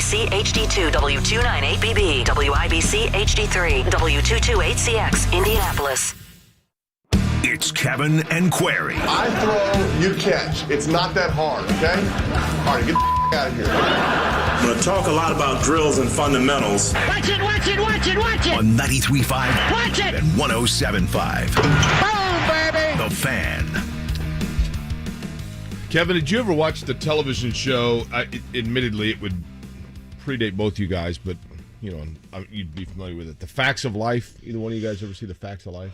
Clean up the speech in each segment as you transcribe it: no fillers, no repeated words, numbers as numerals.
WIBC HD2 W298BB, WIBC HD3 W228CX, Indianapolis. It's Kevin and Query. I throw, you catch. It's not that hard, okay? All right, get the out of here. I'm going to talk a lot about drills and fundamentals. Watch it, watch it, watch it, watch it. On 93.5 Watch it. and 107.5. Boom, baby. The Fan. Kevin, did you ever watch the television show? Admittedly, it would predate both you guys, but, you know, you'd be familiar with it. The Facts of Life. Either one of you guys ever see The Facts of Life?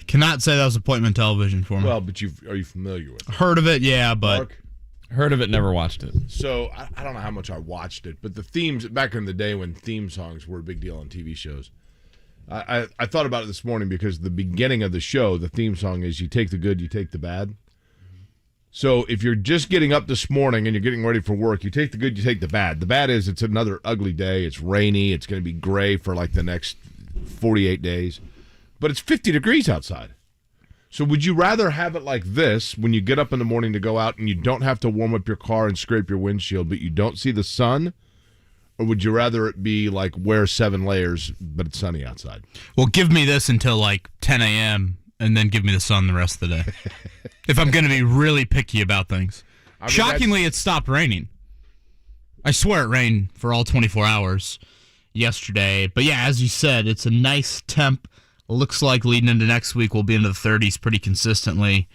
Cannot say that was appointment television for me. Well, but are you familiar with it? Heard of it, yeah, but... Marc? Heard of it, never watched it. So, I don't know how much I watched it, but the themes, back in the day when theme songs were a big deal on TV shows, I thought about it this morning because the beginning of the show, the theme song is you take the good, you take the bad. So if you're just getting up this morning and you're getting ready for work, you take the good, you take the bad. The bad is it's another ugly day. It's rainy. It's going to be gray for like the next 48 days. But it's 50 degrees outside. So would you rather have it like this when you get up in the morning to go out and you don't have to warm up your car and scrape your windshield, but you don't see the sun? Or would you rather it be like wear 7 layers, but it's sunny outside? Well, give me this until like 10 a.m. and then give me the sun the rest of the day. If I'm going to be really picky about things. I mean, shockingly, it stopped raining. I swear it rained for all 24 hours yesterday. But yeah, as you said, it's a nice temp. Looks like leading into next week we'll be into the 30s pretty consistently.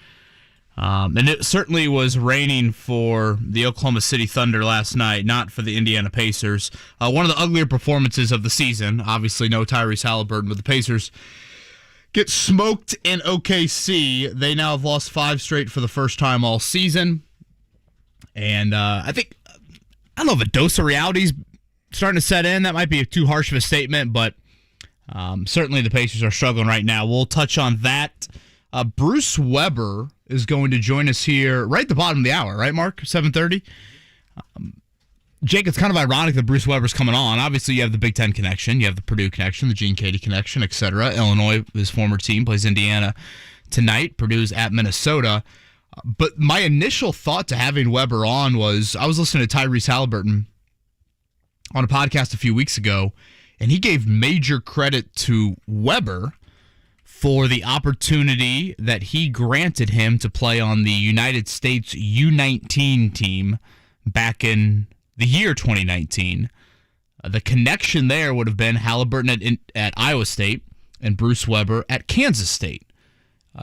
And it certainly was raining for the Oklahoma City Thunder last night, not for the Indiana Pacers. One of the uglier performances of the season. Obviously no Tyrese Haliburton, but the Pacers get smoked in OKC. They now have lost 5 straight for the first time all season. And I don't know if a dose of reality is starting to set in. That might be too harsh of a statement, but certainly the Pacers are struggling right now. We'll touch on that. Bruce Weber is going to join us here right at the bottom of the hour, right, Marc? 7:30? Jake, it's kind of ironic that Bruce Weber's coming on. Obviously, you have the Big Ten connection, you have the Purdue connection, the Gene Katie connection, etc. Illinois, his former team, plays Indiana tonight. Purdue's at Minnesota. But my initial thought to having Weber on was I was listening to Tyrese Haliburton on a podcast a few weeks ago, and he gave major credit to Weber for the opportunity that he granted him to play on the United States U19 team back in the year 2019. The connection there would have been Haliburton at Iowa State and Bruce Weber at Kansas State.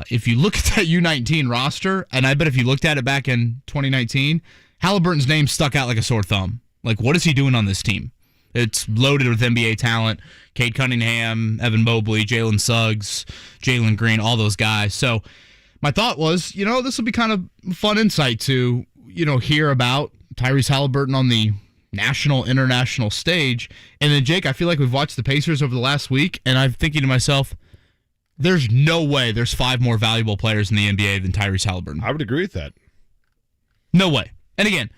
If you look at that U19 roster, and I bet if you looked at it back in 2019, Haliburton's name stuck out like a sore thumb. Like, what is he doing on this team? It's loaded with NBA talent. Cade Cunningham, Evan Mobley, Jalen Suggs, Jalen Green, all those guys. So my thought was, this will be kind of fun insight to, hear about Tyrese Haliburton on the national, international stage. And then, Jake, I feel like we've watched the Pacers over the last week, and I'm thinking to myself, there's no way there's 5 more valuable players in the NBA than Tyrese Haliburton. I would agree with that. No way. And again,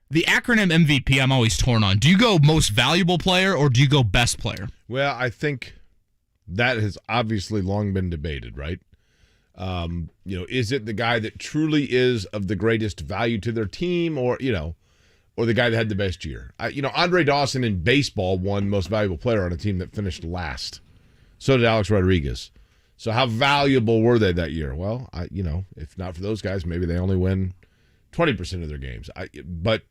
the acronym MVP I'm always torn on. Do you go most valuable player or do you go best player? Well, I think that has obviously long been debated, right? Is it the guy that truly is of the greatest value to their team or the guy that had the best year? Andre Dawson in baseball won most valuable player on a team that finished last. So did Alex Rodriguez. So how valuable were they that year? Well, if not for those guys, maybe they only win 20% of their games. But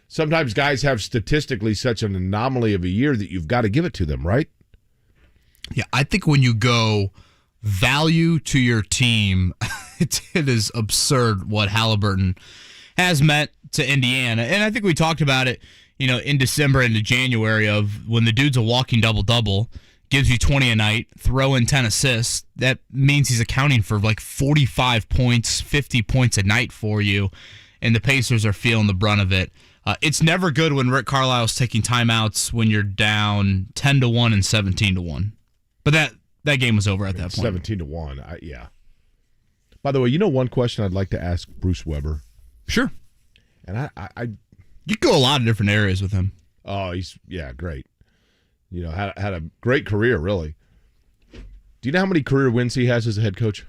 sometimes guys have statistically such an anomaly of a year that you've got to give it to them, right? Yeah, I think when you go value to your team, it is absurd what Haliburton has meant to Indiana. And I think we talked about it, in December into January of when the dude's a walking double-double, gives you 20 a night, throw in 10 assists. That means he's accounting for like 45 points, 50 points a night for you, and the Pacers are feeling the brunt of it. It's never good when Rick Carlisle's taking timeouts when you're down 10-1 and 17-1. But that game was over at that point. 17-1, yeah. By the way, one question I'd like to ask Bruce Weber? Sure. And you go a lot of different areas with him. Oh, he's great. Had a great career, really. Do you know how many career wins he has as a head coach?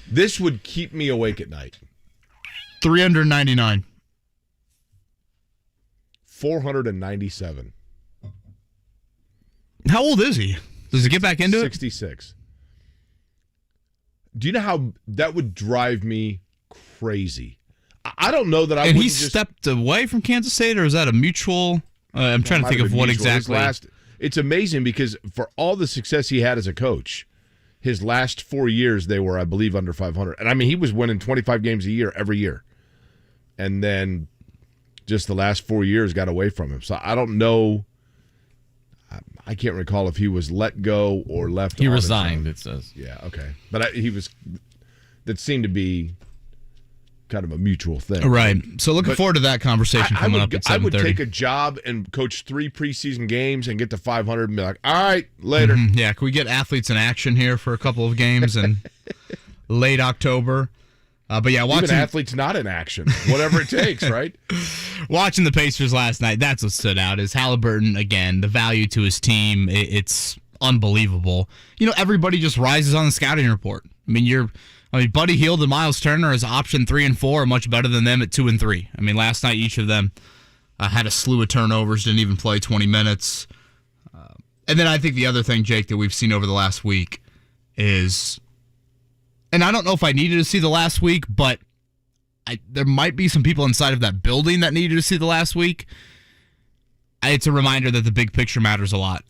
This would keep me awake at night. 399. 497. How old is he? Does he get back into 66. Do you know how that would drive me crazy? I don't know that I would. And he stepped away from Kansas State, or is that a mutual? I'm trying to think of what exactly. It's amazing because for all the success he had as a coach, his last 4 years they were, I believe, under 500. And I mean, he was winning 25 games a year every year. And then just the last 4 years got away from him. So I don't know. I can't recall if he was let go or left. He resigned, it says. Yeah, okay. But that seemed to be kind of a mutual thing. Right. So looking forward to that conversation coming up at 7:30. I would take a job and coach 3 preseason games and get to 500 and be like, all right, later. Mm-hmm. Yeah, can we get athletes in action here for a couple of games in late October? But yeah, watching even athletes not in action, whatever it takes, right? Watching the Pacers last night, that's what stood out. Is Haliburton again? The value to his team, it's unbelievable. You know, everybody just rises on the scouting report. I mean, Buddy Hield and Myles Turner as option 3 and 4 are much better than them at 2 and 3. I mean, last night each of them had a slew of turnovers, didn't even play 20 minutes. And then I think the other thing, Jake, that we've seen over the last week is. And I don't know if I needed to see the last week, but there might be some people inside of that building that needed to see the last week. It's a reminder that the big picture matters a lot.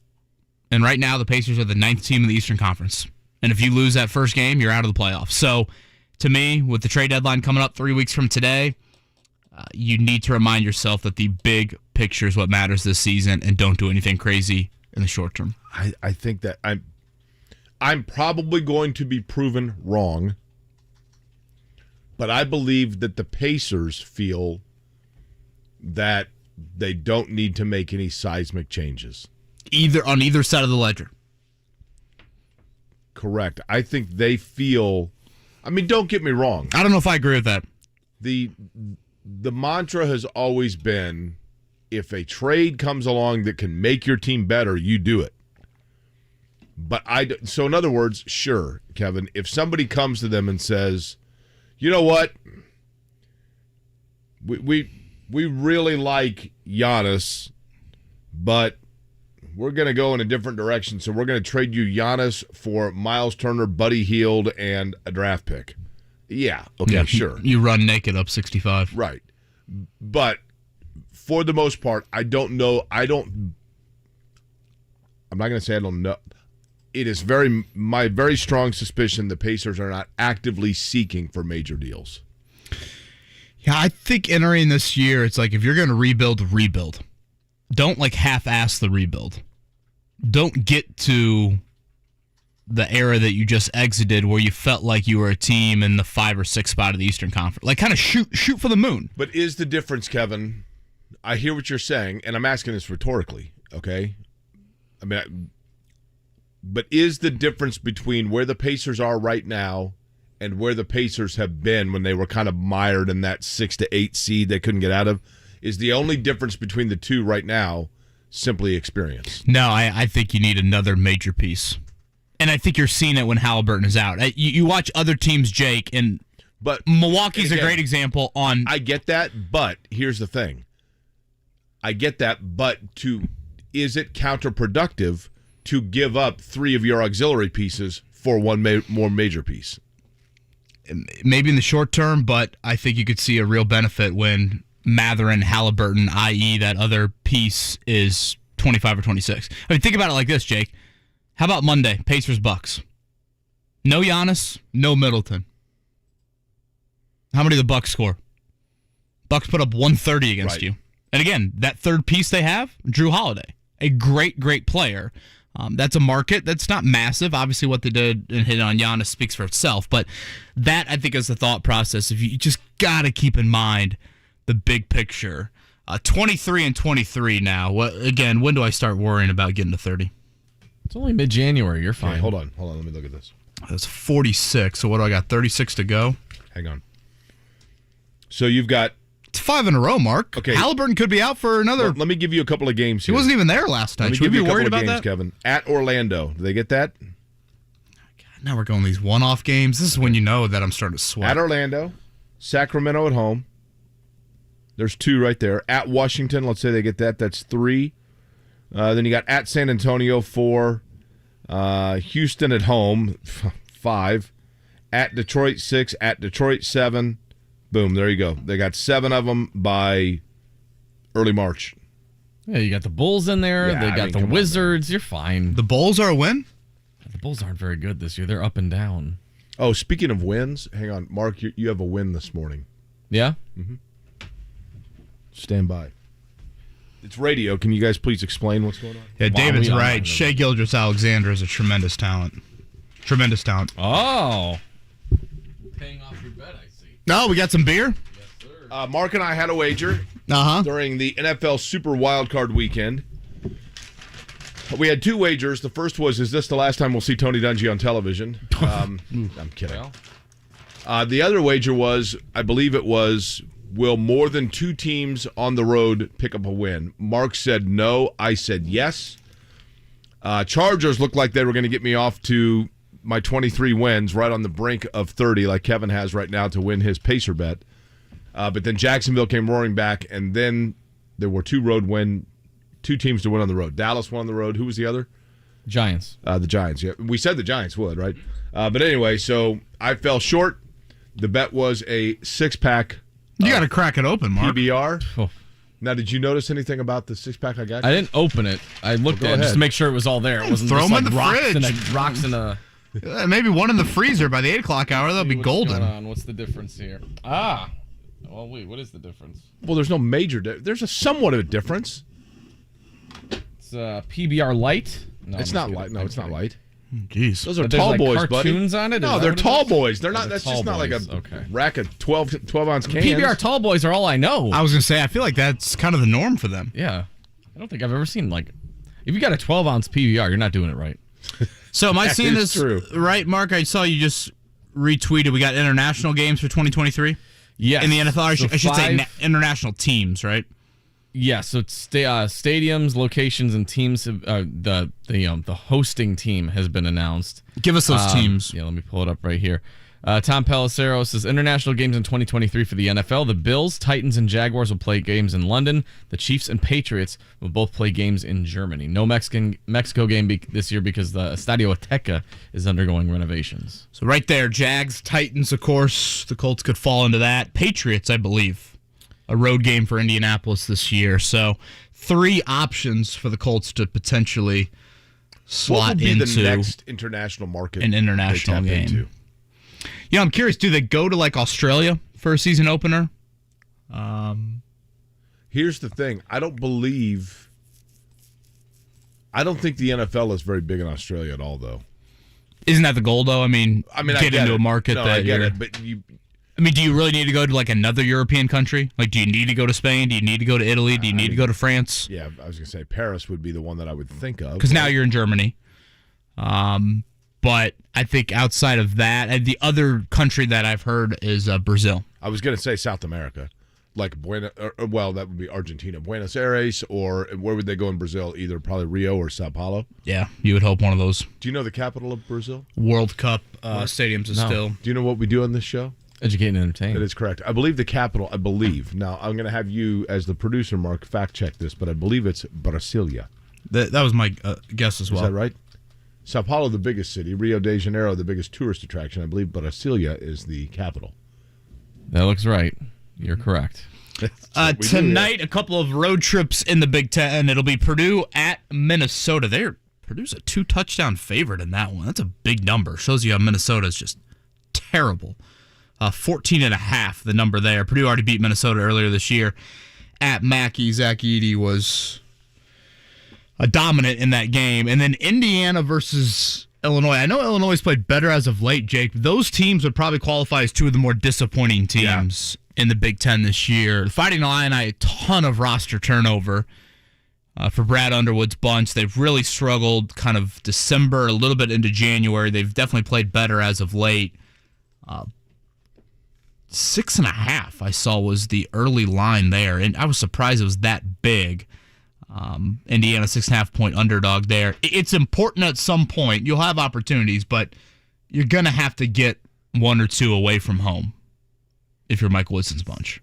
And right now, the Pacers are the 9th team in the Eastern Conference. And if you lose that first game, you're out of the playoffs. So, to me, with the trade deadline coming up 3 weeks from today, you need to remind yourself that the big picture is what matters this season, and don't do anything crazy in the short term. I think that I'm probably going to be proven wrong, but I believe that the Pacers feel that they don't need to make any seismic changes. On either side of the ledger. Correct. I think they feel, I mean, don't get me wrong. I don't know if I agree with that. The mantra has always been, if a trade comes along that can make your team better, you do it. But so in other words, sure, Kevin, if somebody comes to them and says, you know what, we really like Giannis, but we're going to go in a different direction, so we're going to trade you Giannis for Myles Turner, Buddy Hield, and a draft pick. Yeah, okay, yeah, sure. You run naked up 65. Right. But for the most part, I'm not going to say I don't know. It is my very strong suspicion the Pacers are not actively seeking for major deals. Yeah, I think entering this year, it's like if you're going to rebuild. Don't half-ass the rebuild. Don't get to the era that you just exited where you felt like you were a team in the 5 or 6 spot of the Eastern Conference. Kind of shoot for the moon. But is the difference, Kevin? I hear what you're saying, and I'm asking this rhetorically, okay? I mean, but is the difference between where the Pacers are right now and where the Pacers have been when they were kind of mired in that 6 to 8 seed they couldn't get out of, is the only difference between the two right now simply experience? No, I think you need another major piece. And I think you're seeing it when Haliburton is out. You watch other teams, Jake, but Milwaukee's a great example on... I get that, but here's the thing. Is it counterproductive to give up 3 of your auxiliary pieces for one more major piece? Maybe in the short term, but I think you could see a real benefit when Maher and Haliburton, i.e. that other piece, is 25 or 26. I mean, think about it like this, Jake. How about Monday, Pacers-Bucks? No Giannis, no Middleton. How many did the Bucks score? Bucks put up 130 against you. And again, that third piece they have, Drew Holiday, a great, great player. That's a market that's not massive. Obviously, what they did and hit on Giannis speaks for itself. But that, I think, is the thought process. If you just got to keep in mind the big picture. 23 and 23 now. Again, when do I start worrying about getting to 30? It's only mid-January. You're fine. Okay, hold on. Let me look at this. That's 46. So what do I got? 36 to go? Hang on. So you've got... It's 5 in a row, Mark. Okay. Haliburton could be out for another... Well, let me give you a couple of games here. He wasn't even there last night. Should we be worried about that? Kevin. At Orlando. Do they get that? God, now we're going these one-off games. This is when you know that I'm starting to sweat. At Orlando. Sacramento at home. There's 2 right there. At Washington, let's say they get that. That's 3. Then you got at San Antonio, 4. Houston at home, 5. At Detroit, 6. At Detroit, 7. Boom, there you go. They got 7 of them by early March. Yeah, you got the Bulls in there. Yeah, they got the Wizards. You're fine. The Bulls are a win? The Bulls aren't very good this year. They're up and down. Oh, speaking of wins, hang on. Mark, you have a win this morning. Yeah? Mm-hmm. Stand by. It's radio. Can you guys please explain what's going on? Yeah, David's right. Shai Gilgeous-Alexander is a tremendous talent. Tremendous talent. Oh. Paying off your bet, I see. No, we got some beer? Yes, sir. Mark and I had a wager during the NFL Super Wildcard weekend. We had 2 wagers. The first was, is this the last time we'll see Tony Dungy on television? I'm kidding. The other wager was, I believe it was, will more than 2 teams on the road pick up a win? Mark said no. I said yes. Chargers looked like they were going to get me off to my 23 wins, right on the brink of 30, like Kevin has right now to win his Pacer bet. But then Jacksonville came roaring back, and then there were 2 teams to win on the road. Dallas won on the road. Who was the other? Giants. The Giants. Yeah, we said the Giants would, right? But anyway, so I fell short. The bet was a 6-pack. You got to crack it open, Mark. PBR. Oh. Now, did you notice anything about the 6-pack I got? I didn't open it. I looked at it just to make sure it was all there. It wasn't Throw just them in the rocks fridge. In a Maybe one in the freezer by the 8 o'clock hour. That'll be golden. What's going on? What's the difference here? Well, wait. What is the difference? Well, there's no major there's a somewhat of a difference. It's PBR Light. No, it's not light. No, it's not light. Jeez. Those are tall boys, buddy. Cartoons on it? No, they're tall boys. They're not. They're That's just not like a okay. rack of 12-ounce cans. PBR tall boys are all I know. I was going to say, I feel like that's kind of the norm for them. Yeah. I don't think I've ever seen, like, if you got a 12-ounce PBR, you're not doing it right. So am I seeing this true. right, Mark? I saw you just retweeted. We got international games for 202023? Yes. In the NFL, I should say 5 international teams, right? Yeah, so it's stadiums, locations, and teams. The hosting team has been announced. Give us those teams. Yeah, let me pull it up right here. Tom Pelissero says international games in 2023 for the NFL. The Bills, Titans, and Jaguars will play games in London. The Chiefs and Patriots will both play games in Germany. No Mexico game this year because the Estadio Azteca is undergoing renovations. So right there, Jags, Titans, of course. The Colts could fall into that. Patriots, I believe. A road game for Indianapolis this year. So 3 options for the Colts to potentially slot into the next international market, an international game. Into? Yeah, I'm curious. Do they go to like Australia for a season opener? Here's the thing. I don't think the NFL is very big in Australia at all, though. Isn't that the goal, though? I mean get into a market no, that I get it, but do you really need to go to like another European country? Like, do you need to go to Spain? Do you need to go to Italy? Do you need to go to France? Yeah, I was going to say Paris would be the one that I would think of. Because now you're in Germany. But I think outside of that, the other country that I've heard is Brazil. I was going to say South America. Like, that would be Argentina. Buenos Aires, or where would they go in Brazil? Either probably Rio or Sao Paulo. Yeah, you would hope one of those. Do you know the capital of Brazil? World Cup stadiums is still. Do you know what we do on this show? Educate and entertain. That is correct. I believe the capital, now I'm going to have you, as the producer, Mark, fact check this, but I believe it's Brasilia. That was my guess as well. Is that right? Sao Paulo, the biggest city. Rio de Janeiro, the biggest tourist attraction. I believe Brasilia is the capital. That looks right. You're correct. Tonight, a couple of road trips in the Big Ten. It'll be Purdue at Minnesota. Purdue's a 2-touchdown favorite in that one. That's a big number. Shows you how Minnesota is just terrible. 14.5, the number there. Purdue already beat Minnesota earlier this year at Mackey. Zach Edey was a dominant in that game. And then Indiana versus Illinois. I know Illinois has played better as of late, Jake. Those teams would probably qualify as 2 of the more disappointing teams in the Big Ten this year. The Fighting Illini, a ton of roster turnover for Brad Underwood's bunch. They've really struggled kind of December, a little bit into January. They've definitely played better as of late. 6.5 I saw was the early line there, and I was surprised it was that big. Indiana 6.5-point underdog there. It's important at some point. You'll have opportunities, but you're going to have to get 1 or 2 away from home if you're Mike Woodson's bunch.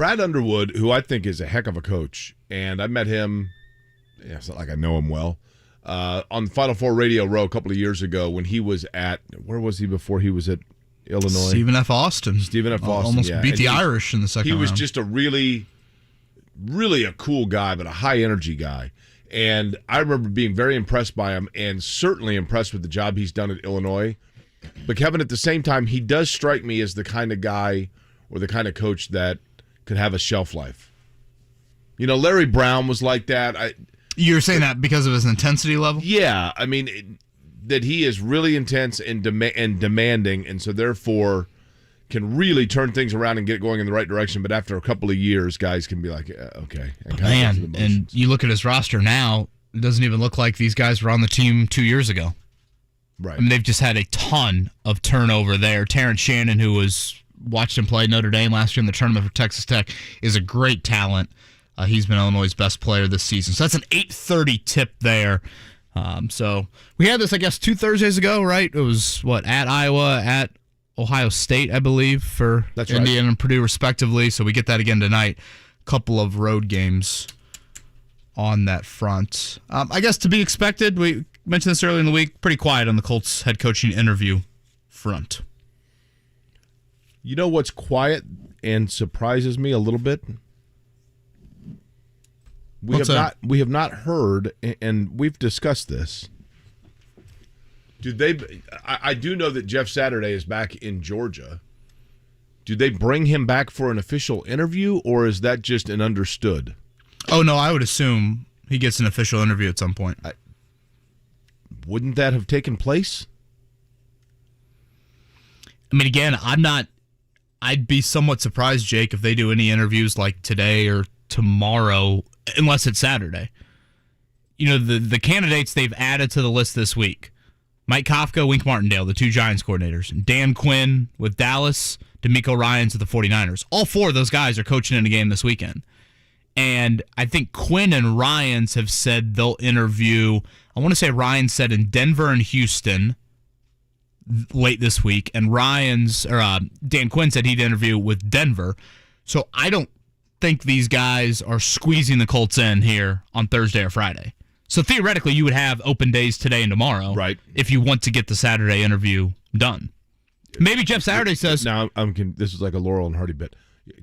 Brad Underwood, who I think is a heck of a coach, and I met him, it's not like I know him well, on Final Four Radio Row a couple of years ago when he was at, where was he before he was at Illinois? Stephen F. Austin. Almost beat the Irish in the second round. He was just a really a cool guy, but a high-energy guy. And I remember being very impressed by him and certainly impressed with the job he's done at Illinois. But, Kevin, at the same time, he does strike me as the kind of guy or the kind of coach that could have a shelf life. Larry Brown was like that. You're saying that because of his intensity level? Yeah. I mean, that he is really intense and demanding, and so therefore can really turn things around and get going in the right direction. But after a couple of years, guys can be like, okay. And you look at his roster now, it doesn't even look like these guys were on the team 2 years ago. Right. I mean, they've just had a ton of turnover there. Terrence Shannon, who watched him play Notre Dame last year in the tournament for Texas Tech, is a great talent. He's been Illinois' best player this season. So that's an 8:30 tip there. So we had this, I guess, 2 Thursdays ago, right? It was, at Iowa, at Ohio State, I believe, for Indiana and Purdue, respectively. So we get that again tonight. Couple of road games on that front. I guess to be expected, we mentioned this earlier in the week, pretty quiet on the Colts head coaching interview front. You know what's quiet and surprises me a little bit? We have not heard, and we've discussed this. I do know that Jeff Saturday is back in Georgia. Do they bring him back for an official interview, or is that just an understood? Oh, no, I would assume he gets an official interview at some point. Wouldn't that have taken place? I mean, again, I'd be somewhat surprised, Jake, if they do any interviews like today or tomorrow, unless it's Saturday. The candidates they've added to the list this week: Mike Kafka, Wink Martindale, the 2 Giants coordinators; Dan Quinn with Dallas; DeMeco Ryans with the 49ers. All 4 of those guys are coaching in a game this weekend. And I think Quinn and Ryans have said they'll interview, I want to say Ryans said in Denver and Houston late this week, and Dan Quinn said he'd interview with Denver. So I don't think these guys are squeezing the Colts in here on Thursday or Friday. So theoretically, you would have open days today and tomorrow, right? If you want to get the Saturday interview done. Maybe Jeff Saturday says. Now, this is like a Laurel and Hardy bit.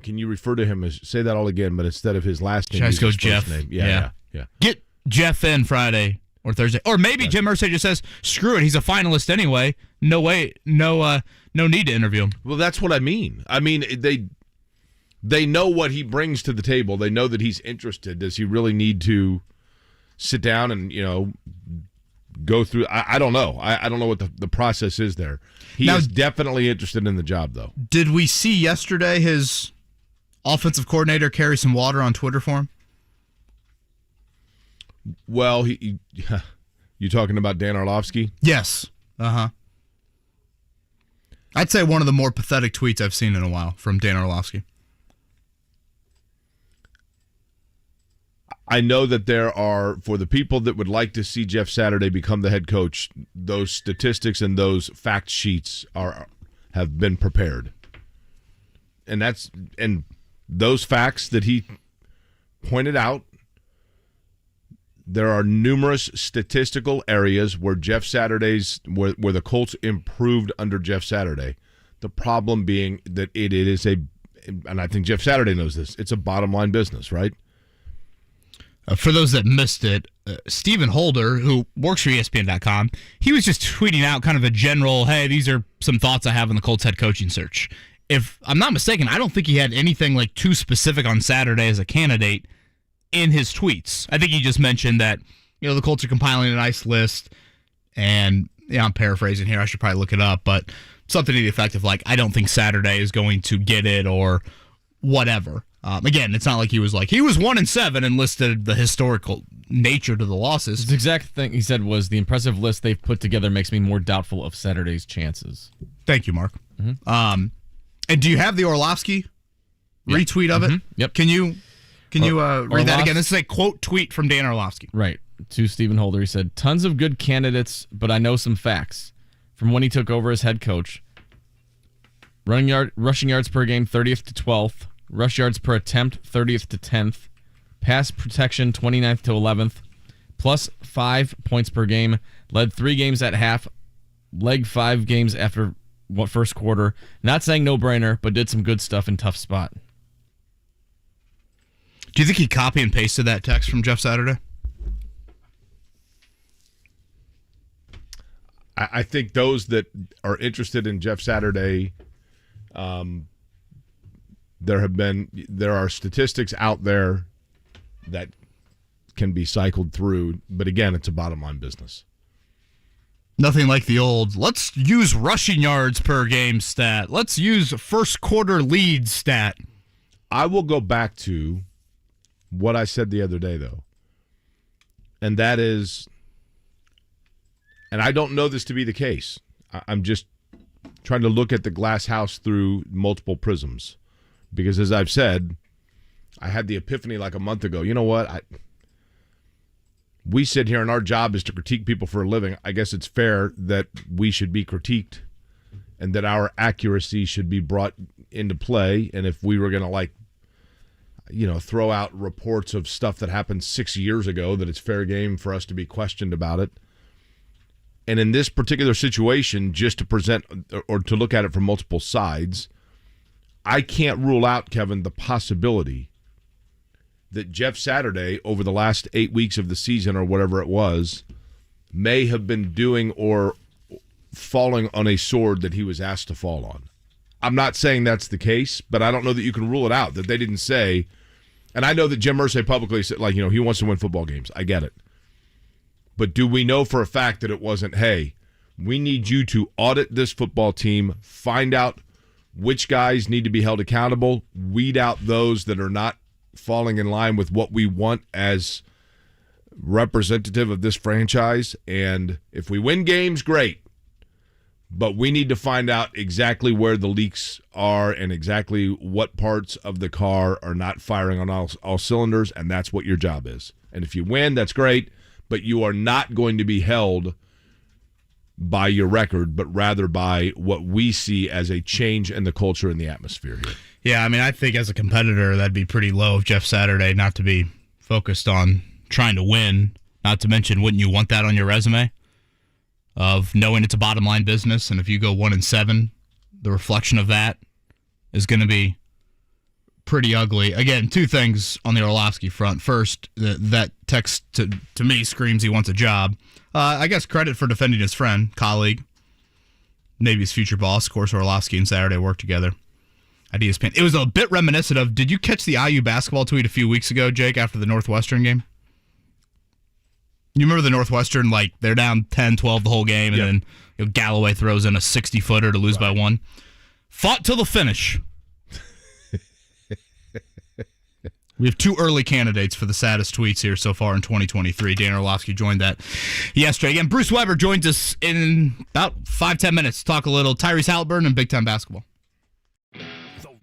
Can you refer to him as, say that all again, but instead of his last name, just go Jeff. Name. Yeah. Get Jeff in Friday or Thursday, or maybe Jim Irsay just says, "Screw it, he's a finalist anyway. No way, no need to interview him." Well, that's what I mean. I mean, they know what he brings to the table. They know that he's interested. Does he really need to sit down and go through? I don't know. I don't know what the process is there. He is definitely interested in the job, though. Did we see yesterday his offensive coordinator carry some water on Twitter for him? Well, you talking about Dan Orlovsky? Yes. I'd say one of the more pathetic tweets I've seen in a while from Dan Orlovsky. I know that there are, for the people that would like to see Jeff Saturday become the head coach, those statistics and those fact sheets have been prepared. And those facts that he pointed out, there are numerous statistical areas where where the Colts improved under Jeff Saturday. The problem being that it is and I think Jeff Saturday knows this, it's a bottom line business, right? For those that missed it, Stephen Holder, who works for ESPN.com, he was just tweeting out kind of a general, hey, these are some thoughts I have on the Colts head coaching search. If I'm not mistaken, I don't think he had anything like too specific on Saturday as a candidate in his tweets. I think he just mentioned that, the Colts are compiling a nice list, and I'm paraphrasing here, I should probably look it up, but something to the effect of like, I don't think Saturday is going to get it or whatever. Again, it's not like he was 1-7 and listed the historical nature to the losses. The exact thing he said was, the impressive list they've put together makes me more doubtful of Saturday's chances. Thank you, Mark. Mm-hmm. And do you have the Orlovsky retweet of it? Mm-hmm. Yep. Can you read that again? This is a quote tweet from Dan Orlovsky. Right. To Stephen Holder, he said, tons of good candidates, but I know some facts. From when he took over as head coach, rushing yards per game, 30th to 12th. Rush yards per attempt, 30th to 10th. Pass protection, 29th to 11th. Plus 5 points per game. Led 3 games at half. Leg 5 games after first quarter. Not saying no-brainer, but did some good stuff in tough spot. Do you think he copy and pasted that text from Jeff Saturday? I think those that are interested in Jeff Saturday, there are statistics out there that can be cycled through, but again, it's a bottom line business. Nothing like the old, let's use rushing yards per game stat. Let's use first quarter lead stat. I will go back to what I said the other day, though, and that is, and I don't know this to be the case. I'm just trying to look at the glass house through multiple prisms. Because as I've said, I had the epiphany like a month ago. You know what? We sit here and our job is to critique people for a living. I guess it's fair that we should be critiqued and that our accuracy should be brought into play. And if we were going to throw out reports of stuff that happened 6 years ago, that it's fair game for us to be questioned about it. And in this particular situation, just to present or to look at it from multiple sides, I can't rule out, Kevin, the possibility that Jeff Saturday, over the last 8 weeks of the season or whatever it was, may have been doing or falling on a sword that he was asked to fall on. I'm not saying that's the case, but I don't know that you can rule it out, that they didn't say, and I know that Jim Irsay publicly said, he wants to win football games. I get it. But do we know for a fact that it wasn't, hey, we need you to audit this football team, find out which guys need to be held accountable, weed out those that are not falling in line with what we want as representative of this franchise. And if we win games, great. But we need to find out exactly where the leaks are and exactly what parts of the car are not firing on all cylinders, and that's what your job is. And if you win, that's great, but you are not going to be held by your record, but rather by what we see as a change in the culture and the atmosphere here. Yeah, I mean, I think as a competitor, that'd be pretty low of Jeff Saturday not to be focused on trying to win. Not to mention, wouldn't you want that on your resume of knowing it's a bottom line business, and if you go 1-7, the reflection of that is going to be pretty ugly. Again, 2 things on the Orlovsky front. First, that text to me screams he wants a job. I guess credit for defending his friend, colleague, maybe his future boss. Of course, Orlovsky and Saturday worked together at ESPN. It was a bit reminiscent of, did you catch the IU basketball tweet a few weeks ago, Jake, after the Northwestern game? You remember the Northwestern, they're down 10-12 the whole game, and then Galloway throws in a 60-footer to lose by 1. Fought till the finish. We have 2 early candidates for the saddest tweets here so far in 2023. Dan Orlovsky joined that yesterday. Again, Bruce Weber joins us in about 5-10 minutes to talk a little Tyrese Haliburton and Big Ten basketball.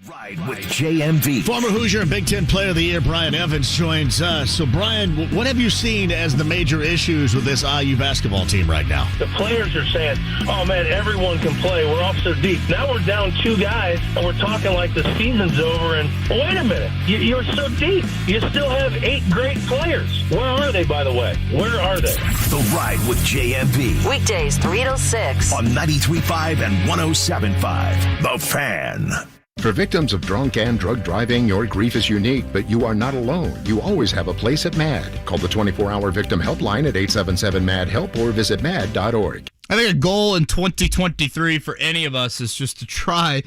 Ride with JMV. Former Hoosier and Big Ten Player of the Year Brian Evans joins us. So, Brian, what have you seen as the major issues with this IU basketball team right now? The players are saying, oh, man, everyone can play. We're all so deep. Now we're down 2 guys, and we're talking like the season's over. And wait a minute, you're so deep. You still have 8 great players. Where are they, by the way? Where are they? The Ride with JMV. Weekdays 3 to 6 on 93.5 and 107.5. The Fan. For victims of drunk and drug driving, your grief is unique, but you are not alone. You always have a place at MAD. Call the 24-hour victim helpline at 877-MAD-HELP or visit mad.org. I think a goal in 2023 for any of us is just to try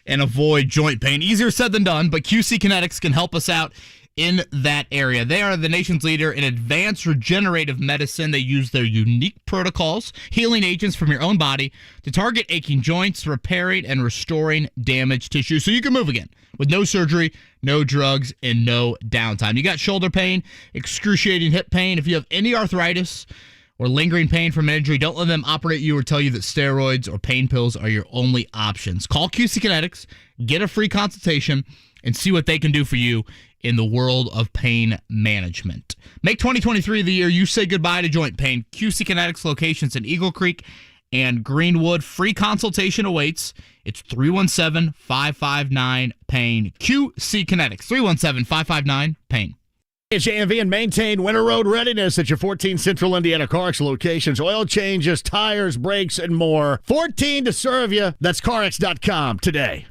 and avoid joint pain. Easier said than done, but QC Kinetics can help us out in that area. They are the nation's leader in advanced regenerative medicine. They use their unique protocols, healing agents from your own body to target aching joints, repairing and restoring damaged tissue so you can move again with no surgery, no drugs, and no downtime. You got shoulder pain, excruciating hip pain. If you have any arthritis or lingering pain from an injury, don't let them operate you or tell you that steroids or pain pills are your only options. Call QC Kinetics, get a free consultation, and see what they can do for you in the world of pain management. Make 2023 the year you say goodbye to joint pain. QC Kinetics locations in Eagle Creek and Greenwood. Free consultation awaits. It's 317-559-PAIN. QC Kinetics, 317-559-PAIN. It's JMV and maintain winter road readiness at your 14 Central Indiana CarX locations. Oil changes, tires, brakes, and more. 14 to serve you. That's CarX.com today.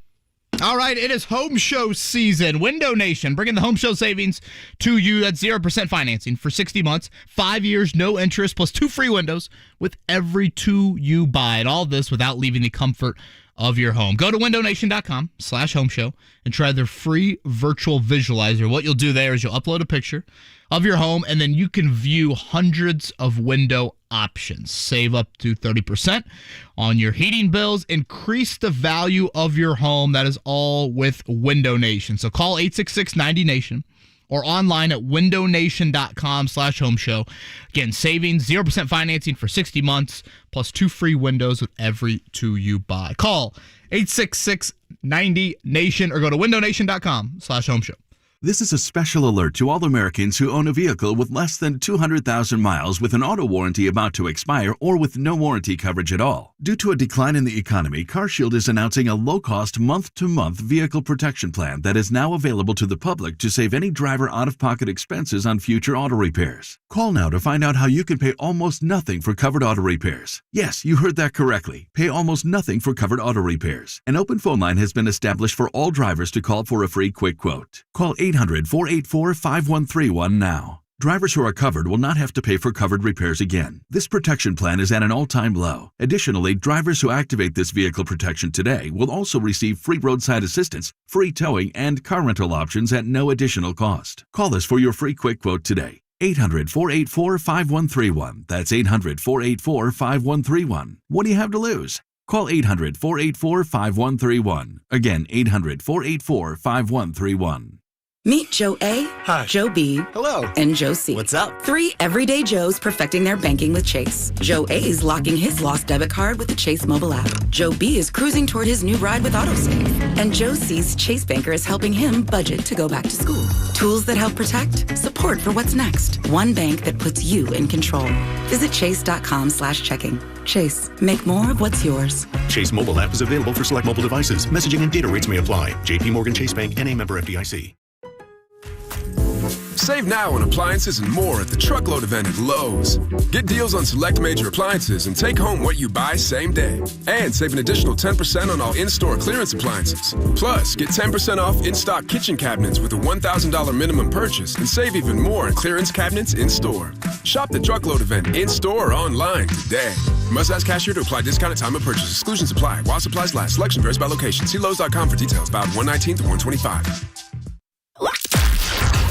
All right, it is home show season. Window Nation, bringing the home show savings to you. That's 0% financing for 60 months, 5 years, no interest, plus 2 free windows with every 2 you buy. And all this without leaving the comfort of your home. Go to windownation.com/home show and try their free virtual visualizer. What you'll do there is you'll upload a picture of your home, and then you can view hundreds of window options. Save up to 30% on your heating bills. Increase the value of your home. That is all with Window Nation. So call 866-90-NATION or online at windownation.com/home show. Again, savings, 0% financing for 60 months, plus 2 free windows with every 2 you buy. Call 866-90-NATION or go to windownation.com/home show. This is a special alert to all Americans who own a vehicle with less than 200,000 miles with an auto warranty about to expire or with no warranty coverage at all. Due to a decline in the economy, CarShield is announcing a low-cost month-to-month vehicle protection plan that is now available to the public to save any driver out-of-pocket expenses on future auto repairs. Call now to find out how you can pay almost nothing for covered auto repairs. Yes, you heard that correctly. Pay almost nothing for covered auto repairs. An open phone line has been established for all drivers to call for a free quick quote. Call 800-484-5131 now. Drivers who are covered will not have to pay for covered repairs again. This protection plan is at an all-time low. Additionally, drivers who activate this vehicle protection today will also receive free roadside assistance, free towing, and car rental options at no additional cost. Call us for your free quick quote today. 800-484-5131. That's 800-484-5131. What do you have to lose? Call 800-484-5131. Again, 800-484-5131. Meet Joe A, Hi. Joe B, Hello, and Joe C. What's up? 3 everyday Joes perfecting their banking with Chase. Joe A is locking his lost debit card with the Chase mobile app. Joe B is cruising toward his new ride with AutoSave. And Joe C's Chase banker is helping him budget to go back to school. Tools that help protect, support for what's next. One bank that puts you in control. Visit chase.com/checking. Chase, make more of what's yours. Chase mobile app is available for select mobile devices. Messaging and data rates may apply. JP Morgan Chase Bank, N.A. member FDIC. Save now on appliances and more at the Truckload event at Lowe's. Get deals on select major appliances and take home what you buy same day. And save an additional 10% on all in-store clearance appliances. Plus, get 10% off in-stock kitchen cabinets with a $1,000 minimum purchase and save even more on clearance cabinets in-store. Shop the Truckload event in-store or online today. Must ask cashier to apply discount at time of purchase. Exclusions apply. While supplies last. Selection varies by location. See Lowe's.com for details. About 119 to 125.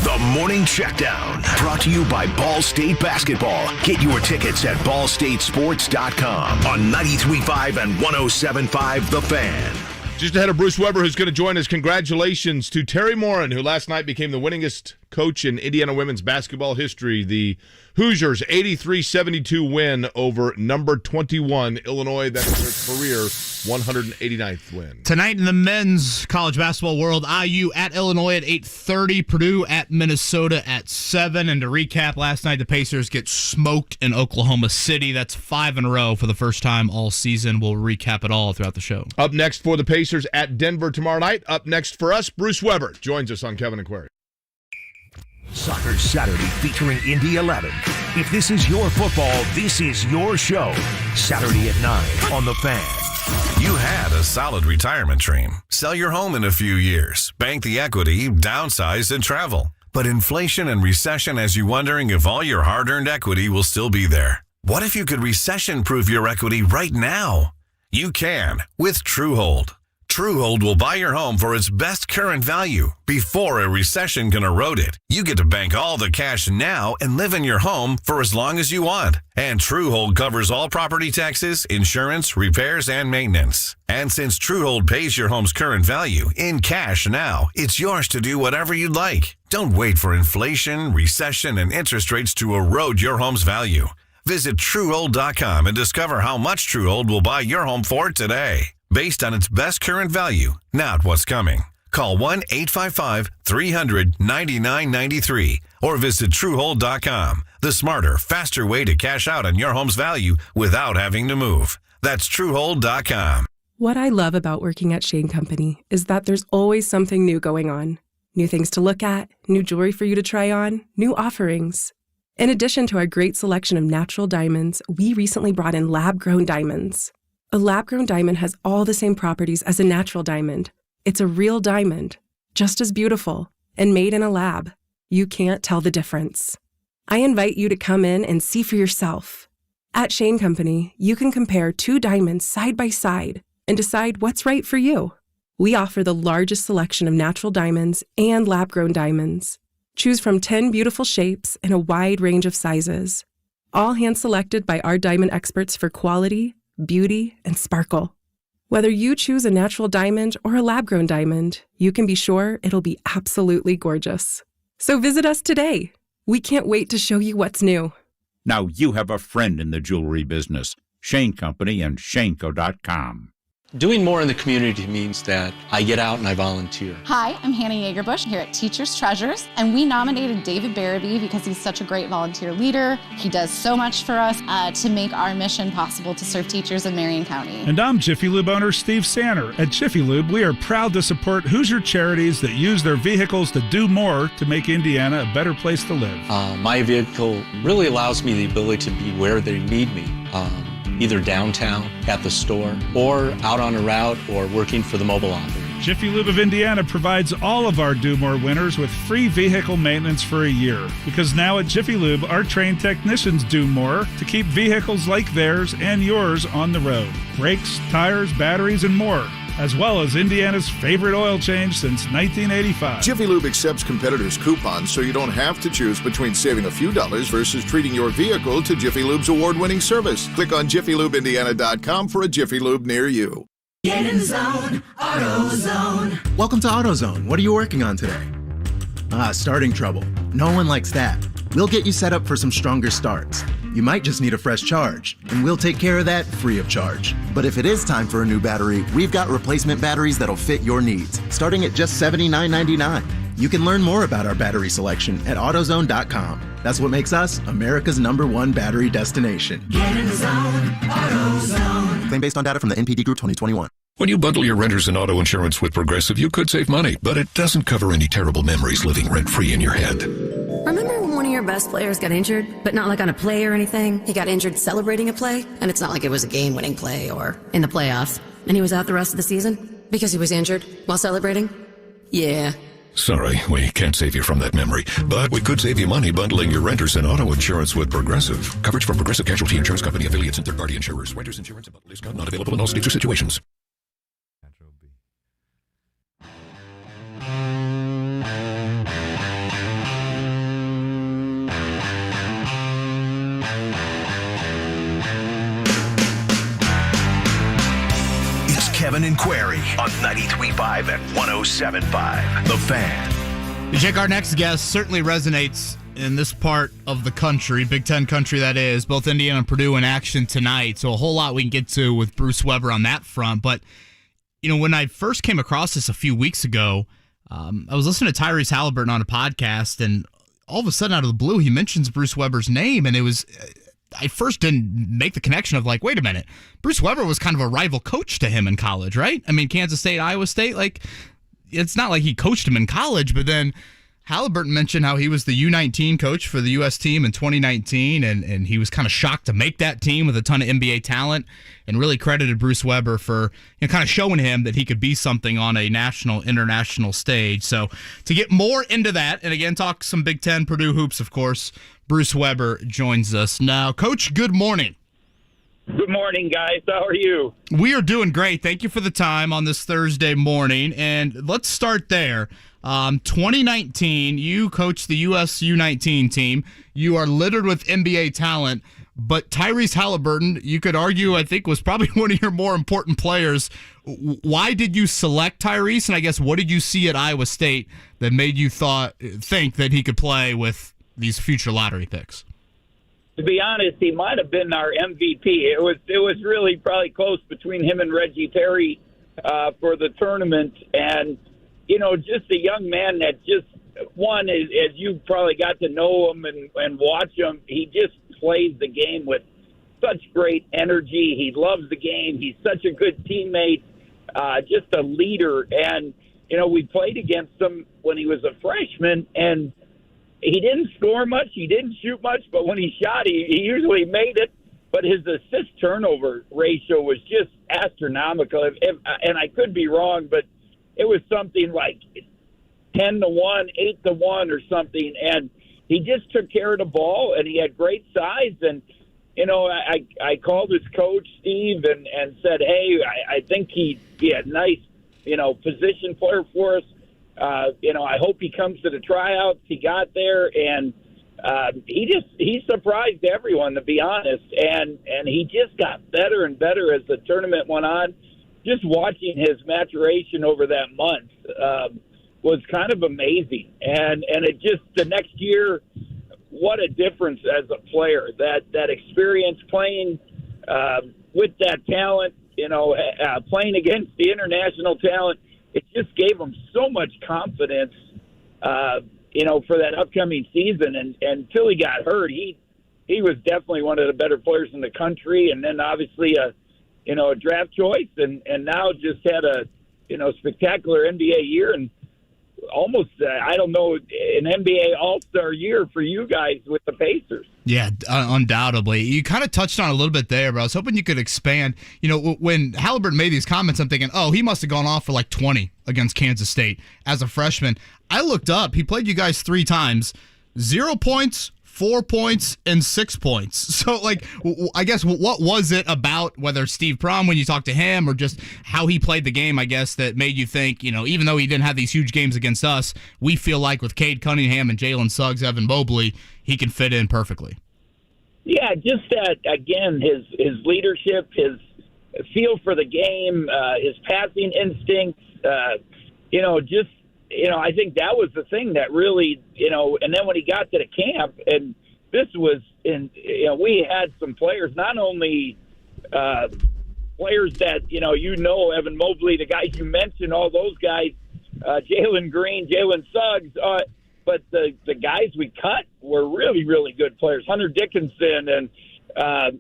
The Morning Checkdown, brought to you by Ball State Basketball. Get your tickets at ballstatesports.com on 93.5 and 107.5 The Fan. Just ahead of Bruce Weber, who's going to join us, congratulations to Terry Morin, who last night became the winningest coach in Indiana women's basketball history. The Hoosiers' 83-72 win over number 21 Illinois. That's their career 189th win. Tonight in the men's college basketball world, IU at Illinois at 8:30, Purdue at Minnesota at 7. And to recap, last night the Pacers get smoked in Oklahoma City. That's 5 in a row for the first time all season. We'll recap it all throughout the show. Up next for the Pacers at Denver tomorrow night. Up next for us, Bruce Weber joins us on Kevin and Query. Soccer Saturday featuring Indy 11. If this is your football, this is your show. Saturday at 9 on The Fan. You had a solid retirement dream. Sell your home in a few years, bank the equity, downsize, and travel. But inflation and recession has you wondering if all your hard-earned equity will still be there. What if you could recession-proof your equity right now? You can with TrueHold. TrueHold will buy your home for its best current value before a recession can erode it. You get to bank all the cash now and live in your home for as long as you want. And TrueHold covers all property taxes, insurance, repairs, and maintenance. And since TrueHold pays your home's current value in cash now, it's yours to do whatever you'd like. Don't wait for inflation, recession, and interest rates to erode your home's value. Visit TrueHold.com and discover how much TrueHold will buy your home for today. Based on its best current value, not what's coming. Call 1-855-300-9993 or visit TrueHold.com. The smarter, faster way to cash out on your home's value without having to move. That's Truehold.com. What I love about working at Shane Company is that there's always something new going on. New things to look at, new jewelry for you to try on, new offerings. In addition to our great selection of natural diamonds, we recently brought in lab-grown diamonds. A lab-grown diamond has all the same properties as a natural diamond. It's a real diamond, just as beautiful, and made in a lab. You can't tell the difference. I invite you to come in and see for yourself. At Shane Company, you can compare two diamonds side by side and decide what's right for you. We offer the largest selection of natural diamonds and lab-grown diamonds. Choose from 10 beautiful shapes in a wide range of sizes, all hand-selected by our diamond experts for quality, beauty, and sparkle. Whether you choose a natural diamond or a lab-grown diamond, you can be sure it'll be absolutely gorgeous. So visit us today. We can't wait to show you what's new. Now you have a friend in the jewelry business. Shane Company and Shaneco.com. Doing more in the community means that I get out and I volunteer. Hi, I'm Hannah Yeagerbush here at Teachers Treasures, and we nominated David Barabee because he's such a great volunteer leader. He does so much for us to make our mission possible to serve teachers in Marion County. And I'm Jiffy Lube owner Steve Sanner. At Jiffy Lube, we are proud to support Hoosier charities that use their vehicles to do more to make Indiana a better place to live. My vehicle really allows me the ability to be where they need me. Either downtown, at the store, or out on a route, or working for the mobile operator. Jiffy Lube of Indiana provides all of our Do More winners with free vehicle maintenance for a year. Because now at Jiffy Lube, our trained technicians do more to keep vehicles like theirs and yours on the road. Brakes, tires, batteries, and more. As well as Indiana's favorite oil change since 1985. Jiffy Lube accepts competitors' coupons, so you don't have to choose between saving a few dollars versus treating your vehicle to Jiffy Lube's award-winning service. Click on JiffyLubeIndiana.com for a Jiffy Lube near you. Get in the zone, AutoZone. Welcome to AutoZone. What are you working on today? Starting trouble. No one likes that. We'll get you set up for some stronger starts. You might just need a fresh charge, and we'll take care of that free of charge. But if it is time for a new battery, we've got replacement batteries that'll fit your needs, starting at just $79.99. You can learn more about our battery selection at AutoZone.com. That's what makes us America's #1 battery destination. Get in the zone, AutoZone. Claim based on data from the NPD Group 2021. When you bundle your renters and auto insurance with Progressive, you could save money, but it doesn't cover any terrible memories living rent-free in your head. Remember when one of your best players got injured, but not like on a play or anything? He got injured celebrating a play, and it's not like it was a game-winning play or in the playoffs, and he was out the rest of the season because he was injured while celebrating? Yeah. Sorry, we can't save you from that memory, but we could save you money bundling your renters and auto insurance with Progressive. Coverage from Progressive Casualty Insurance Company, affiliates, and third-party insurers. Renters insurance and bundle discount not available in all states or situations. Kevin and Query on 93.5 and 107.5. The Fan. Jake, our next guest certainly resonates in this part of the country, Big Ten country that is, both Indiana and Purdue in action tonight. So a whole lot we can get to with Bruce Weber on that front. But, you know, when I first came across this a few weeks ago, I was listening to Tyrese Haliburton on a podcast, and all of a sudden out of the blue, he mentions Bruce Weber's name, and it was... I first didn't make the connection of like, wait a minute, Bruce Weber was kind of a rival coach to him in college, right? I mean, Kansas State, Iowa State, like, it's not like he coached him in college, but then Haliburton mentioned how he was the U19 coach for the U.S. team in 2019, and he was kind of shocked to make that team with a ton of NBA talent, and really credited Bruce Weber for, you know, kind of showing him that he could be something on a national, international stage. So to get more into that, and again, talk some Big Ten, Purdue hoops, of course, Bruce Weber joins us now. Coach, good morning. Good morning, guys. How are you? We are doing great. Thank you for the time on this Thursday morning. And let's start there. 2019, you coached the U.S. U19 team. You are littered with NBA talent. But Tyrese Haliburton, you could argue, I think, was probably one of your more important players. Why did you select Tyrese? And I guess what did you see at Iowa State that made you think that he could play with these future lottery picks? To be honest, he might have been our MVP. It was really probably close between him and Reggie Terry for the tournament. And, you know, just a young man that just, one, as you probably got to know him and watch him, he just plays the game with such great energy. He loves the game. He's such a good teammate, just a leader. And, we played against him when he was a freshman, and he didn't score much. He didn't shoot much, but when he shot, he usually made it. But his assist-turnover ratio was just astronomical. And I could be wrong, but it was something like 10-1, 8-1 or something. And he just took care of the ball, and he had great size. And, I called his coach, Steve, and said, hey, I think he'd be a nice, position player for us. I hope he comes to the tryouts. He got there, and he surprised everyone, to be honest. And he just got better and better as the tournament went on. Just watching his maturation over that month was kind of amazing. And it just, the next year, what a difference as a player. That experience playing with that talent, playing against the international talent, it just gave him so much confidence, for that upcoming season. And until he got hurt, he was definitely one of the better players in the country. And then obviously a draft choice, and now just had a, spectacular NBA year, and almost, I don't know, an NBA All-Star year for you guys with the Pacers. Yeah, undoubtedly. You kind of touched on it a little bit there, but I was hoping you could expand. When Haliburton made these comments, I'm thinking, he must have gone off for like 20 against Kansas State as a freshman. I looked up. He played you guys 3 times, 0 points, 4 points, and 6 points. So, I guess, what was it about, whether Steve Prohm, when you talked to him, or just how he played the game, I guess, that made you think, even though he didn't have these huge games against us, we feel like with Cade Cunningham and Jalen Suggs, Evan Mobley, he can fit in perfectly? Yeah, just that, again, his leadership, his feel for the game, his passing instincts, I think that was the thing that really, and then when he got to the camp, and this was we had some players, not only players that, Evan Mobley, the guys you mentioned, all those guys, Jalen Green, Jalen Suggs, but the guys we cut were really, really good players. Hunter Dickinson, and,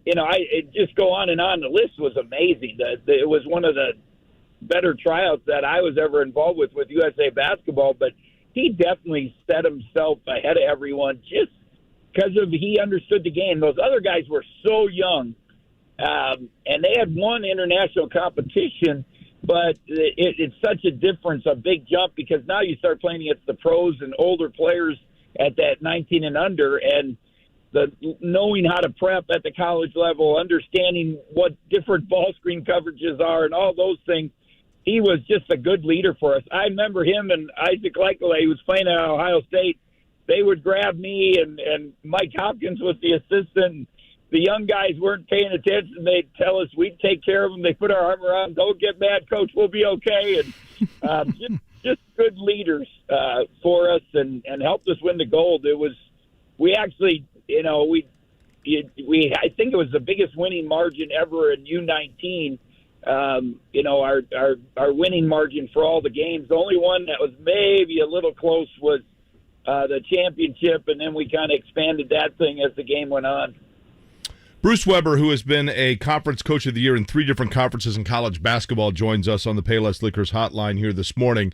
it just go on and on. The list was amazing. It was one of the better tryouts that I was ever involved with USA Basketball, but he definitely set himself ahead of everyone just because he understood the game. Those other guys were so young, and they had won international competition, but it's such a difference, a big jump, because now you start playing against the pros and older players at that 19 and under, and knowing how to prep at the college level, understanding what different ball screen coverages are and all those things. He was just a good leader for us. I remember him and Isaac Likele, who was playing at Ohio State. They would grab me, and Mike Hopkins was the assistant. The young guys weren't paying attention. They'd tell us we'd take care of them. They put our arm around, don't get mad, Coach, we'll be okay. And just good leaders for us, and helped us win the gold. We actually, I think it was the biggest winning margin ever in U19. Our winning margin for all the games. The only one that was maybe a little close was the championship, and then we kind of expanded that thing as the game went on. Bruce Weber, who has been a Conference Coach of the Year in 3 different conferences in college basketball, joins us on the Payless Liquors hotline here this morning.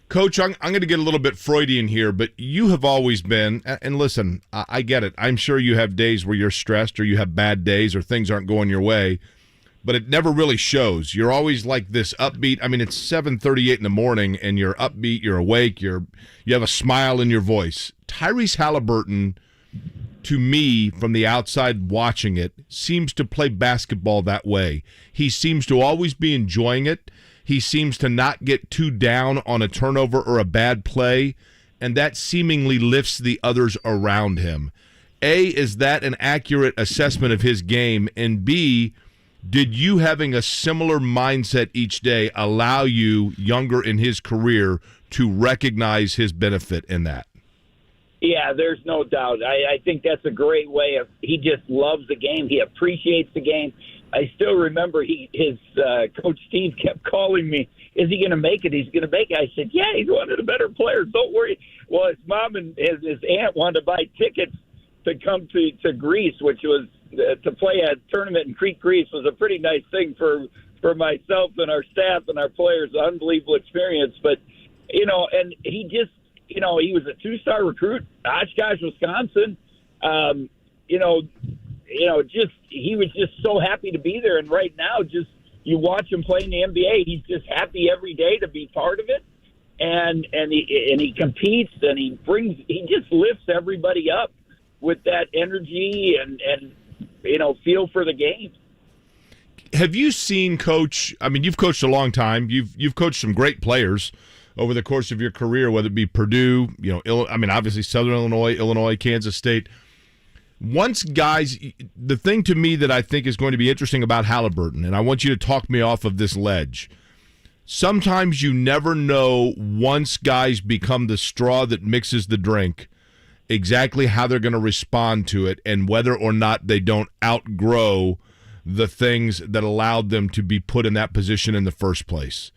Coach, I'm going to get a little bit Freudian here, but you have always been, and listen, I get it. I'm sure you have days where you're stressed, or you have bad days, or things aren't going your way, but it never really shows. You're always like this upbeat. I mean, it's 7:38 in the morning, and you're upbeat, you're awake, you have a smile in your voice. Tyrese Haliburton, to me, from the outside watching it, seems to play basketball that way. He seems to always be enjoying it. He seems to not get too down on a turnover or a bad play, and that seemingly lifts the others around him. A, is that an accurate assessment of his game? And B, did you having a similar mindset each day allow you, younger in his career, to recognize his benefit in that? Yeah, there's no doubt. I think that's a great way of. He just loves the game. He appreciates the game. I still remember his Coach Steve kept calling me, is he going to make it? He's going to make it. I said, yeah, he's one of the better players. Don't worry. Well, his mom and his aunt wanted to buy tickets to come to Greece, which was to play a tournament in Crete, Greece was a pretty nice thing for myself and our staff and our players. Unbelievable experience. But, and he just, he was a 2-star recruit, Oshkosh, Wisconsin. Just he was just so happy to be there. And right now, just you watch him play in the NBA, he's just happy every day to be part of it. And he competes and he just lifts everybody up with that energy and feel for the game. Have you seen Coach? I mean, you've coached a long time. You've coached some great players over the course of your career, whether it be Purdue, obviously Southern Illinois, Kansas State. Once guys, the thing to me that I think is going to be interesting about Haliburton, and I want you to talk me off of this ledge. Sometimes you never know once guys become the straw that mixes the drink, exactly how they're going to respond to it and whether or not they don't outgrow the things that allowed them to be put in that position in the first place.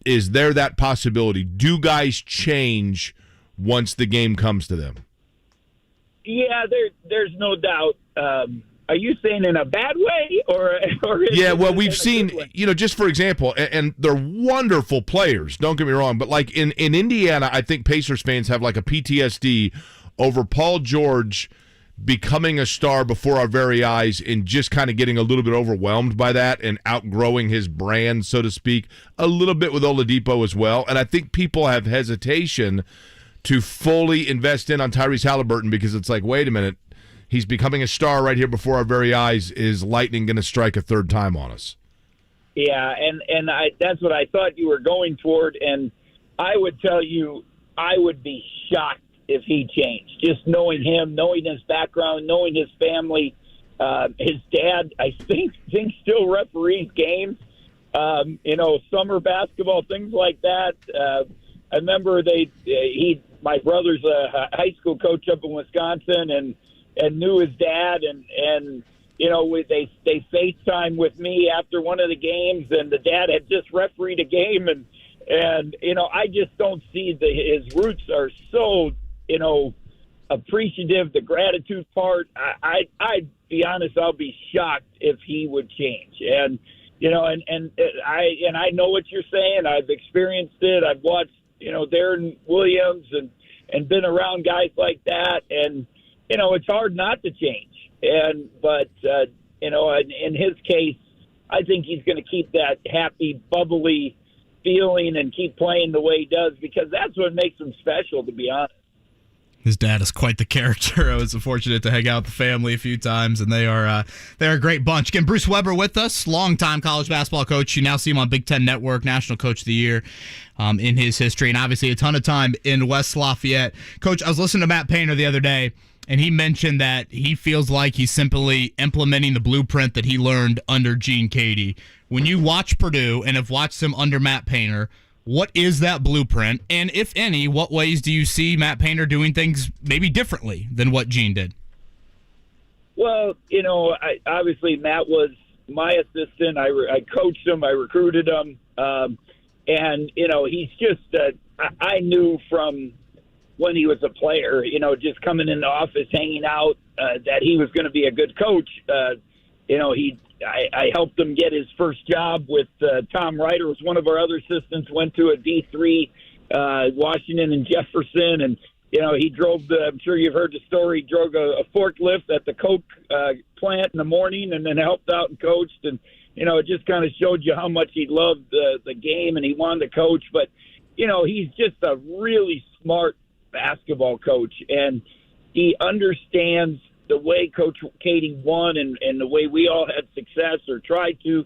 Is there that possibility? Do guys change once the game comes to them? Yeah, there's no doubt. Are you saying in a bad way or yeah, well, we've seen, just for example, and they're wonderful players, don't get me wrong, but like in Indiana, I think Pacers fans have like a PTSD over Paul George becoming a star before our very eyes and just kind of getting a little bit overwhelmed by that and outgrowing his brand, so to speak, a little bit with Oladipo as well. And I think people have hesitation to fully invest on Tyrese Haliburton because it's like, wait a minute, he's becoming a star right here before our very eyes. Is lightning going to strike a third time on us? Yeah, and that's what I thought you were going toward. And I would tell you, I would be shocked if he changed. Just knowing him, knowing his background, knowing his family. His dad, I think still referees games. Summer basketball, things like that. I remember my brother's a high school coach up in Wisconsin and knew his dad and they FaceTime with me after one of the games and the dad had just refereed a game and I just don't see his roots are so appreciative, the gratitude part. I'd be honest, I'll be shocked if he would change. And I know what you're saying. I've experienced it. I've watched Darren Williams and been around guys like that, and it's hard not to change. But in his case, I think he's going to keep that happy, bubbly feeling and keep playing the way he does because that's what makes him special, to be honest. His dad is quite the character. I was fortunate to hang out with the family a few times, and they're a great bunch. Again, Bruce Weber with us, longtime college basketball coach. You now see him on Big Ten Network, National Coach of the Year in his history, and obviously a ton of time in West Lafayette. Coach, I was listening to Matt Painter the other day, and he mentioned that he feels like he's simply implementing the blueprint that he learned under Gene Cady. When you watch Purdue and have watched him under Matt Painter, what is that blueprint? And if any, what ways do you see Matt Painter doing things maybe differently than what Gene did? Well, obviously Matt was my assistant. I coached him. I recruited him. And he's just, I knew from when he was a player, just coming in the office, hanging out, that he was going to be a good coach. I helped him get his first job with Tom Ryder, was one of our other assistants, went to a D3, Washington and Jefferson, and he drove I'm sure you've heard the story, he drove a forklift at the Coke plant in the morning and then helped out and coached, and it just kind of showed you how much he loved the game and he wanted to coach. But he's just a really smart basketball coach, and he understands the way Coach Cady won and the way we all had success or tried to,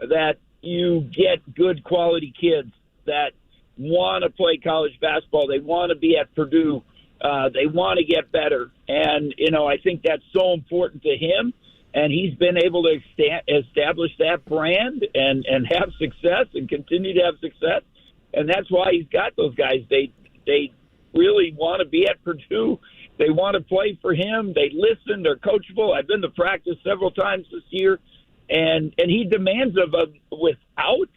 that you get good quality kids that want to play college basketball. They want to be at Purdue. They want to get better. And, I think that's so important to him. And he's been able to establish that brand and have success and continue to have success. And that's why he's got those guys. They really want to be at Purdue. They want to play for him. They listen. They're coachable. I've been to practice several times this year, and he demands of them without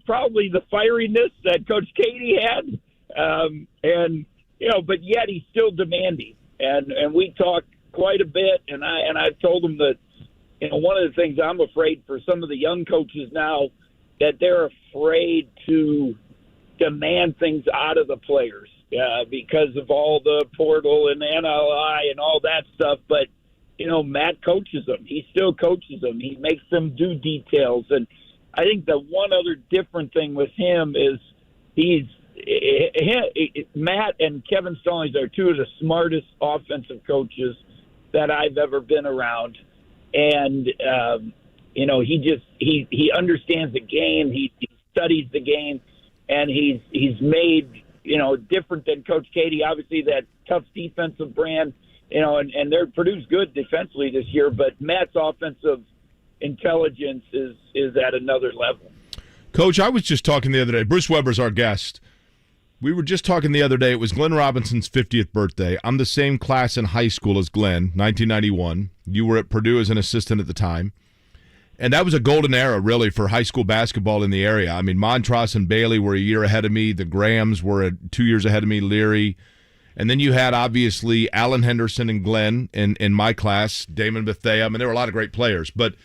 probably the fieriness that Coach Cady had, but yet he's still demanding. And we talk quite a bit, and I've told him that, one of the things I'm afraid for some of the young coaches now, that they're afraid to demand things out of the players because of all the portal and the NLI and all that stuff. But, Matt coaches them. He still coaches them. He makes them do details. And I think the one other different thing with him is Matt and Kevin Stallings are two of the smartest offensive coaches that I've ever been around. And, he understands the game. He studies the game, and he's made, different than Coach Katie, obviously that tough defensive brand, and they're Purdue's good defensively this year, but Matt's offensive intelligence is at another level. Coach, I was just talking the other day. Bruce Weber's our guest. We were just talking the other day. It was Glenn Robinson's 50th birthday. I'm the same class in high school as Glenn, 1991. You were at Purdue as an assistant at the time. And that was a golden era, really, for high school basketball in the area. I mean, Montross and Bailey were a year ahead of me. The Grahams were 2 years ahead of me, Leary. And then you had, obviously, Alan Henderson and Glenn in my class, Damon Bethea. I mean, there were a lot of great players. But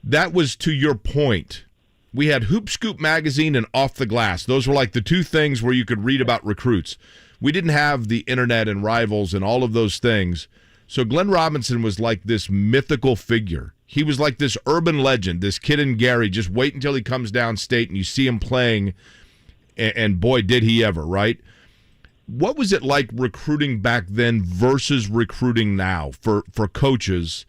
that was to your point. We had Hoop Scoop magazine and Off the Glass. Those were like the two things where you could read about recruits. We didn't have the internet and Rivals and all of those things. So Glenn Robinson was like this mythical figure. He was like this urban legend, this kid in Gary. Just wait until he comes downstate and you see him playing, and boy, did he ever, right? What was it like recruiting back then versus recruiting now for coaches?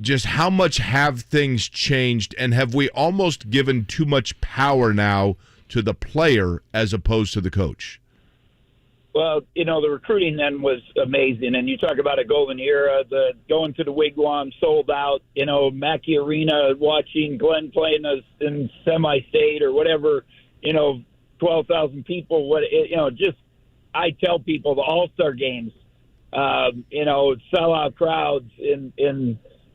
Just how much have things changed, and have we almost given too much power now to the player as opposed to the coach? Well, the recruiting then was amazing, and you talk about a golden era, the going to the Wigwam sold out, Mackey Arena, watching Glenn playing us in semi-state or whatever, 12,000 people, I tell people the All-Star games, sellout crowds in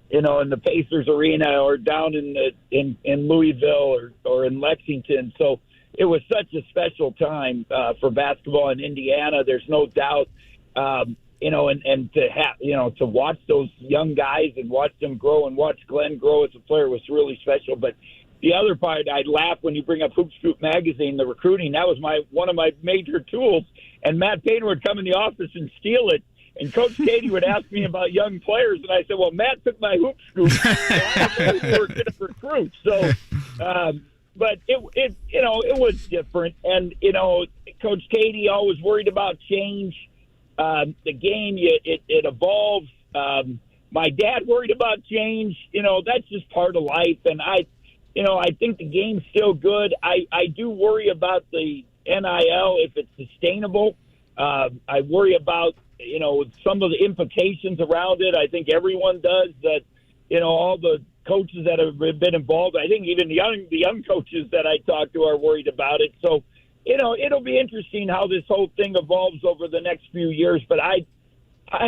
the Pacers Arena or down in Louisville or in Lexington. So it was such a special time for basketball in Indiana. There's no doubt, and to have, to watch those young guys and watch them grow and watch Glenn grow as a player was really special. But the other part, I'd laugh when you bring up Hoop Scoop magazine, the recruiting. That was one of my major tools. And Matt Painter would come in the office and steal it. And Coach Katie would ask me about young players, and I said, "Well, Matt took my Hoop Scoop. So I were going to recruit." So, but it was different. And Coach Katie always worried about change. The game, it evolves. My dad worried about change. That's just part of life. And I think the game's still good. I do worry about the NIL if it's sustainable. I worry about some of the implications around it. I think everyone does that. All the coaches that have been involved. I think even the young coaches that I talk to are worried about it. So, it'll be interesting how this whole thing evolves over the next few years. But I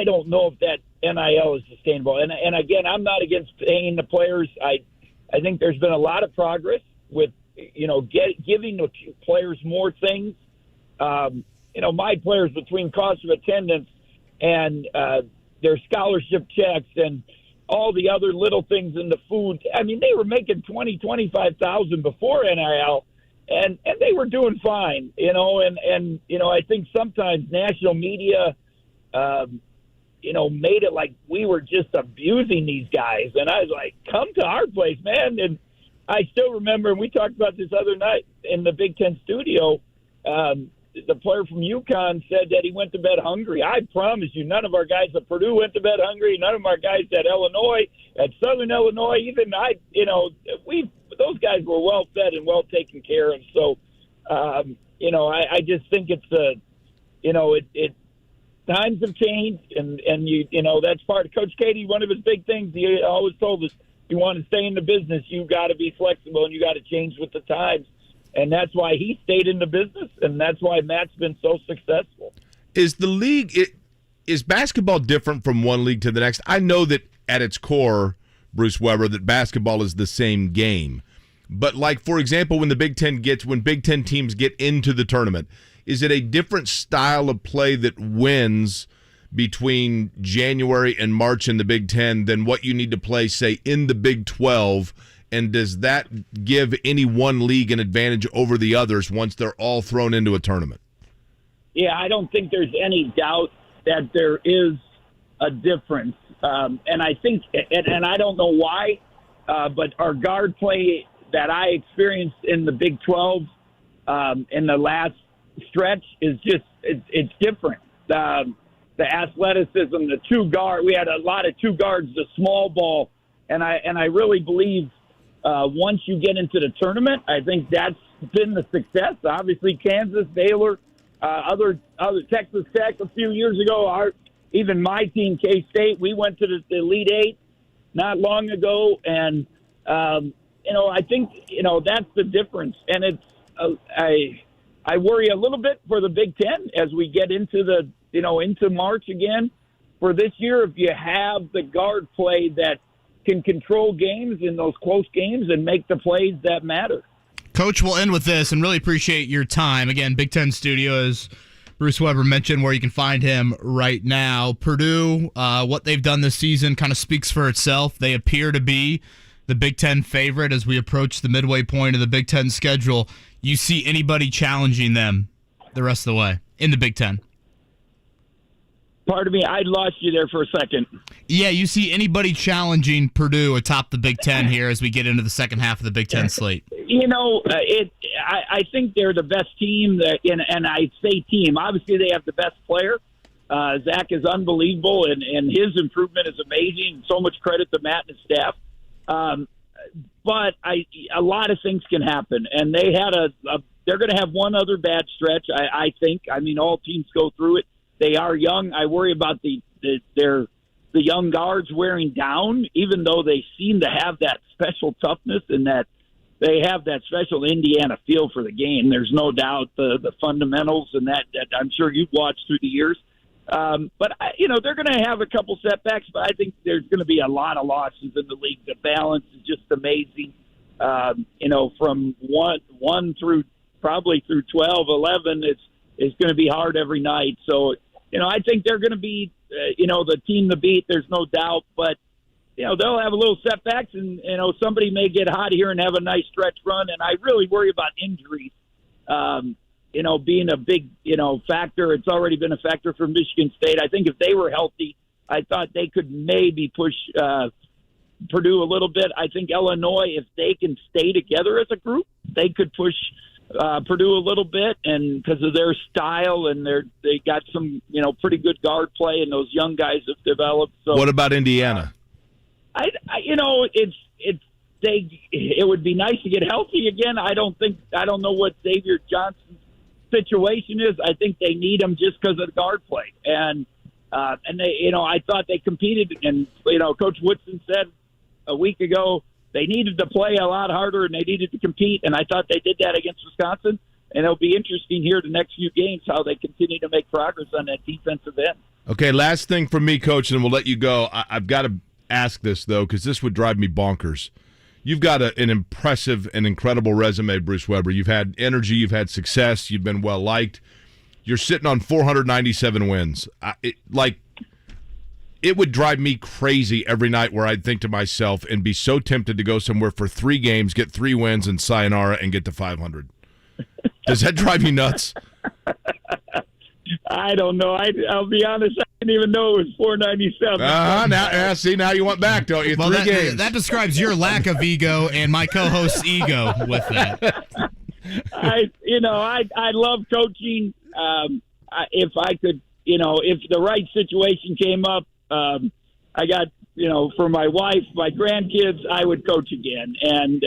don't know if that NIL is sustainable. And again, I'm not against paying the players. I think there's been a lot of progress with giving the players more things. My players, between cost of attendance and their scholarship checks and all the other little things in the food. I mean, they were making $20,000-$25,000 before NIL, and they were doing fine, and I think sometimes national media, made it like we were just abusing these guys. And I was like, come to our place, man. And I still remember, and we talked about this other night in the Big Ten studio, the player from UConn said that he went to bed hungry. I promise you, none of our guys at Purdue went to bed hungry. None of our guys at Illinois, at Southern Illinois, even those guys were well fed and well taken care of. So, I just think it's times have changed, and that's part of Coach Katie. One of his big things, he always told us, you want to stay in the business, you got to be flexible and you got to change with the times. And that's why he stayed in the business, and that's why Matt's been so successful. Is the league, is basketball different from one league to the next? I know that at its core, Bruce Weber, that basketball is the same game. But like, for example, when Big Ten teams get into the tournament, is it a different style of play that wins between January and March in the Big Ten than what you need to play, say, in the Big 12? And does that give any one league an advantage over the others once they're all thrown into a tournament? Yeah, I don't think there's any doubt that there is a difference. And I think, and I don't know why, but our guard play that I experienced in the Big 12 in the last stretch is just, it's different. The athleticism, the two guard, we had a lot of two guards, the small ball, and I really believe once you get into the tournament, I think that's been the success. Obviously, Kansas, Baylor, other Texas Tech a few years ago, even my team, K-State, we went to the Elite Eight not long ago, and I think that's the difference. And it's I worry a little bit for the Big Ten as we get into into March again. For this year, if you have the guard play that can control games in those close games and make the plays that matter. Coach, we'll end with this and really appreciate your time. Again, Big Ten Studios, Bruce Weber mentioned where you can find him right now. Purdue, what they've done this season kind of speaks for itself. They appear to be the Big Ten favorite as we approach the midway point of the Big Ten schedule. You see anybody challenging them the rest of the way in the Big Ten? Pardon me, I lost you there for a second. Yeah, you see anybody challenging Purdue atop the Big Ten here as we get into the second half of the Big Ten slate? I think they're the best team, and I say team. Obviously, they have the best player. Zach is unbelievable, and his improvement is amazing. So much credit to Matt and his staff. But a lot of things can happen, and they had they're going to have one other bad stretch, I think. I mean, all teams go through it. They are young. I worry about the young guards wearing down, even though they seem to have that special toughness and that they have that special Indiana feel for the game. There's no doubt the fundamentals and that I'm sure you've watched through the years. But they're going to have a couple setbacks, but I think there's going to be a lot of losses in the league. The balance is just amazing. From one through probably through 12, 11, it's going to be hard every night. So, I think they're going to be, the team to beat. There's no doubt, but they'll have a little setbacks, and somebody may get hot here and have a nice stretch run. And I really worry about injuries. Being a big, factor. It's already been a factor for Michigan State. I think if they were healthy, I thought they could maybe push Purdue a little bit. I think Illinois, if they can stay together as a group, they could push Purdue a little bit, and because of their style and they got some, pretty good guard play, and those young guys have developed. So, what about Indiana? It would be nice to get healthy again. I don't know what Xavier Johnson's situation is. I think they need him just because of the guard play, and they, I thought they competed, and Coach Woodson said a week ago they needed to play a lot harder and they needed to compete, and I thought they did that against Wisconsin. And it'll be interesting here the next few games how they continue to make progress on that defensive end. Okay, last thing from me, Coach, and we'll let you go. I've got to ask this, though, because this would drive me bonkers. You've got an impressive and incredible resume, Bruce Weber. You've had energy, you've had success, you've been well-liked. You're sitting on 497 wins. It would drive me crazy every night where I'd think to myself and be so tempted to go somewhere for 3 games, get 3 wins, and sayonara and get to 500. Does that drive you nuts? I don't know. I'll be honest. I didn't even know it was 497. Now you want back, don't you? Well, 3 games. That describes your lack of ego and my co-host's ego with that. I love coaching. If I could, if the right situation came up, I got, for my wife, my grandkids, I would coach again. And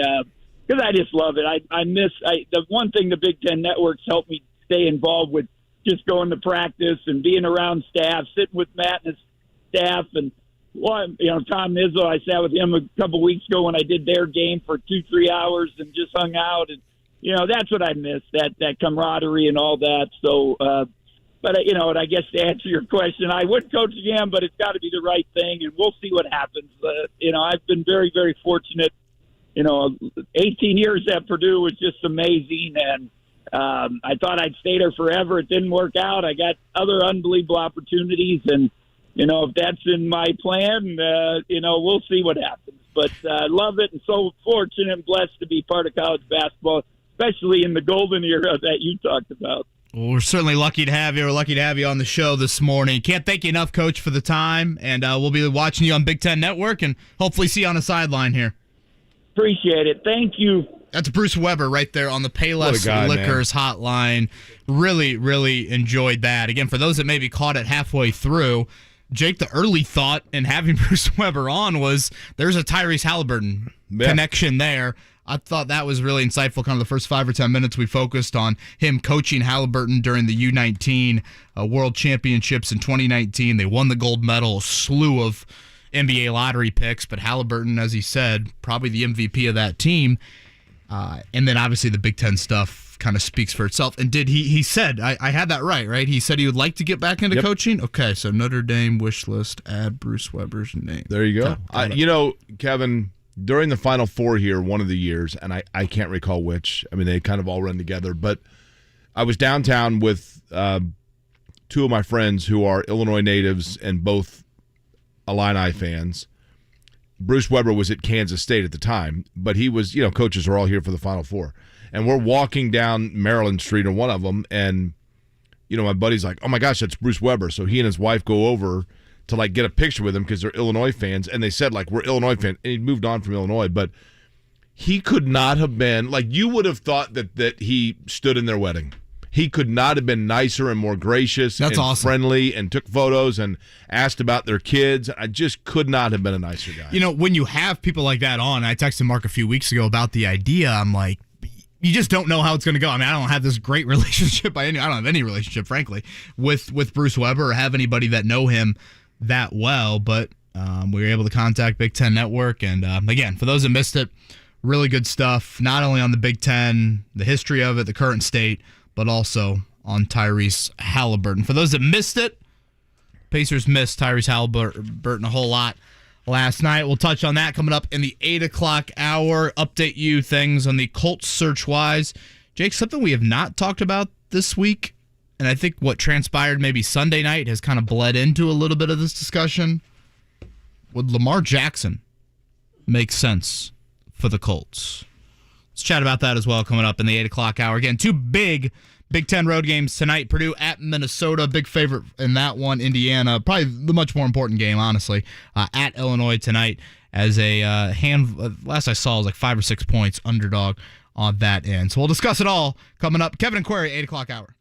because I just love it. I miss the one thing the Big Ten networks helped me stay involved with, just going to practice and being around staff, sitting with Matt and his staff. And, Tom Izzo, I sat with him a couple weeks ago when I did their game for 2-3 hours and just hung out. And, that's what I miss, that camaraderie and all that. So, but, and I guess to answer your question, I would coach again, but it's got to be the right thing, and we'll see what happens. I've been very, very fortunate. 18 years at Purdue was just amazing, and I thought I'd stay there forever. It didn't work out. I got other unbelievable opportunities, and if that's in my plan, we'll see what happens. But I love it, and so fortunate and blessed to be part of college basketball, especially in the golden era that you talked about. Well, we're certainly lucky to have you. We're lucky to have you on the show this morning. Can't thank you enough, Coach, for the time, and we'll be watching you on Big Ten Network and hopefully see you on the sideline here. Appreciate it. Thank you. That's Bruce Weber right there on the Payless Liquors hotline. Really, really enjoyed that. Again, for those that maybe caught it halfway through, Jake, the early thought in having Bruce Weber on was there's a Tyrese Haliburton connection there. I thought that was really insightful. Kind of the first 5 or 10 minutes we focused on him coaching Haliburton during the U19 World Championships in 2019. They won the gold medal, a slew of NBA lottery picks, but Haliburton, as he said, probably the MVP of that team. And then obviously the Big Ten stuff kind of speaks for itself. And he said, I had that right? He said he would like to get back into coaching? Okay, so Notre Dame wish list, add Bruce Weber's name. There you go. Kevin, during the Final Four here, one of the years, and I can't recall which, they kind of all run together, but I was downtown with two of my friends who are Illinois natives and both Illini fans. Bruce Weber was at Kansas State at the time, but he was, coaches are all here for the Final Four. And we're walking down Maryland Street in one of them, and, my buddy's like, oh my gosh, that's Bruce Weber. So he and his wife go over to, get a picture with him because they're Illinois fans. And they said, we're Illinois fans. And he'd moved on from Illinois, but he could not have been, you would have thought that he stood in their wedding. He could not have been nicer and more gracious and awesome. Friendly and took photos and asked about their kids. I just could not have been a nicer guy. When you have people like that on, I texted Marc a few weeks ago about the idea. I'm like, you just don't know how it's going to go. I don't have this great relationship I don't have any relationship, frankly, with Bruce Weber or have anybody that know him that well. But we were able to contact Big Ten Network. And again, for those that missed it, really good stuff, not only on the Big Ten, the history of it, the current state, but also on Tyrese Haliburton. For those that missed it, Pacers missed Tyrese Haliburton a whole lot last night. We'll touch on that coming up in the 8 o'clock hour. Update you things on the Colts search-wise. Jake, something we have not talked about this week, and I think what transpired maybe Sunday night has kind of bled into a little bit of this discussion. Would Lamar Jackson make sense for the Colts? Let's chat about that as well coming up in the 8 o'clock hour. Again, two big Big Ten road games tonight. Purdue at Minnesota, big favorite in that one. Indiana, probably the much more important game, honestly, at Illinois tonight as a last I saw was 5 or 6 points underdog on that end. So we'll discuss it all coming up. Kevin and Query, 8 o'clock hour.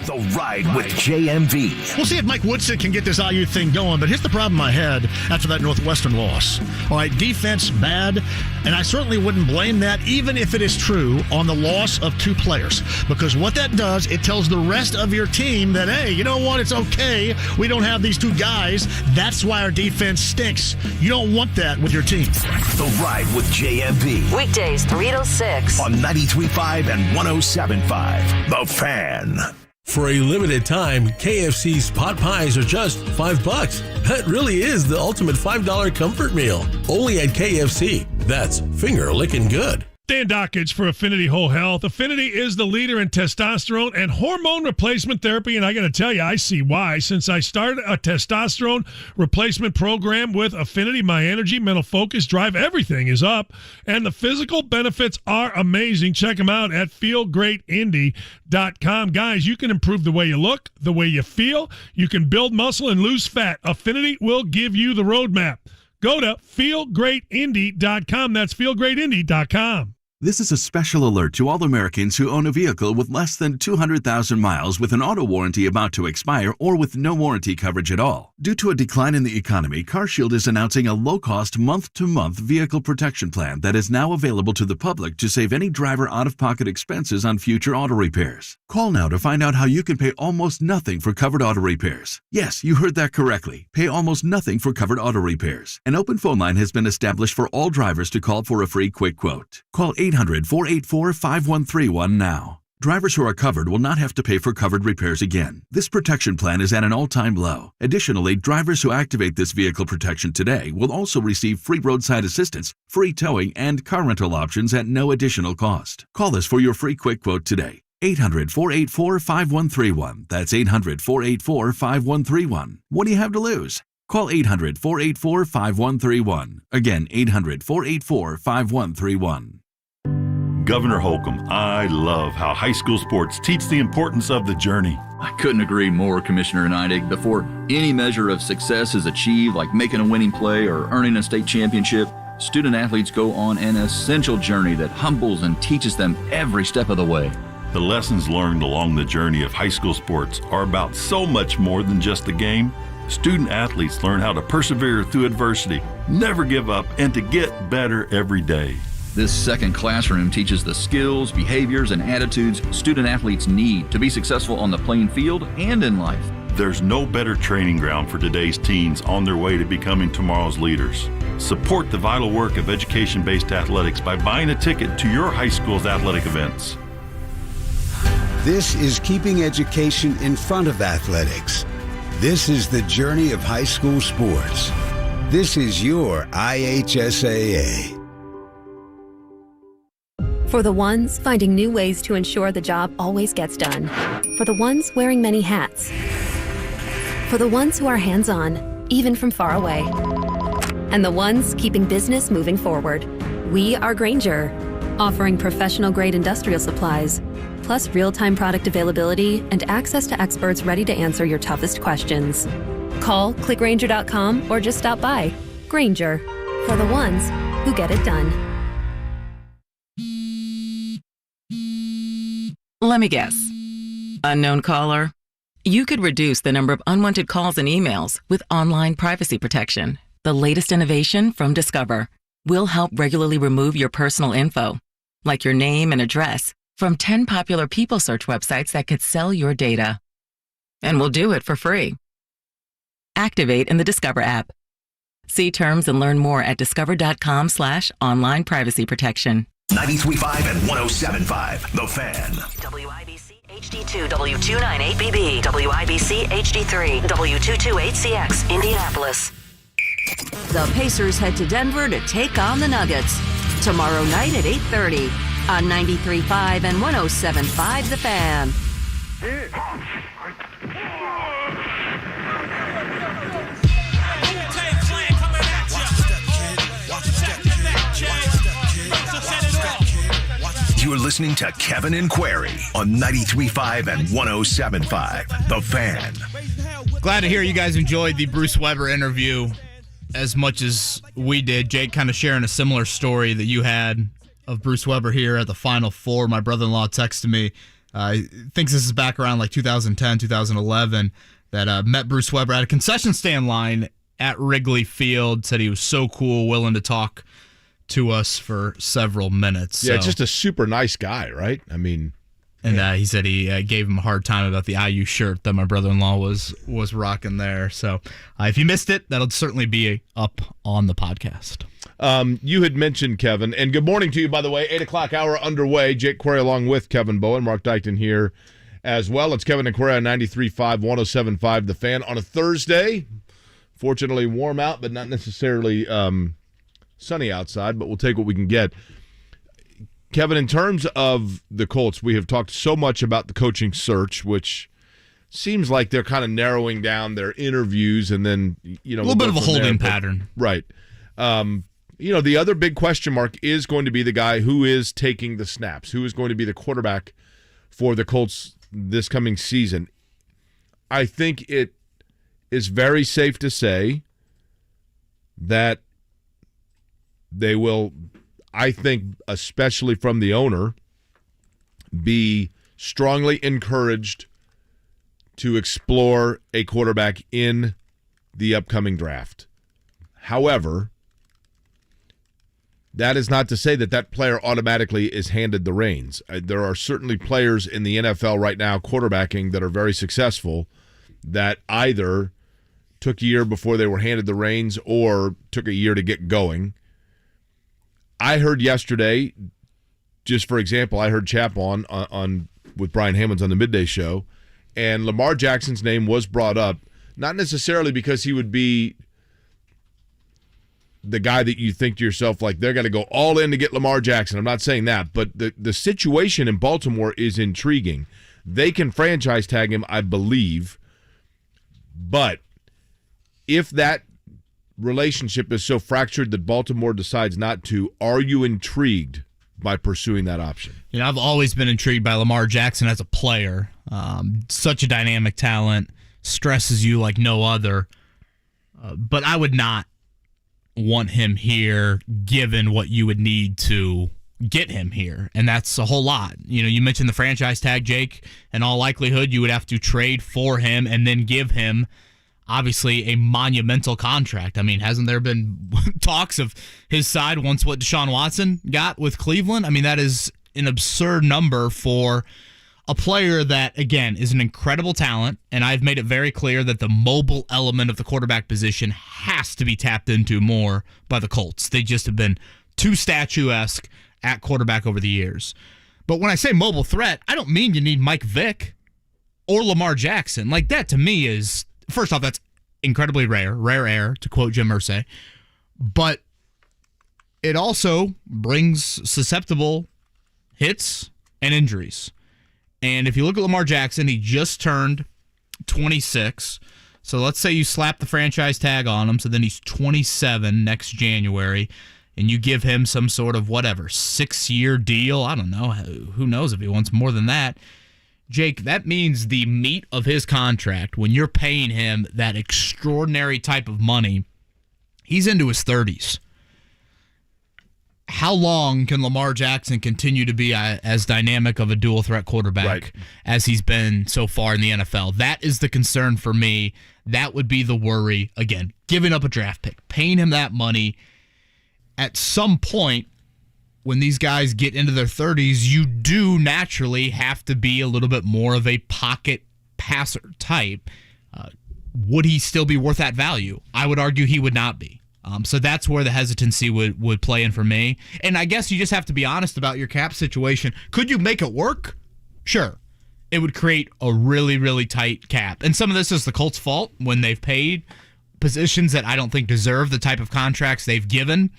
The Ride with JMV. We'll see if Mike Woodson can get this IU thing going, but here's the problem I had after that Northwestern loss. All right, defense bad, and I certainly wouldn't blame that, even if it is true, on the loss of 2 players. Because what that does, it tells the rest of your team that, hey, you know what, it's okay. We don't have these 2 guys. That's why our defense stinks. You don't want that with your team. The Ride with JMV. Weekdays 3 to 6. On 93.5 and 107.5. The Fan. For a limited time, KFC's pot pies are just $5. That really is the ultimate $5 comfort meal. Only at KFC. That's finger-licking good. Dan Dockage for Affinity Whole Health. Affinity is the leader in testosterone and hormone replacement therapy, and I got to tell you, I see why. Since I started a testosterone replacement program with Affinity, my energy, mental focus, drive, everything is up, and the physical benefits are amazing. Check them out at feelgreatindy.com. Guys, you can improve the way you look, the way you feel. You can build muscle and lose fat. Affinity will give you the roadmap. Go to feelgreatindy.com. That's feelgreatindy.com. This is a special alert to all Americans who own a vehicle with less than 200,000 miles with an auto warranty about to expire or with no warranty coverage at all. Due to a decline in the economy, CarShield is announcing a low-cost month-to-month vehicle protection plan that is now available to the public to save any driver out-of-pocket expenses on future auto repairs. Call now to find out how you can pay almost nothing for covered auto repairs. Yes, you heard that correctly. Pay almost nothing for covered auto repairs. An open phone line has been established for all drivers to call for a free quick quote. Call 800-484-5131 now. Drivers who are covered will not have to pay for covered repairs again. This protection plan is at an all-time low. Additionally, drivers who activate this vehicle protection today will also receive free roadside assistance, free towing, and car rental options at no additional cost. Call us for your free quick quote today. 800-484-5131. That's 800-484-5131. What do you have to lose? Call 800-484-5131. Again, 800-484-5131. Governor Holcomb, I love how high school sports teach the importance of the journey. I couldn't agree more, Commissioner Neidig. Before any measure of success is achieved, like making a winning play or earning a state championship, student athletes go on an essential journey that humbles and teaches them every step of the way. The lessons learned along the journey of high school sports are about so much more than just the game. Student athletes learn how to persevere through adversity, never give up, and to get better every day. This second classroom teaches the skills, behaviors, and attitudes student athletes need to be successful on the playing field and in life. There's no better training ground for today's teens on their way to becoming tomorrow's leaders. Support the vital work of education-based athletics by buying a ticket to your high school's athletic events. This is keeping education in front of athletics. This is the journey of high school sports. This is your IHSAA. For the ones finding new ways to ensure the job always gets done. For the ones wearing many hats. For the ones who are hands-on, even from far away. And the ones keeping business moving forward. We are Grainger, offering professional-grade industrial supplies, plus real-time product availability and access to experts ready to answer your toughest questions. Call, clickgrainger.com, or just stop by. Grainger, for the ones who get it done. Let me guess. Unknown caller? You could reduce the number of unwanted calls and emails with online privacy protection. The latest innovation from Discover will help regularly remove your personal info, like your name and address, from 10 popular people search websites that could sell your data. And we'll do it for free. Activate in the Discover app. See terms and learn more at discover.com/online privacy protection. 93.5 and 107.5, The Fan. WIBC HD2, W298BB, WIBC HD3, W228CX, Indianapolis. The Pacers head to Denver to take on the Nuggets. Tomorrow night at 8:30 on 93.5 and 107.5, The Fan. You're listening to Kevin and Query on 93.5 and 107.5, The Fan. Glad to hear you guys enjoyed the Bruce Weber interview as much as we did. Jake kind of sharing a similar story that you had of Bruce Weber here at the Final Four. My brother-in-law texted me, thinks this is back around like 2010, 2011, that met Bruce Weber at a concession stand line at Wrigley Field, said he was so cool, willing to talk to us for several minutes. Yeah, so, just a super nice guy, right? I mean, and he said he gave him a hard time about the IU shirt that my brother-in-law was rocking there. So if you missed it, that'll certainly be up on the podcast. You had mentioned Kevin, and good morning to you, by the way. 8 o'clock hour underway. Jake Query along with Kevin Bowen, Marc Dykton here as well. It's Kevin and Query on 93.5, 107.5, The Fan on a Thursday. Fortunately, warm out, but not necessarily sunny outside, but we'll take what we can get. Kevin, in terms of the Colts, we have talked so much about the coaching search, which seems like they're kind of narrowing down their interviews, and then a little bit of a holding pattern, right? The other big question mark is going to be the guy who is taking the snaps, who is going to be the quarterback for the Colts this coming season. I think it is very safe to say that they will, I think, especially from the owner, be strongly encouraged to explore a quarterback in the upcoming draft. However, that is not to say that that player automatically is handed the reins. There are certainly players in the NFL right now quarterbacking that are very successful that either took a year before they were handed the reins or took a year to get going. I heard yesterday just for example, I heard Chap on with Brian Hammonds on the midday show, and Lamar Jackson's name was brought up, not necessarily because he would be the guy that you think to yourself, like, they're going to go all in to get Lamar Jackson. I'm not saying that, but the situation in Baltimore is intriguing. They can franchise tag him, I believe, but if that relationship is so fractured that Baltimore decides not to, are you intrigued by pursuing that option? You know, I've always been intrigued by Lamar Jackson as a player. Such a dynamic talent, stresses you like no other. But I would not want him here given what you would need to get him here, and that's a whole lot. You know, you mentioned the franchise tag, Jake. In all likelihood, you would have to trade for him and then give him, obviously, a monumental contract. I mean, hasn't there been talks of his side once what Deshaun Watson got with Cleveland? I mean, that is an absurd number for a player that, again, is an incredible talent, and I've made it very clear that the mobile element of the quarterback position has to be tapped into more by the Colts. They just have been too statuesque at quarterback over the years. But when I say mobile threat, I don't mean you need Mike Vick or Lamar Jackson. Like, that to me is, first off, that's incredibly rare air, to quote Jim Irsay. But it also brings susceptible hits and injuries. And if you look at Lamar Jackson, he just turned 26. So let's say you slap the franchise tag on him, so then he's 27 next January, and you give him some sort of 6-year deal. I don't know. Who knows if he wants more than that. Jake, that means the meat of his contract, when you're paying him that extraordinary type of money, he's into his 30s. How long can Lamar Jackson continue to be as dynamic of a dual threat quarterback as he's been so far in the NFL? That is the concern for me. That would be the worry. Again, giving up a draft pick, paying him that money. At some point, when these guys get into their 30s, you do naturally have to be a little bit more of a pocket passer type. Would he still be worth that value? I would argue he would not be. So that's where the hesitancy would play in for me. And I guess you just have to be honest about your cap situation. Could you make it work? Sure. It would create a really, really tight cap. And some of this is the Colts' fault when they've paid positions that I don't think deserve the type of contracts they've given.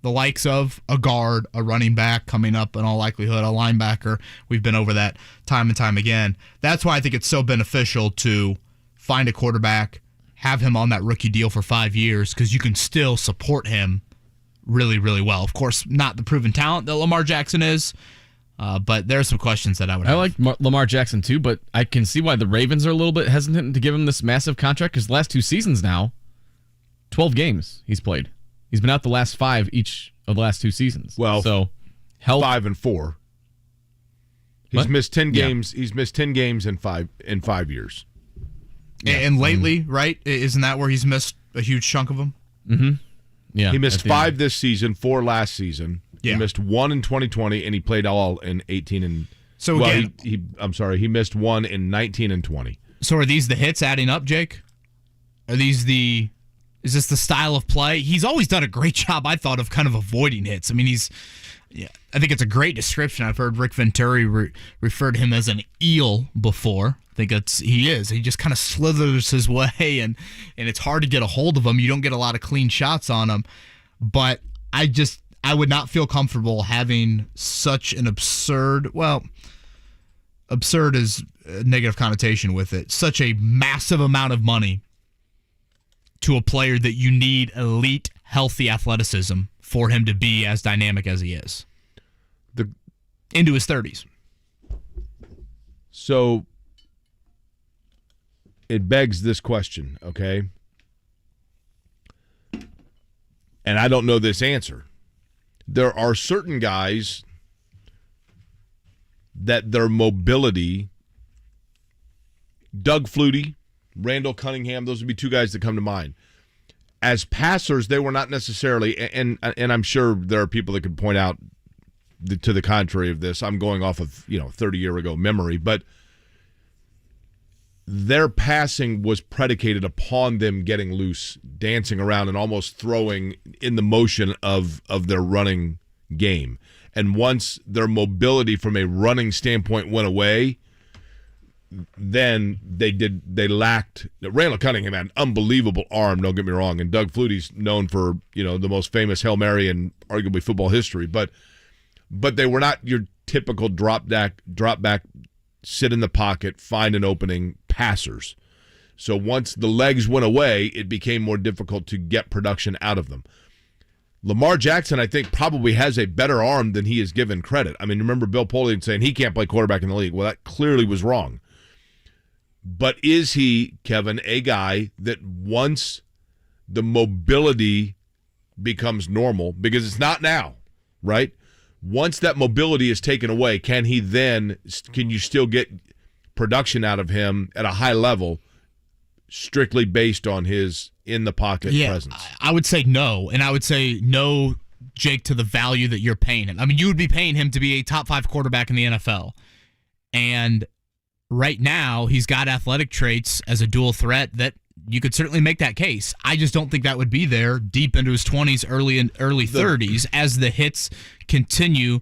The likes of a guard, a running back coming up, in all likelihood, a linebacker. We've been over that time and time again. That's why I think it's so beneficial to find a quarterback, have him on that rookie deal for 5 years, because you can still support him really, really well. Of course, not the proven talent that Lamar Jackson is, but there are some questions that I would have. I like Lamar Jackson too, but I can see why the Ravens are a little bit hesitant to give him this massive contract, because the last 2 seasons now, 12 games he's played. He's been out the last 5 each of the last 2 seasons. Well, so 5 and 4. He's missed 10 games. He's missed 10 games in 5 years. Yeah. And lately, right? Isn't that where he's missed a huge chunk of them? Mm-hmm. Yeah. He missed 5 this season, 4 last season. Yeah. He missed 1 in 2020, and he played all in 18 and. So again, he missed 1 in 19 and 20. So are these the hits adding up, Jake? Is this the style of play? He's always done a great job, I thought, of kind of avoiding hits. I mean, I think it's a great description. I've heard Rick Venturi refer to him as an eel before. I think he is. He just kind of slithers his way, and it's hard to get a hold of him. You don't get a lot of clean shots on him. But I would not feel comfortable having such an absurd is a negative connotation with it, such a massive amount of money to a player that you need elite, healthy athleticism for him to be as dynamic as he is. Into his 30s. So it begs this question, okay? And I don't know this answer. There are certain guys that their mobility, Doug Flutie, Randall Cunningham, those would be 2 guys that come to mind. As passers, they were not necessarily, and I'm sure there are people that could point out to the contrary of this. I'm going off of 30-year-ago memory, but their passing was predicated upon them getting loose, dancing around, and almost throwing in the motion of their running game. And once their mobility from a running standpoint went away, then they lacked. Randall Cunningham had an unbelievable arm, don't get me wrong, and Doug Flutie's known for, the most famous Hail Mary in arguably football history, but they were not your typical drop back, sit in the pocket, find an opening passers. So once the legs went away, it became more difficult to get production out of them. Lamar Jackson, I think, probably has a better arm than he is given credit. I mean, remember Bill Polian saying he can't play quarterback in the league. Well, that clearly was wrong. But is he, Kevin, a guy that once the mobility becomes normal, because it's not now, right? Once that mobility is taken away, can you still get production out of him at a high level strictly based on his in-the-pocket presence? I would say no, and I would say no, Jake, to the value that you're paying him. I mean, you would be paying him to be a top-5 quarterback in the NFL, and right now he's got athletic traits as a dual threat that you could certainly make that case. I just don't think that would be there deep into his 20s, early 30s as the hits continue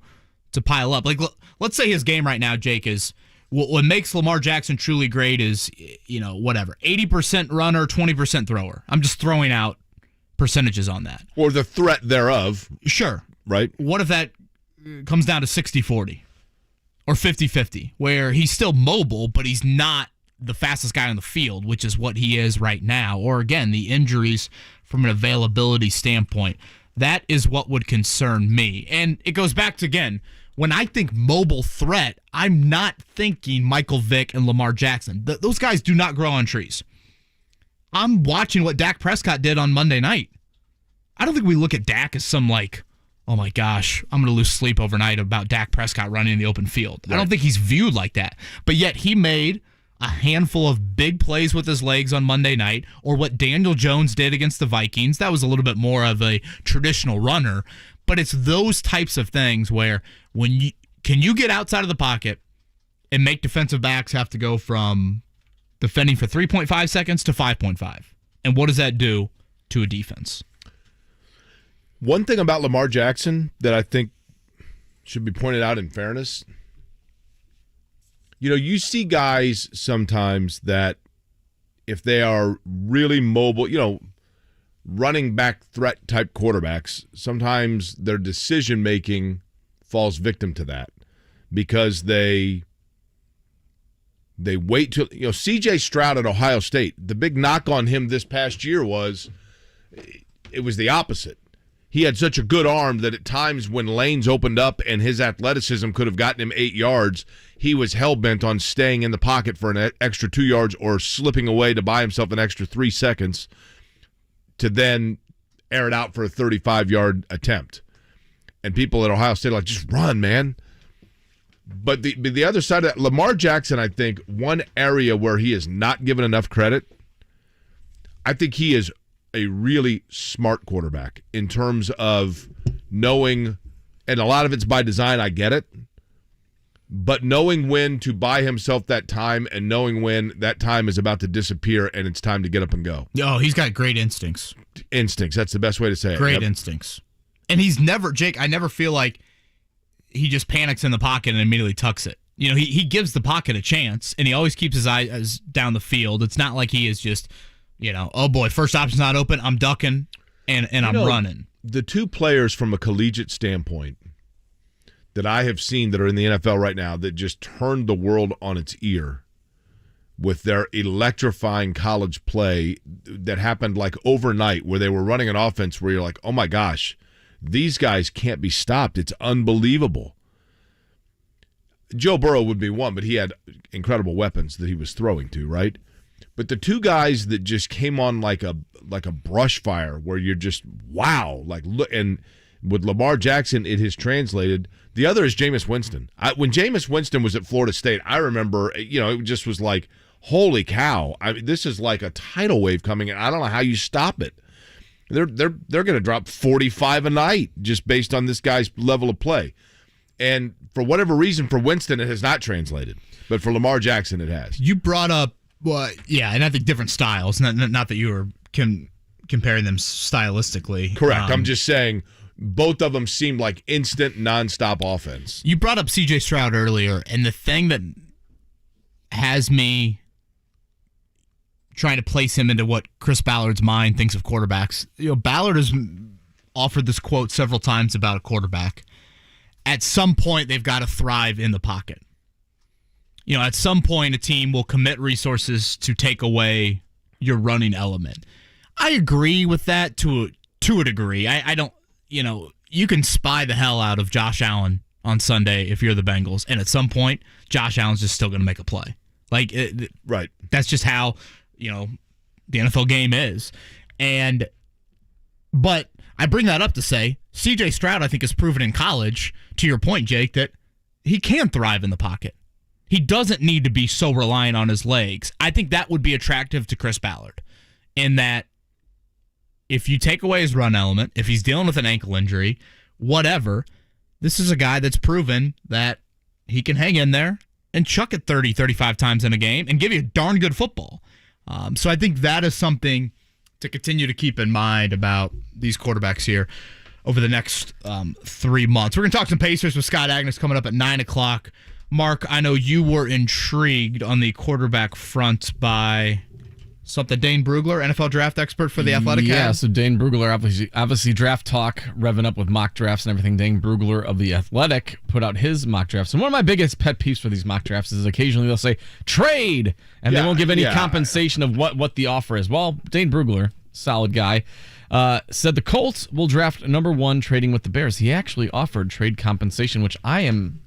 to pile up. Like, let's say his game right now, Jake, is what makes Lamar Jackson truly great is, 80% runner, 20% thrower. I'm just throwing out percentages on that. Or the threat thereof. Sure. Right. What if that comes down to 60-40 or 50-50, where he's still mobile, but he's not the fastest guy on the field, which is what he is right now? Or, again, the injuries from an availability standpoint. That is what would concern me. And it goes back to, again, when I think mobile threat, I'm not thinking Michael Vick and Lamar Jackson. Those guys do not grow on trees. I'm watching what Dak Prescott did on Monday night. I don't think we look at Dak as some oh my gosh, I'm going to lose sleep overnight about Dak Prescott running in the open field. Right. I don't think he's viewed like that. But yet he made a handful of big plays with his legs on Monday night, or what Daniel Jones did against the Vikings. That was a little bit more of a traditional runner. But it's those types of things where can you get outside of the pocket and make defensive backs have to go from defending for 3.5 seconds to 5.5? And what does that do to a defense? One thing about Lamar Jackson that I think should be pointed out in fairness, you see guys sometimes that if they are really mobile, running back threat type quarterbacks, sometimes their decision making falls victim to that because they wait till CJ Stroud at Ohio State. The big knock on him this past year was it was the opposite. He had such a good arm that at times when lanes opened up and his athleticism could have gotten him 8 yards, he was hell-bent on staying in the pocket for an extra 2 yards or slipping away to buy himself an extra 3 seconds to then air it out for a 35-yard attempt. And people at Ohio State are like, just run, man. But the other side of that, Lamar Jackson, I think, one area where he is not given enough credit, I think he is a really smart quarterback in terms of knowing, and a lot of it's by design, I get it, but knowing when to buy himself that time and knowing when that time is about to disappear and it's time to get up and go. Oh, he's got great instincts. Instincts, that's the best way to say it. Great instincts. And he's never, Jake, I never feel like he just panics in the pocket and immediately tucks it. He gives the pocket a chance, and he always keeps his eyes down the field. It's not like he is just, oh boy, first option's not open, I'm ducking, and I'm running. The two players from a collegiate standpoint that I have seen that are in the NFL right now that just turned the world on its ear with their electrifying college play that happened like overnight, where they were running an offense where you're like, oh my gosh, these guys can't be stopped. It's unbelievable. Joe Burrow would be one, but he had incredible weapons that he was throwing to, right? But the two guys that just came on like a brush fire, where you're just wow, like look. And with Lamar Jackson, it has translated. The other is Jameis Winston. When Jameis Winston was at Florida State, I remember, it just was like, holy cow! This is like a tidal wave coming in. I don't know how you stop it. They're going to drop 45 a night just based on this guy's level of play. And for whatever reason, for Winston, it has not translated, but for Lamar Jackson, it has. You brought up. Well, yeah, and I think different styles. Not that you were comparing them stylistically. Correct. I'm just saying both of them seemed like instant, nonstop offense. You brought up CJ Stroud earlier, and the thing that has me trying to place him into what Chris Ballard's mind thinks of quarterbacks. Ballard has offered this quote several times about a quarterback. At some point, they've got to thrive in the pocket. At some point, a team will commit resources to take away your running element. I agree with that to a degree. I don't, you can spy the hell out of Josh Allen on Sunday if you're the Bengals, and at some point, Josh Allen's just still going to make a play. Right. That's just how, the NFL game is. But I bring that up to say, CJ Stroud, I think, has proven in college, to your point, Jake, that he can thrive in the pocket. He doesn't need to be so reliant on his legs. I think that would be attractive to Chris Ballard in that if you take away his run element, if he's dealing with an ankle injury, whatever, this is a guy that's proven that he can hang in there and chuck it 30, 35 times in a game and give you darn good football. So I think that is something to continue to keep in mind about these quarterbacks here over the next 3 months. We're going to talk some Pacers with Scott Agness coming up at 9 o'clock. Mark, I know you were intrigued on the quarterback front by something Dane Brugler, NFL draft expert for the Athletic. Yeah, so Dane Brugler, obviously draft talk, revving up with mock drafts and everything. Dane Brugler of the Athletic put out his mock drafts. And one of my biggest pet peeves for these mock drafts is occasionally they'll say, trade, and they won't give any compensation of what the offer is. Well, Dane Brugler, solid guy, said the Colts will draft number 1 trading with the Bears. He actually offered trade compensation, which I'm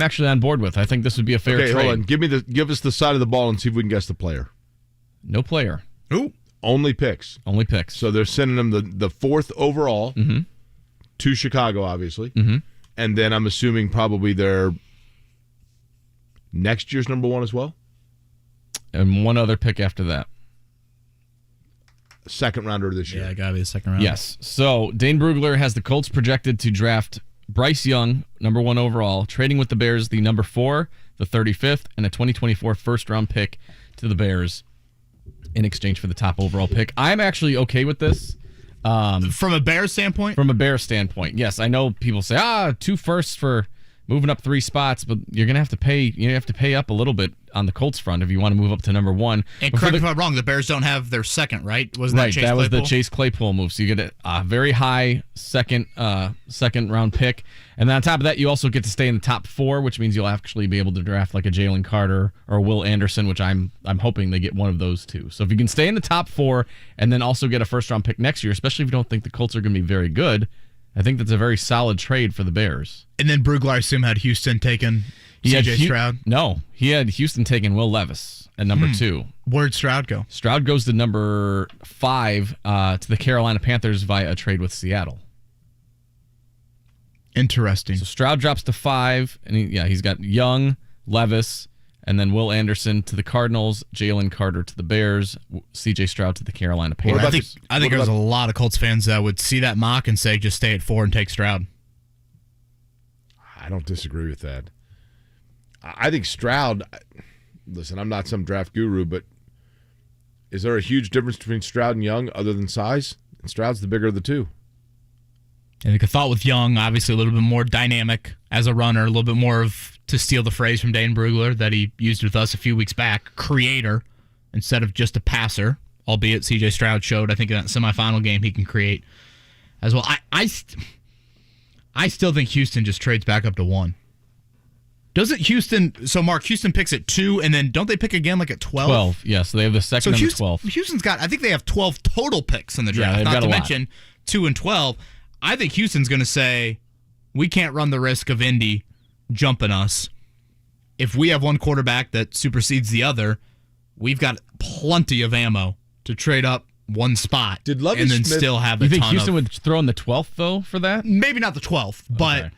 actually on board with. I think this would be a fair trade. Hold on. Give us the side of the ball and see if we can guess the player. No player. Who? Only picks. Only picks. So they're sending him the 4th overall to Chicago, obviously. And then I'm assuming probably their next year's number 1 as well? And one other pick after that. Second rounder this year. Yeah, got to be a second rounder. Yes. So Dane Brugler has the Colts projected to draft Bryce Young, number 1 overall, trading with the Bears the number 4, the 35th, and a 2024 first-round pick to the Bears in exchange for the top overall pick. I'm actually okay with this. From a Bears standpoint? From a Bears standpoint, yes. I know people say, 2 firsts for moving up 3 spots, but you're gonna have to pay. You have to pay up a little bit on the Colts front if you want to move up to number 1. And correct me if I'm wrong, the Bears don't have their second, right? Wasn't right, that was Claypool? the Chase Claypool move. So you get a very high second round pick, and then on top of that, you also get to stay in the top 4, which means you'll actually be able to draft like a Jalen Carter or Will Anderson, which I'm hoping they get one of those 2. So if you can stay in the top 4 and then also get a first round pick next year, especially if you don't think the Colts are going to be very good, I think that's a very solid trade for the Bears. And then Brugler, I assume, had Houston taken CJ Stroud? No, he had Houston taking Will Levis at number 2. Where'd Stroud go? Stroud goes to number 5 to the Carolina Panthers via a trade with Seattle. Interesting. So Stroud drops to 5, and he's got Young, Levis, and then Will Anderson to the Cardinals, Jalen Carter to the Bears, CJ Stroud to the Carolina Panthers. I think there's a lot of Colts fans that would see that mock and say, just stay at 4 and take Stroud. I don't disagree with that. I think Stroud, listen, I'm not some draft guru, but is there a huge difference between Stroud and Young other than size? And Stroud's the bigger of the 2. I think I thought with Young, obviously a little bit more dynamic as a runner, a little bit more of, to steal the phrase from Dane Brugler that he used with us a few weeks back, creator instead of just a passer, albeit CJ Stroud showed, I think, in that semifinal game he can create as well. I still think Houston just trades back up to 1. Doesn't Houston, so Mark, Houston picks at 2, and then don't they pick again like at 12? 12, yes. So they have the second and the 12th. Houston's got, I think they have 12 total picks in the draft, not to mention 2 and 12. I think Houston's going to say, we can't run the risk of Indy jumping us. If we have one quarterback that supersedes the other, we've got plenty of ammo to trade up 1 spot and then still have a ton of... You think Houston would throw in the 12th, though, for that? Maybe not the 12th, but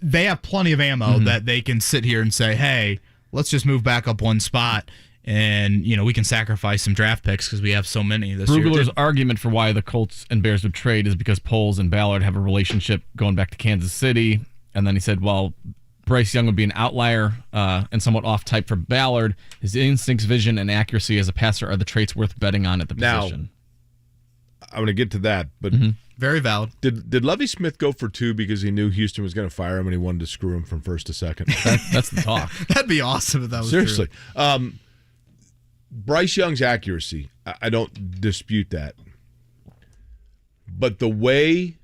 they have plenty of ammo that they can sit here and say, hey, let's just move back up 1 spot and, we can sacrifice some draft picks because we have so many this year. Brugler's argument for why the Colts and Bears would trade is because Poles and Ballard have a relationship going back to Kansas City. And then he said, well, Bryce Young would be an outlier and somewhat off-type for Ballard. His instincts, vision, and accuracy as a passer are the traits worth betting on at the position. I'm going to get to that, but very valid. Did Lovie Smith go for 2 because he knew Houston was going to fire him and he wanted to screw him from first to second? That's the talk. That'd be awesome if that was seriously. true. Bryce Young's accuracy, I don't dispute that. But the way,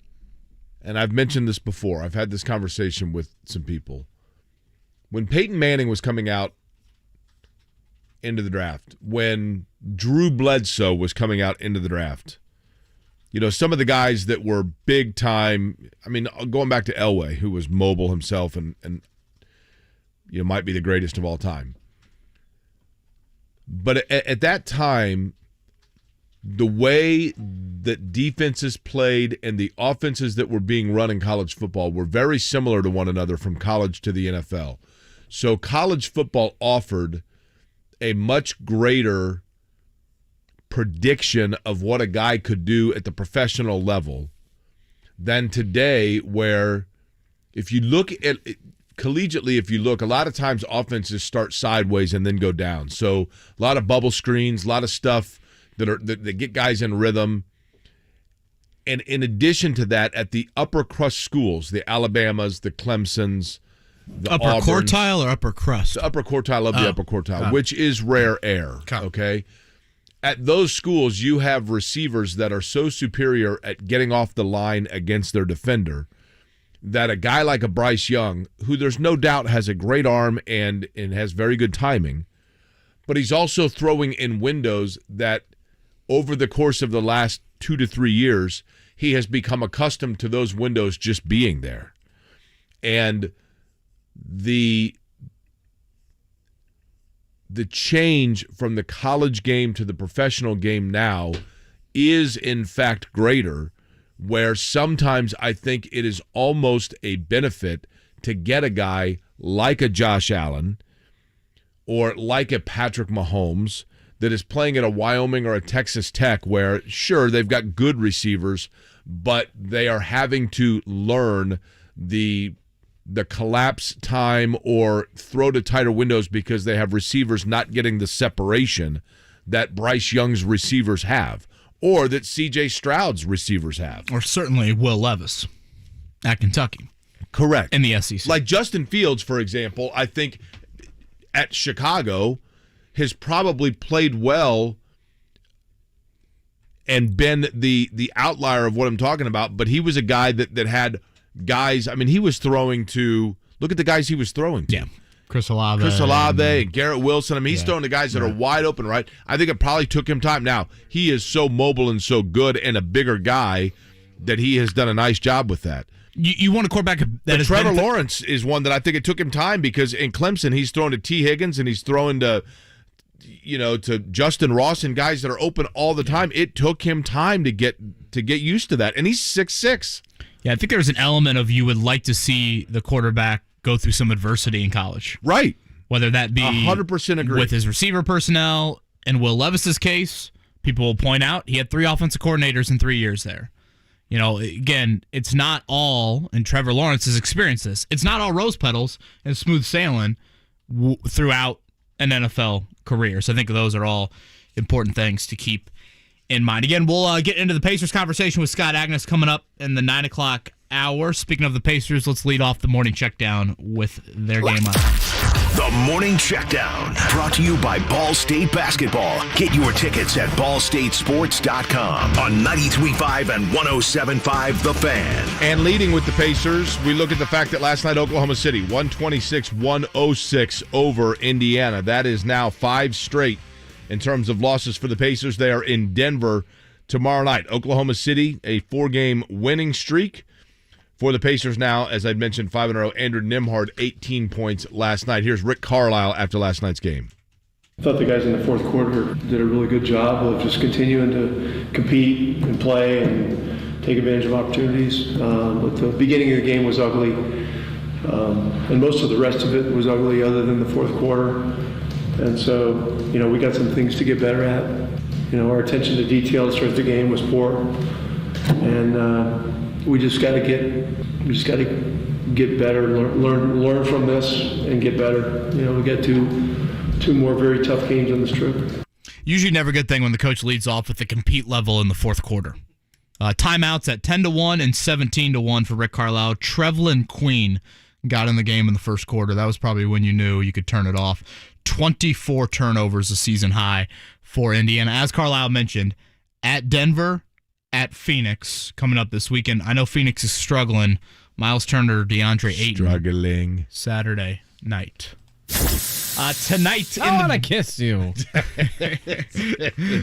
and I've mentioned this before, I've had this conversation with some people. When Peyton Manning was coming out into the draft, when Drew Bledsoe was coming out into the draft, you know, some of the guys that were big time, I mean, going back to Elway, who was mobile himself and you know, might be the greatest of all time. But at that time, the way that defenses played and the offenses that were being run in college football were very similar to one another from college to the NFL. So college football offered a much greater prediction of what a guy could do at the professional level than today, where if you look at collegiately, if you look, a lot of times offenses start sideways and then go down. So a lot of bubble screens, a lot of stuff that get guys in rhythm. And in addition to that, at the upper crust schools, the Alabamas, the Clemsons, the upper Auburns, quartile or upper crust? The upper quartile of the upper quartile, which is rare air. Okay. At those schools, you have receivers that are so superior at getting off the line against their defender that a guy like a Bryce Young, who there's no doubt has a great arm and has very good timing, but he's also throwing in windows that over the course of the last 2 to 3 years, he has become accustomed to those windows just being there. And the change from the college game to the professional game now is in fact greater, where sometimes I think it is almost a benefit to get a guy like a Josh Allen or like a Patrick Mahomes that is playing at a Wyoming or a Texas Tech where, sure, they've got good receivers, but they are having to learn the collapse time or throw to tighter windows because they have receivers not getting the separation that Bryce Young's receivers have, or that CJ Stroud's receivers have. Or certainly Will Levis at Kentucky. Correct. In the SEC. Like Justin Fields, for example, I think at Chicago has probably played well and been the outlier of what I'm talking about, but he was a guy that had guys, I mean, he was throwing to, look at the guys he was throwing to. Yeah. Chris Olave and Garrett Wilson. I mean, he's throwing to guys that are wide open, right? I think it probably took him time. Now, he is so mobile and so good and a bigger guy that he has done a nice job with that. You want a quarterback that is Trevor Lawrence is one that I think it took him time because in Clemson, he's throwing to T. Higgins and he's throwing to Justin Ross and guys that are open all the time. It took him time to get used to that. And he's 6'6". Yeah, I think there's an element of you would like to see the quarterback go through some adversity in college. Right. Whether that be 100% agree. With his receiver personnel. In Will Levis's case, people will point out he had 3 offensive coordinators in 3 years there. You know, again, it's not all, and Trevor Lawrence has experienced this, it's not all rose petals and smooth sailing throughout an NFL career. So I think those are all important things to keep in mind. Again, we'll get into the Pacers conversation with Scott Agness coming up in the 9 o'clock hour. Speaking of the Pacers, let's lead off the morning checkdown with their game on. The Morning Checkdown, brought to you by Ball State Basketball. Get your tickets at ballstatesports.com on 93.5 and 107.5 The Fan. And leading with the Pacers, we look at the fact that last night Oklahoma City 126-106 over Indiana. That is now 5 straight in terms of losses for the Pacers. They are in Denver tomorrow night. Oklahoma City, a 4-game winning streak. For the Pacers now, as I'd mentioned, 5-0. Andrew Nembhard, 18 points last night. Here's Rick Carlisle after last night's game. I thought the guys in the fourth quarter did a really good job of just continuing to compete and play and take advantage of opportunities. But the beginning of the game was ugly, and most of the rest of it was ugly other than the fourth quarter. And so, we got some things to get better at. Our attention to detail to start the game was poor. And we just got to get better, learn from this, and get better. We got two more very tough games on this trip. Usually never a good thing when the coach leads off with the compete level in the fourth quarter. Timeouts at 10-1 and 17-1 for Rick Carlisle. Trevlin Queen got in the game in the first quarter. That was probably when you knew you could turn it off. 24 turnovers, a season high for Indiana. As Carlisle mentioned, at Denver, at Phoenix, coming up this weekend. I know Phoenix is struggling. Myles Turner, DeAndre Ayton. Struggling. Saturday night. Tonight I want to kiss you.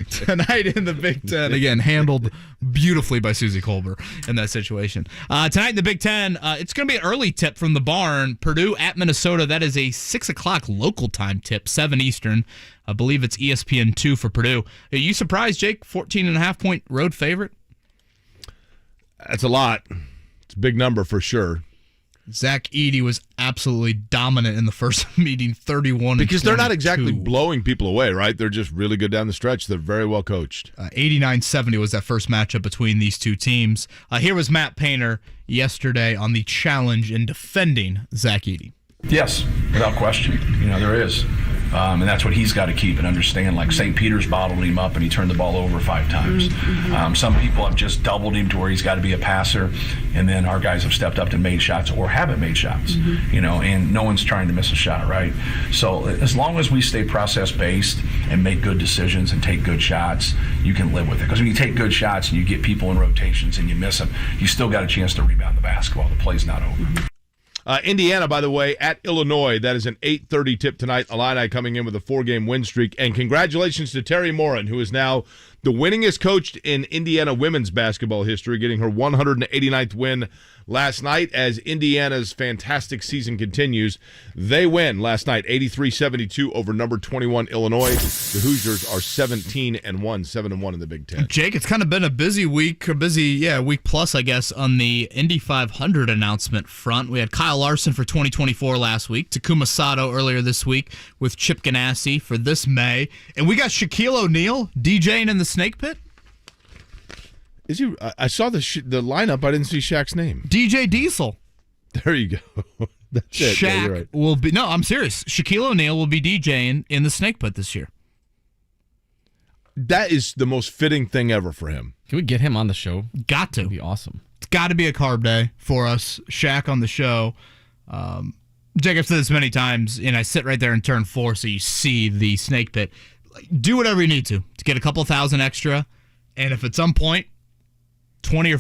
Tonight in the Big Ten, again, handled beautifully by Susie Colbert in that situation. Tonight in the Big Ten, it's going to be an early tip from the barn. Purdue at Minnesota. That is a 6 o'clock local time tip, 7 Eastern. I believe it's ESPN2 for Purdue. Are you surprised, Jake? 14.5-point road favorite? That's a lot. It's a big number for sure. Zach Edey was absolutely dominant in the first meeting, 31 Because they're not 22. exactly blowing people away, right? They're just really good down the stretch. They're very well coached. 89-70 was that first matchup between these two teams. Here was Matt Painter yesterday on the challenge in defending Zach Edey. Yes, without question. There is. And that's what he's got to keep and understand. Like St. Peter's bottled him up and he turned the ball over 5 times. Mm-hmm. Some people have just doubled him to where he's got to be a passer. And then our guys have stepped up and made shots or haven't made shots. Mm-hmm. And no one's trying to miss a shot, right? So as long as we stay process-based and make good decisions and take good shots, you can live with it. Because when you take good shots and you get people in rotations and you miss them, you still got a chance to rebound the basketball. The play's not over. Mm-hmm. Indiana, by the way, at Illinois. That is an 8:30 tip tonight. Illini coming in with a 4-game win streak. And congratulations to Terry Morin, who is now the winningest coach in Indiana women's basketball history, getting her 189th win last night as Indiana's fantastic season continues. They win last night, 83-72 over number 21 Illinois. The Hoosiers are 17-1, 7-1 in the Big Ten. Jake, it's kind of been a busy week, week plus, I guess, on the Indy 500 announcement front. We had Kyle Larson for 2024 last week, Takuma Sato earlier this week with Chip Ganassi for this May, and we got Shaquille O'Neal DJing in the Snake Pit. Is he? I saw the lineup. I didn't see Shaq's name. DJ Diesel. There you go. That's it. Shaq Yeah, you're right. will be. No, I'm serious. Shaquille O'Neal will be DJing in the Snake Pit this year. That is the most fitting thing ever for him. Can we get him on the show? Got to. That'd be awesome. It's got to be a carb day for us. Shaq on the show. Jake, I've said this many times, and I sit right there in turn 4 so you see the Snake Pit. Do whatever you need to get a couple thousand extra, and if at some point 20 or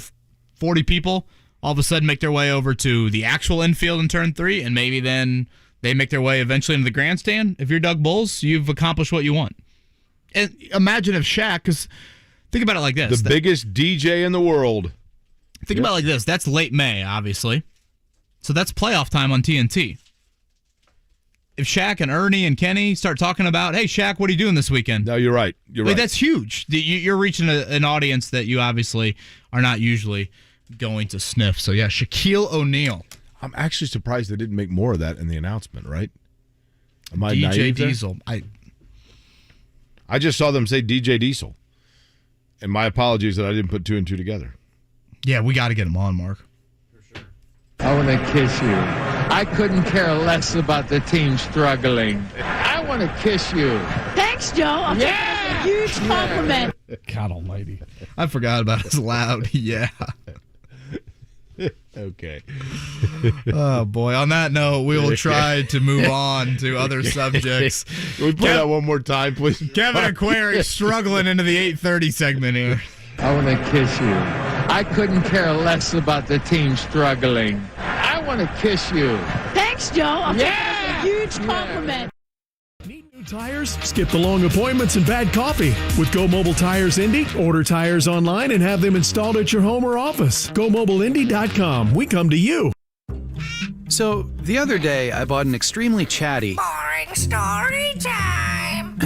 40 people all of a sudden make their way over to the actual infield in turn 3, and maybe then they make their way eventually into the grandstand, if you're Doug Bowles, you've accomplished what you want. And imagine if Shaq, because think about it like this. The biggest DJ in the world. Think about it like this. That's late May, obviously. So that's playoff time on TNT. If Shaq and Ernie and Kenny start talking about, hey, Shaq, what are you doing this weekend? No, you're right. You're right. That's huge. You're reaching an audience that you obviously are not usually going to sniff. So, yeah, Shaquille O'Neal. I'm actually surprised they didn't make more of that in the announcement, right? Am I DJ naive there? Diesel. I just saw them say DJ Diesel. And my apologies that I didn't put 2 and 2 together. Yeah, we got to get him on, Mark. I want to kiss you. I couldn't care less about the team struggling. I want to kiss you. Thanks, Joe. I'll take that as a huge compliment. God almighty. I forgot about his loud, yeah. Okay. Oh, boy. On that note, we will try to move on to other subjects. Can we play that one more time, please? Kevin Aquari struggling into the 8:30 segment here. I want to kiss you. I couldn't care less about the team struggling. I want to kiss you. Thanks, Joe. I'll take that as a huge compliment. Need new tires? Skip the long appointments and bad coffee. With Go Mobile Tires Indy, order tires online and have them installed at your home or office. GoMobileIndy.com. We come to you. So, the other day, I bought an extremely chatty... Boring story time.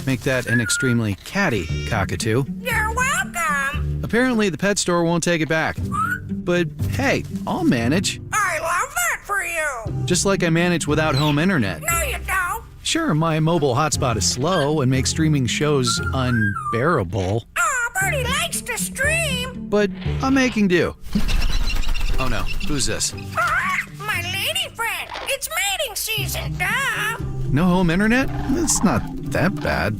Make that an extremely catty cockatoo. You're welcome. Apparently, the pet store won't take it back. But, hey, I'll manage. I love that for you. Just like I manage without home internet. No, you don't. Sure, my mobile hotspot is slow and makes streaming shows unbearable. Oh, Bertie likes to stream. But I'm making do. Oh no, who's this? My lady friend. It's mating season, duh. No home internet? It's not that bad.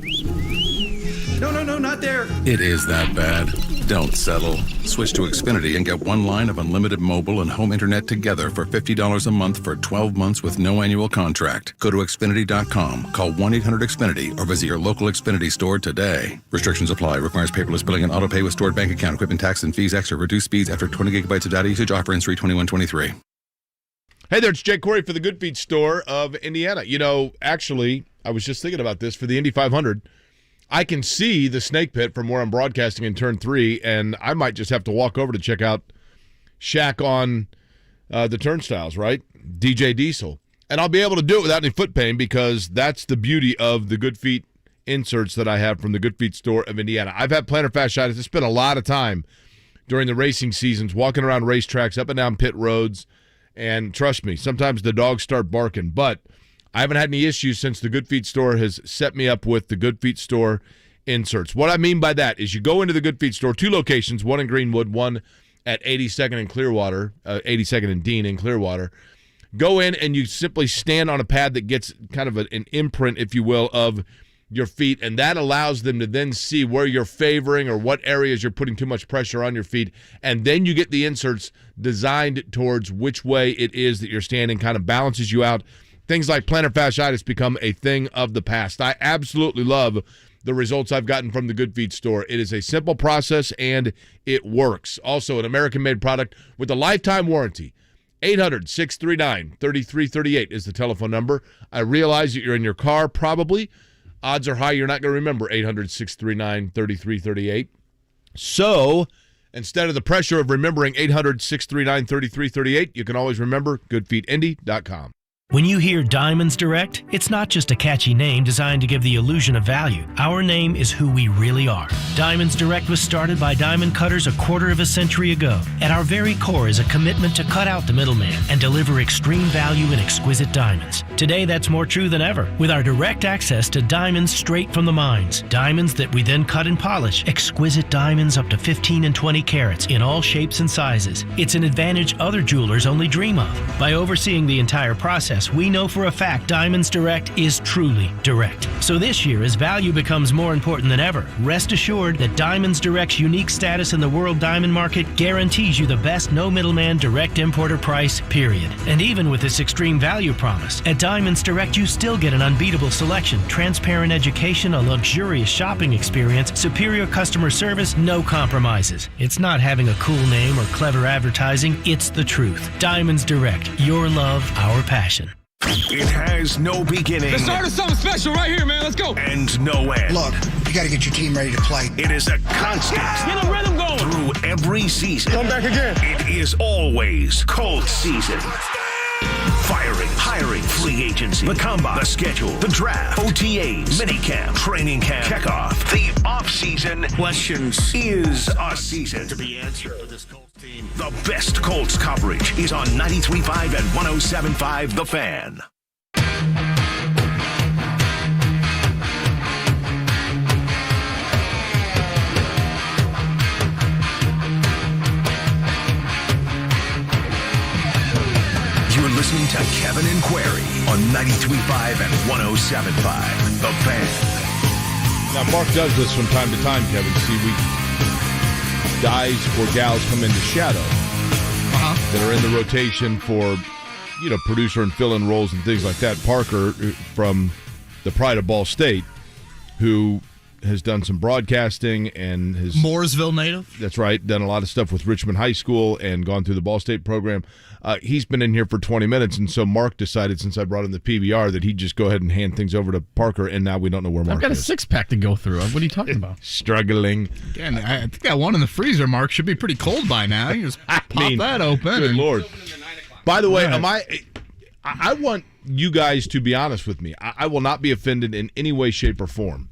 No, not there. It is that bad. Don't settle. Switch to Xfinity and get one line of unlimited mobile and home internet together for $50 a month for 12 months with no annual contract. Go to Xfinity.com, call 1-800-XFINITY, or visit your local Xfinity store today. Restrictions apply. Requires paperless billing and auto pay with stored bank account, equipment tax, and fees extra. Reduced speeds after 20 gigabytes of data usage. Offer ends 3/21/23. Hey there, it's Jake Corey for the Good Feet store of Indiana. You know, actually, I was just thinking about this for the Indy 500. I can see the snake pit from where I'm broadcasting in turn 3, and I might just have to walk over to check out Shaq on the turnstiles, right? DJ Diesel. And I'll be able to do it without any foot pain because that's the beauty of the Good Feet inserts that I have from the Good Feet store of Indiana. I've had plantar fasciitis. It's been a lot of time during the racing seasons, walking around racetracks, up and down pit roads, and trust me, sometimes the dogs start barking, but I haven't had any issues since the Good Feet store has set me up with the Good Feet store inserts. What I mean by that is you go into the Good Feet store, 2 locations, one in Greenwood, one at 82nd and Clearwater, 82nd and Dean in Clearwater. Go in and you simply stand on a pad that gets kind of an imprint, if you will, of your feet, and that allows them to then see where you're favoring or what areas you're putting too much pressure on your feet, and then you get the inserts designed towards which way it is that you're standing, kind of balances you out. Things like plantar fasciitis become a thing of the past. I absolutely love the results I've gotten from the Good Feet store. It is a simple process, and it works. Also, an American-made product with a lifetime warranty. 800-639-3338 is the telephone number. I realize that you're in your car, probably. Odds are high you're not going to remember 800-639-3338. So, instead of the pressure of remembering 800-639-3338, you can always remember goodfeetindy.com. When you hear Diamonds Direct, it's not just a catchy name designed to give the illusion of value. Our name is who we really are. Diamonds Direct was started by diamond cutters a quarter of a century ago. At our very core is a commitment to cut out the middleman and deliver extreme value in exquisite diamonds. Today, that's more true than ever, with our direct access to diamonds straight from the mines. Diamonds that we then cut and polish. Exquisite diamonds up to 15 and 20 carats in all shapes and sizes. It's an advantage other jewelers only dream of. By overseeing the entire process, we know for a fact Diamonds Direct is truly direct. So this year, as value becomes more important than ever, rest assured that Diamonds Direct's unique status in the world diamond market guarantees you the best no middleman direct importer price, period. And even with this extreme value promise, at Diamonds Direct you still get an unbeatable selection, transparent education, a luxurious shopping experience, superior customer service, no compromises. It's not having a cool name or clever advertising, it's the truth. Diamonds Direct, your love, our passion. It has no beginning. The start of something special right here, man. Let's go. And no end. Look, you got to get your team ready to play. It is a constant. Get a rhythm going. Through every season. Come back again. It is always Colts season. Firing, hiring, free agency, the combine, the schedule, the draft, OTAs, minicamp, training camp, kickoff, the offseason. Questions is a season to be answered for this Colts team. The best Colts coverage is on 93.5 and 107.5 The Fan. You're listening to Kevin and Query on 93.5 and 107.5 The Fan. Now, Marc does this from time to time, Kevin. See, guys or gals come into shadow that are in the rotation for, producer and fill-in roles and things like that. Parker from the Pride of Ball State, who has done some broadcasting and has... Mooresville native? That's right. Done a lot of stuff with Richmond High School and gone through the Ball State program. He's been in here for 20 minutes, and so Marc decided, since I brought in the PBR, that he'd just go ahead and hand things over to Parker, and now we don't know where Marc is. I've got a six-pack to go through. What are you talking about? Struggling. Again, I think that one in the freezer, Marc, should be pretty cold by now. You just pop that open. Good Lord. By the way, I want you guys to be honest with me. I will not be offended in any way, shape, or form.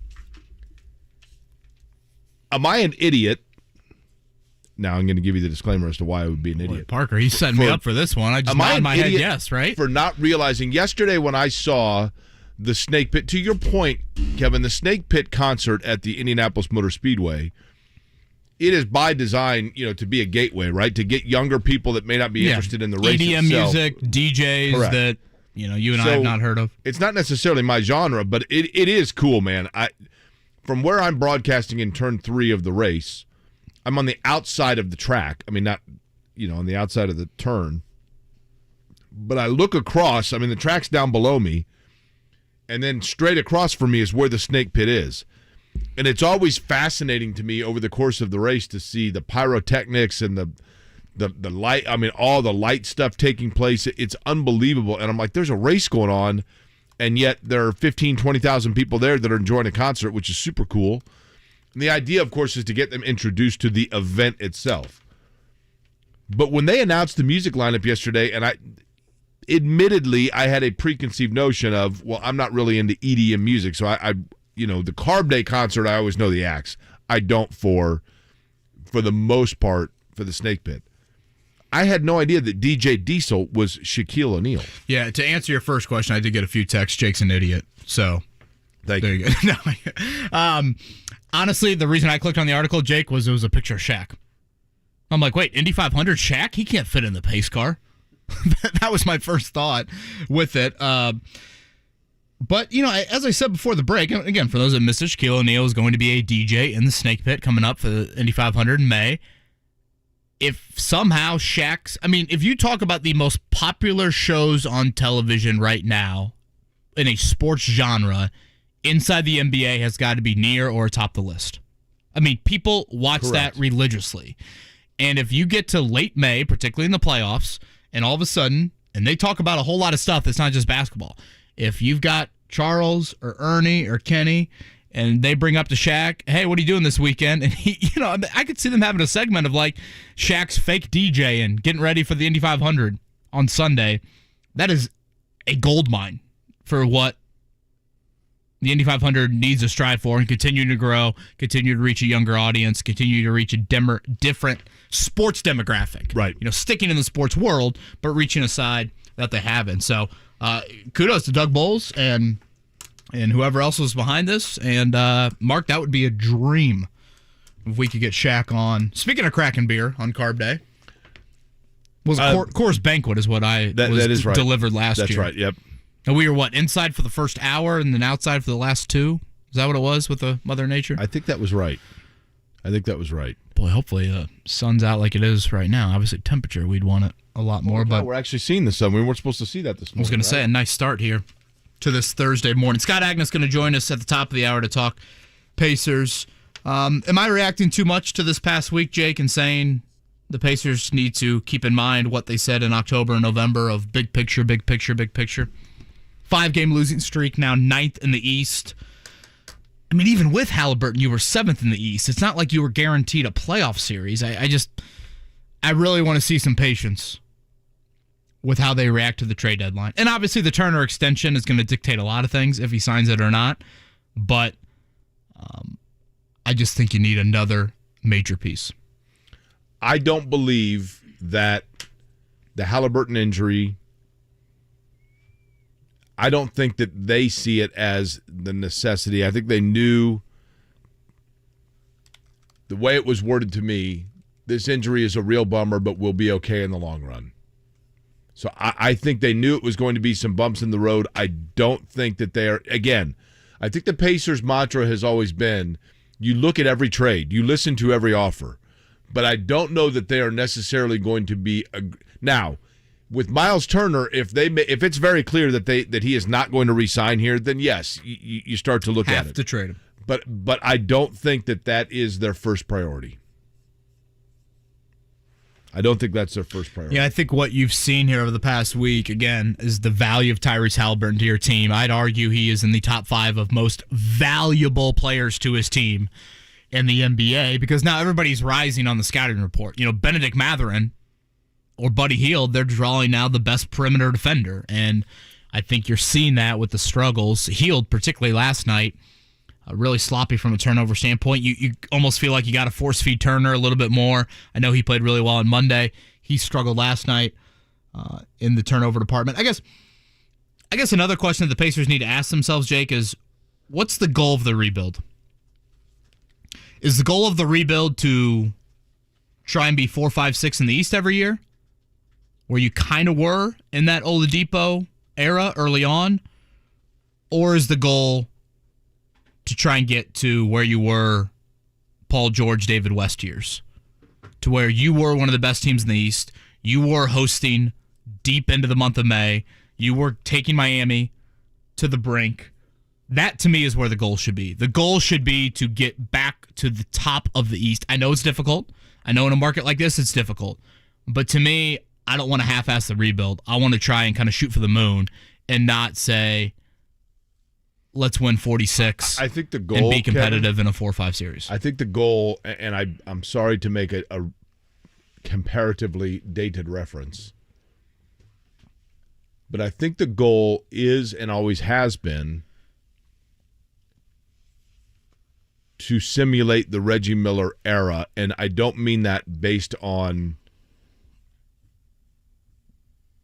Am I an idiot? Now I'm going to give you the disclaimer as to why I would be an idiot. Parker, he's setting me up for this one. I just nod my head yes, right? For not realizing yesterday when I saw the Snake Pit, to your point, Kevin, the Snake Pit concert at the Indianapolis Motor Speedway, it is by design, to be a gateway, right? To get younger people that may not be interested in the race EDM itself. music, DJs Correct. that, you and I have not heard of. It's not necessarily my genre, but it is cool, man. From where I'm broadcasting in turn 3 of the race, I'm on the outside of the track. I mean, not, on the outside of the turn. But I look across. The track's down below me. And then straight across from me is where the snake pit is. And it's always fascinating to me over the course of the race to see the pyrotechnics and the light. All the light stuff taking place. It's unbelievable. And I'm like, there's a race going on. And yet there are 15, 20,000 people there that are enjoying a concert, which is super cool. And the idea, of course, is to get them introduced to the event itself. But when they announced the music lineup yesterday, and admittedly, I had a preconceived notion of, well, I'm not really into EDM music, so I the Carb Day concert, I always know the acts. I don't for the most part, for the Snake Pit. I had no idea that DJ Diesel was Shaquille O'Neal. Yeah, to answer your first question, I did get a few texts. Jake's an idiot, so Thank there you go. Honestly, the reason I clicked on the article, Jake, was it was a picture of Shaq. I'm like, wait, Indy 500 Shaq? He can't fit in the pace car. That was my first thought with it. But, as I said before the break, again, for those that missed it, Shaquille O'Neal is going to be a DJ in the Snake Pit coming up for the Indy 500 in May. If somehow Shaq's... if you talk about the most popular shows on television right now in a sports genre, inside the NBA has got to be near or atop the list. People watch Correct. that religiously. And if you get to late May, particularly in the playoffs, and all of a sudden, and they talk about a whole lot of stuff that's not just basketball. If you've got Charles or Ernie or Kenny, and they bring up to Shaq, hey, what are you doing this weekend? And he, I could see them having a segment of like Shaq's fake DJ and getting ready for the Indy 500 on Sunday. That is a gold mine for what the Indy 500 needs to strive for and continue to grow, continue to reach a younger audience, continue to reach a different sports demographic. Right. Sticking in the sports world, but reaching a side that they haven't. So kudos to Doug Bowles and whoever else was behind this. And Mark, that would be a dream if we could get Shaq on. Speaking of cracking beer on Carb Day, was Coors Banquet is what that is right. Delivered last year. That's right, yep. And we were, inside for the first hour and then outside for the last two? Is that what it was with the Mother Nature? I think that was right. Boy, hopefully the sun's out like it is right now. Obviously, temperature, we'd want it a lot more. But we're actually seeing the sun. We weren't supposed to see that this morning. I was going to say, a nice start here to this Thursday morning. Scott Agness going to join us at the top of the hour to talk Pacers. Am I reacting too much to this past week, Jake, and saying the Pacers need to keep in mind what they said in October and November of big picture, big picture, big picture? 5-game losing streak, now 9th in the East. Even with Haliburton, you were 7th in the East. It's not like you were guaranteed a playoff series. I really want to see some patience with how they react to the trade deadline. And obviously the Turner extension is going to dictate a lot of things if he signs it or not. But I just think you need another major piece. I don't believe that the Haliburton injury... I don't think that they see it as the necessity. I think they knew the way it was worded to me, this injury is a real bummer, but we'll be okay in the long run. So I think they knew it was going to be some bumps in the road. I don't think that they are, again, I think the Pacers' mantra has always been, you look at every trade, you listen to every offer, but I don't know that they are necessarily going to be, now, with Myles Turner, if it's very clear that he is not going to re-sign here, then yes, you start to look at it. Have to trade him. But I don't think that is their first priority. I don't think that's their first priority. Yeah, I think what you've seen here over the past week, again, is the value of Tyrese Haliburton to your team. I'd argue he is in the top 5 of most valuable players to his team in the NBA because now everybody's rising on the scouting report. Benedict Mathurin or Buddy Hield, they're drawing now the best perimeter defender. And I think you're seeing that with the struggles. Hield, particularly last night, really sloppy from a turnover standpoint. You almost feel like you got to force feed Turner a little bit more. I know he played really well on Monday. He struggled last night in the turnover department. I guess another question that the Pacers need to ask themselves, Jake, is what's the goal of the rebuild? Is the goal of the rebuild to try and be 4, 5, 6 in the East every year? Where you kind of were in that Oladipo era early on? Or is the goal to try and get to where you were Paul George, David West years? to where you were one of the best teams in the East. You were hosting deep into the month of May. You were taking Miami to the brink. That, to me, is where the goal should be. The goal should be to get back to the top of the East. I know it's difficult. I know in a market like this, it's difficult. But to me, I don't want to half-ass the rebuild. I want to try and kind of shoot for the moon and not say, let's win 46 I think the goal, and be competitive Kevin, in a 4-5 series. I think the goal, and I'm sorry to make a comparatively dated reference, but I think the goal is and always has been to simulate the Reggie Miller era, and I don't mean that based on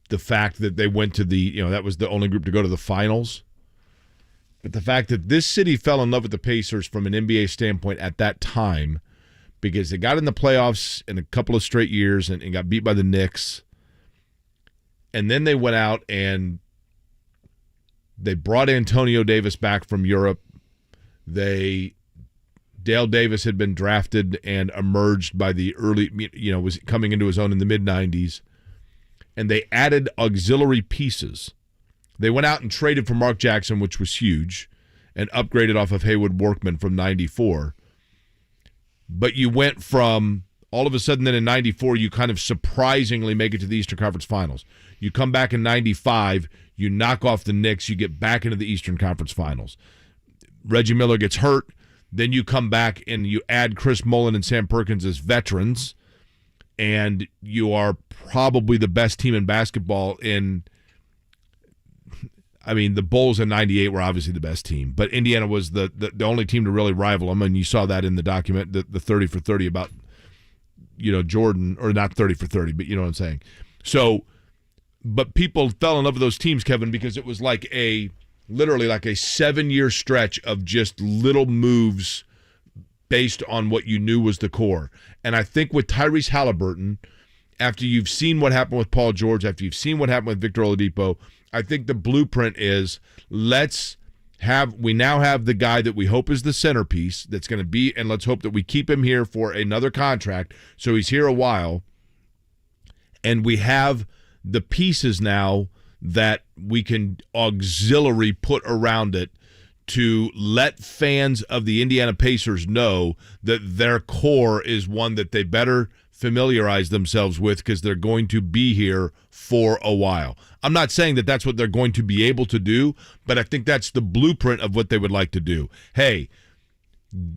the fact that they went to that was the only group to go to the finals, but the fact that this city fell in love with the Pacers from an NBA standpoint at that time because they got in the playoffs in a couple of straight years and got beat by the Knicks. And then they went out and they brought Antonio Davis back from Europe. Dale Davis had been drafted and emerged by the early, was coming into his own in the mid-90s. And they added auxiliary pieces. They went out and traded for Marc Jackson, which was huge, and upgraded off of Haywood Workman from 94. But you went from, all of a sudden then in 94, you kind of surprisingly make it to the Eastern Conference Finals. You come back in 95, you knock off the Knicks, you get back into the Eastern Conference Finals. Reggie Miller gets hurt. Then you come back and you add Chris Mullin and Sam Perkins as veterans, and you are probably the best team in basketball the Bulls in 98 were obviously the best team, but Indiana was the only team to really rival them, and you saw that in the document, the 30 for 30 about, Jordan, or not 30 for 30, but you know what I'm saying. So, but people fell in love with those teams, Kevin, because it was literally like a 7-year stretch of just little moves based on what you knew was the core. And I think with Tyrese Haliburton, after you've seen what happened with Paul George, after you've seen what happened with Victor Oladipo, I think the blueprint is we now have the guy that we hope is the centerpiece that's going to be, and let's hope that we keep him here for another contract so he's here a while. And we have the pieces now that we can auxiliary put around it to let fans of the Indiana Pacers know that their core is one that they better familiarize themselves with because they're going to be here for a while. I'm not saying that that's what they're going to be able to do, but I think that's the blueprint of what they would like to do. Hey,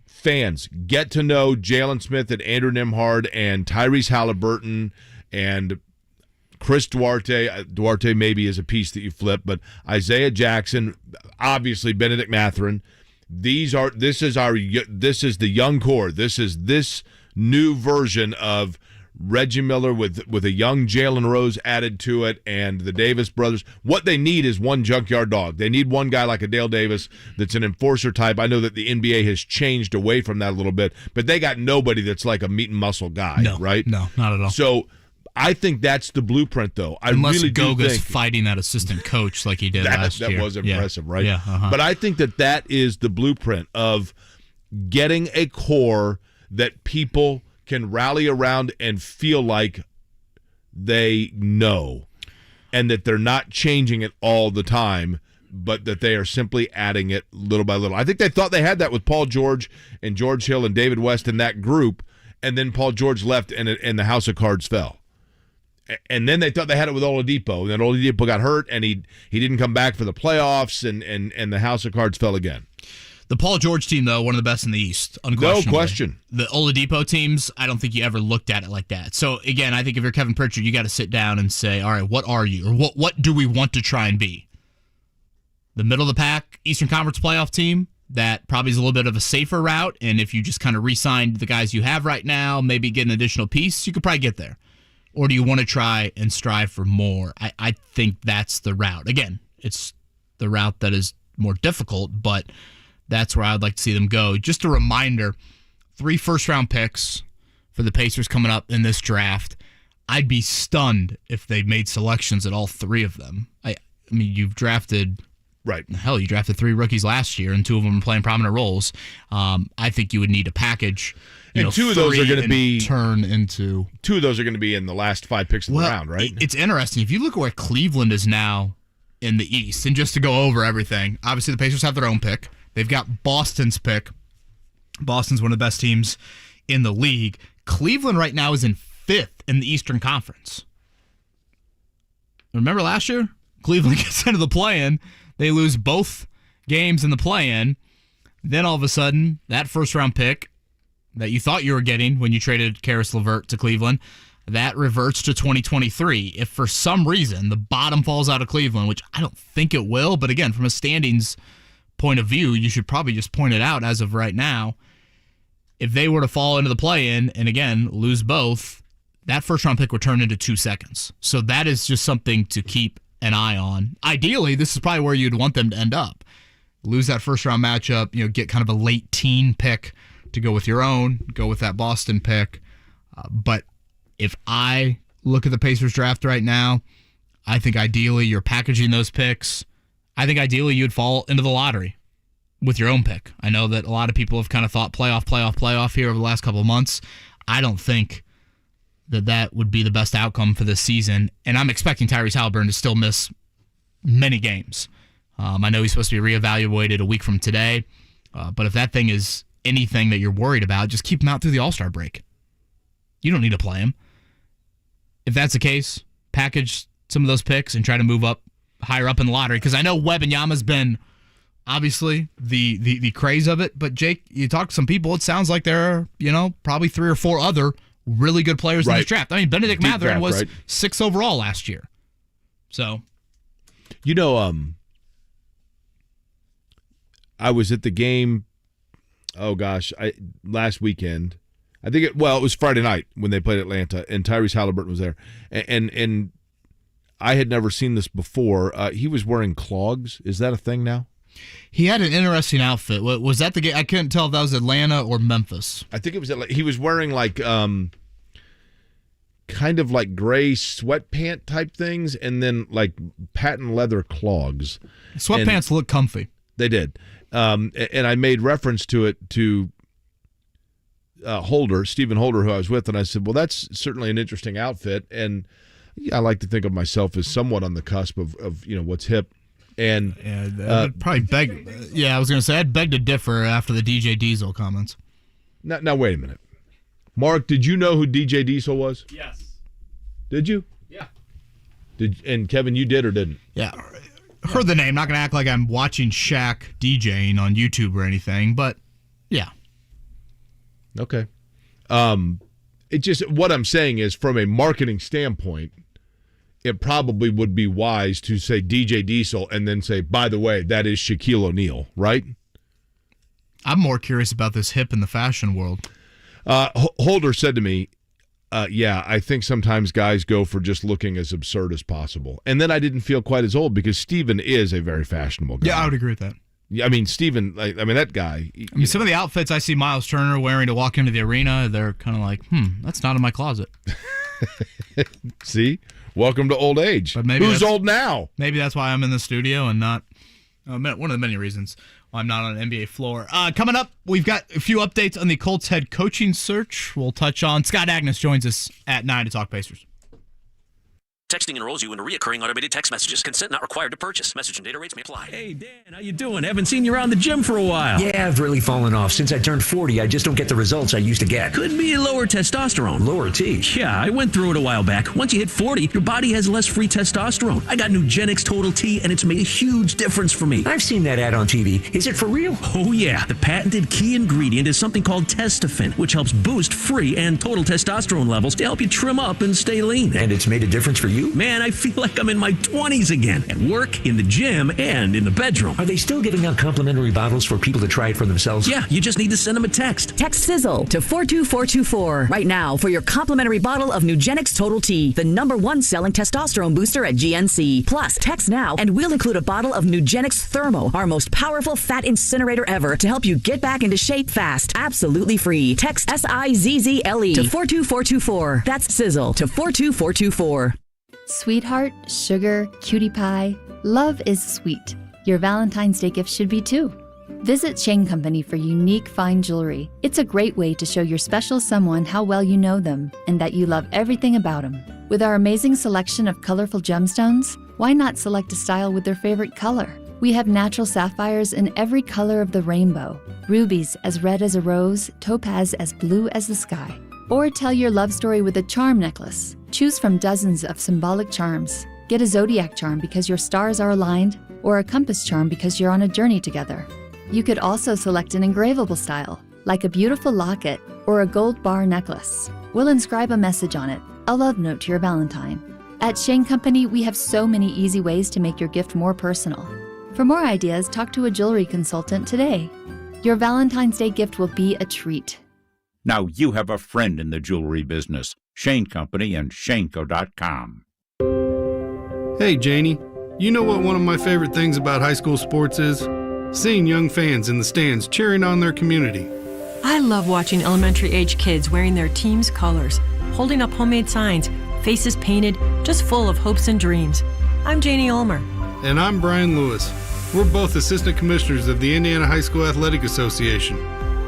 fans, get to know Jalen Smith and Andrew Nembhard and Tyrese Haliburton and Chris Duarte. Duarte maybe is a piece that you flip, but Isaiah Jackson, obviously Benedict Mathurin. This is the young core. This is this new version of Reggie Miller with a young Jalen Rose added to it, and the Davis brothers. What they need is one junkyard dog. They need one guy like a Dale Davis that's an enforcer type. I know that the NBA has changed away from that a little bit, but they got nobody that's like a meat and muscle guy, right? No, not at all. So I think that's the blueprint, though. Unless really Goga's fighting that assistant coach like he did last year. That was impressive, right? Yeah. But I think that is the blueprint of getting a core that people can rally around and feel like they know, and that they're not changing it all the time, but that they are simply adding it little by little. I think they thought they had that with Paul George and George Hill and David West in that group, and then Paul George left and the house of cards fell. And then they thought they had it with Oladipo, and then Oladipo got hurt, and he didn't come back for the playoffs, and the house of cards fell again. The Paul George team, though, one of the best in the East, unquestionably. No question. The Oladipo teams, I don't think you ever looked at it like that. So, again, I think if you're Kevin Pritchard, you got to sit down and say, all right, what are you? Or what do we want to try and be? The middle-of-the-pack Eastern Conference playoff team that probably is a little bit of a safer route, and if you just kind of re-signed the guys you have right now, maybe get an additional piece, you could probably get there. Or do you want to try and strive for more? I think that's the route. Again, it's the route that is more difficult, but that's where I'd like to see them go. Just a reminder, 3 first-round picks for the Pacers coming up in this draft. I'd be stunned if they made selections at all 3 of them. I mean, you've drafted... Right. Hell, you drafted 3 rookies last year, and 2 of them are playing prominent roles. I think you would need a package And two of those are going to be turn into. Two of those are going to be in the last 5 picks of the round, right? It's interesting. If you look at where Cleveland is now in the East, and just to go over everything, obviously the Pacers have their own pick. They've got Boston's pick. Boston's one of the best teams in the league. Cleveland right now is in 5th in the Eastern Conference. Remember last year? Cleveland gets into the play-in. They lose both games in the play-in. Then all of a sudden, that first-round pick that you thought you were getting when you traded Caris LeVert to Cleveland, that reverts to 2023. If for some reason the bottom falls out of Cleveland, which I don't think it will, but again, from a standings point of view, you should probably just point it out as of right now. If they were to fall into the play-in and, again, lose both, that first-round pick would turn into 2 seconds. So that is just something to keep an eye on. Ideally, this is probably where you'd want them to end up. Lose that first-round matchup, get kind of a late teen pick to go with your own, go with that Boston pick. But if I look at the Pacers draft right now, I think ideally you're packaging those picks. I think ideally you'd fall into the lottery with your own pick. I know that a lot of people have kind of thought playoff here over the last couple of months. I don't think that would be the best outcome for this season. And I'm expecting Tyrese Haliburton to still miss many games. I know he's supposed to be reevaluated a week from today. But if that thing is anything that you're worried about, just keep him out through the All-Star break. You don't need to play him. If that's the case, package some of those picks and try to move up higher up in the lottery. Because I know Wembanyama's been obviously the craze of it. But Jake, you talk to some people, it sounds like there are, probably 3 or 4 other really good players in this draft. I mean, Benedict Mathurin was 6th overall last year. So, I was at the game. Last weekend. I think it was Friday night when they played Atlanta, and Tyrese Haliburton was there, and I had never seen this before. He was wearing clogs. Is that a thing now? He had an interesting outfit. Was that the game? I couldn't tell if that was Atlanta or Memphis. I think it was Atlanta. He was wearing like kind of like gray sweatpant type things, and then like patent leather clogs. Sweatpants look comfy. They did. And I made reference to it to Stephen Holder, who I was with, and I said, well, that's certainly an interesting outfit, and I like to think of myself as somewhat on the cusp of what's hip. And probably beg. I was going to say I'd beg to differ after the DJ Diesel comments. Now wait a minute, Mark. Did you know who DJ Diesel was? Yes. Did you? Yeah. And Kevin, you did or didn't? Yeah. Heard the name. Not going to act like I'm watching Shaq DJing on YouTube or anything, but yeah. Okay. It just, what I'm saying is, from a marketing standpoint, it probably would be wise to say DJ Diesel and then say, by the way, that is Shaquille O'Neal, right? I'm more curious about this hip in the fashion world. Holder said to me, I think sometimes guys go for just looking as absurd as possible. And then I didn't feel quite as old because Steven is a very fashionable guy. Yeah, I would agree with that. I mean, Steven, that guy. Some of the outfits I see Myles Turner wearing to walk into the arena, they're kind of like, that's not in my closet. See? Welcome to old age. But maybe who's old now? Maybe that's why I'm in the studio and not one of the many reasons why I'm not on an NBA floor. Coming up, we've got a few updates on the Colts head coaching search. We'll touch on. Scott Agness joins us at 9 to talk Pacers. Texting enrolls you in reoccurring automated text messages. Consent not required to purchase. Message and data rates may apply. Hey, Dan, how you doing? Haven't seen you around the gym for a while. Yeah, I've really fallen off. Since I turned 40, I just don't get the results I used to get. Could be lower testosterone. Lower T? Yeah, I went through it a while back. Once you hit 40, your body has less free testosterone. I got Nugenix Total T, and it's made a huge difference for me. I've seen that ad on TV. Is it for real? Oh, yeah. The patented key ingredient is something called Testofen, which helps boost free and total testosterone levels to help you trim up and stay lean. And it's made a difference for you? Man, I feel like I'm in my 20s again, at work, in the gym, and in the bedroom. Are they still giving out complimentary bottles for people to try it for themselves? Yeah, you just need to send them a text. Text Sizzle to 42424 right now for your complimentary bottle of Nugenix Total T, the #1 selling testosterone booster at GNC. Plus, text now and we'll include a bottle of Nugenix Thermo, our most powerful fat incinerator ever, to help you get back into shape fast. Absolutely free. Text SIZZLE to 42424. That's Sizzle to 42424. Sweetheart, sugar, cutie pie. Love is sweet. Your Valentine's Day gift should be too. Visit Shane Company for unique fine jewelry. It's a great way to show your special someone how well you know them and that you love everything about them. With our amazing selection of colorful gemstones, why not select a style with their favorite color? We have natural sapphires in every color of the rainbow, rubies as red as a rose, topaz as blue as the sky. Or tell your love story with a charm necklace. Choose from dozens of symbolic charms. Get a zodiac charm because your stars are aligned, or a compass charm because you're on a journey together. You could also select an engravable style, like a beautiful locket or a gold bar necklace. We'll inscribe a message on it, a love note to your Valentine. At Shane Company, we have so many easy ways to make your gift more personal. For more ideas, talk to a jewelry consultant today. Your Valentine's Day gift will be a treat. Now you have a friend in the jewelry business. Shane Company and Shaneco.com. Hey, Janie. You know what one of my favorite things about high school sports is? Seeing young fans in the stands cheering on their community. I love watching elementary-age kids wearing their team's colors, holding up homemade signs, faces painted, just full of hopes and dreams. I'm Janie Ulmer. And I'm Brian Lewis. We're both assistant commissioners of the Indiana High School Athletic Association.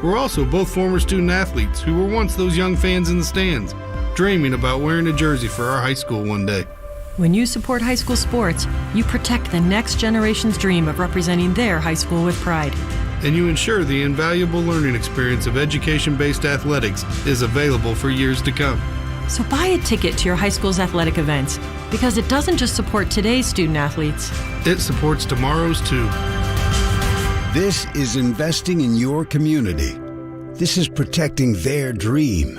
We're also both former student athletes who were once those young fans in the stands, dreaming about wearing a jersey for our high school one day. When you support high school sports, you protect the next generation's dream of representing their high school with pride. And you ensure the invaluable learning experience of education-based athletics is available for years to come. So buy a ticket to your high school's athletic events, because it doesn't just support today's student athletes. It supports tomorrow's too. This is investing in your community. This is protecting their dream.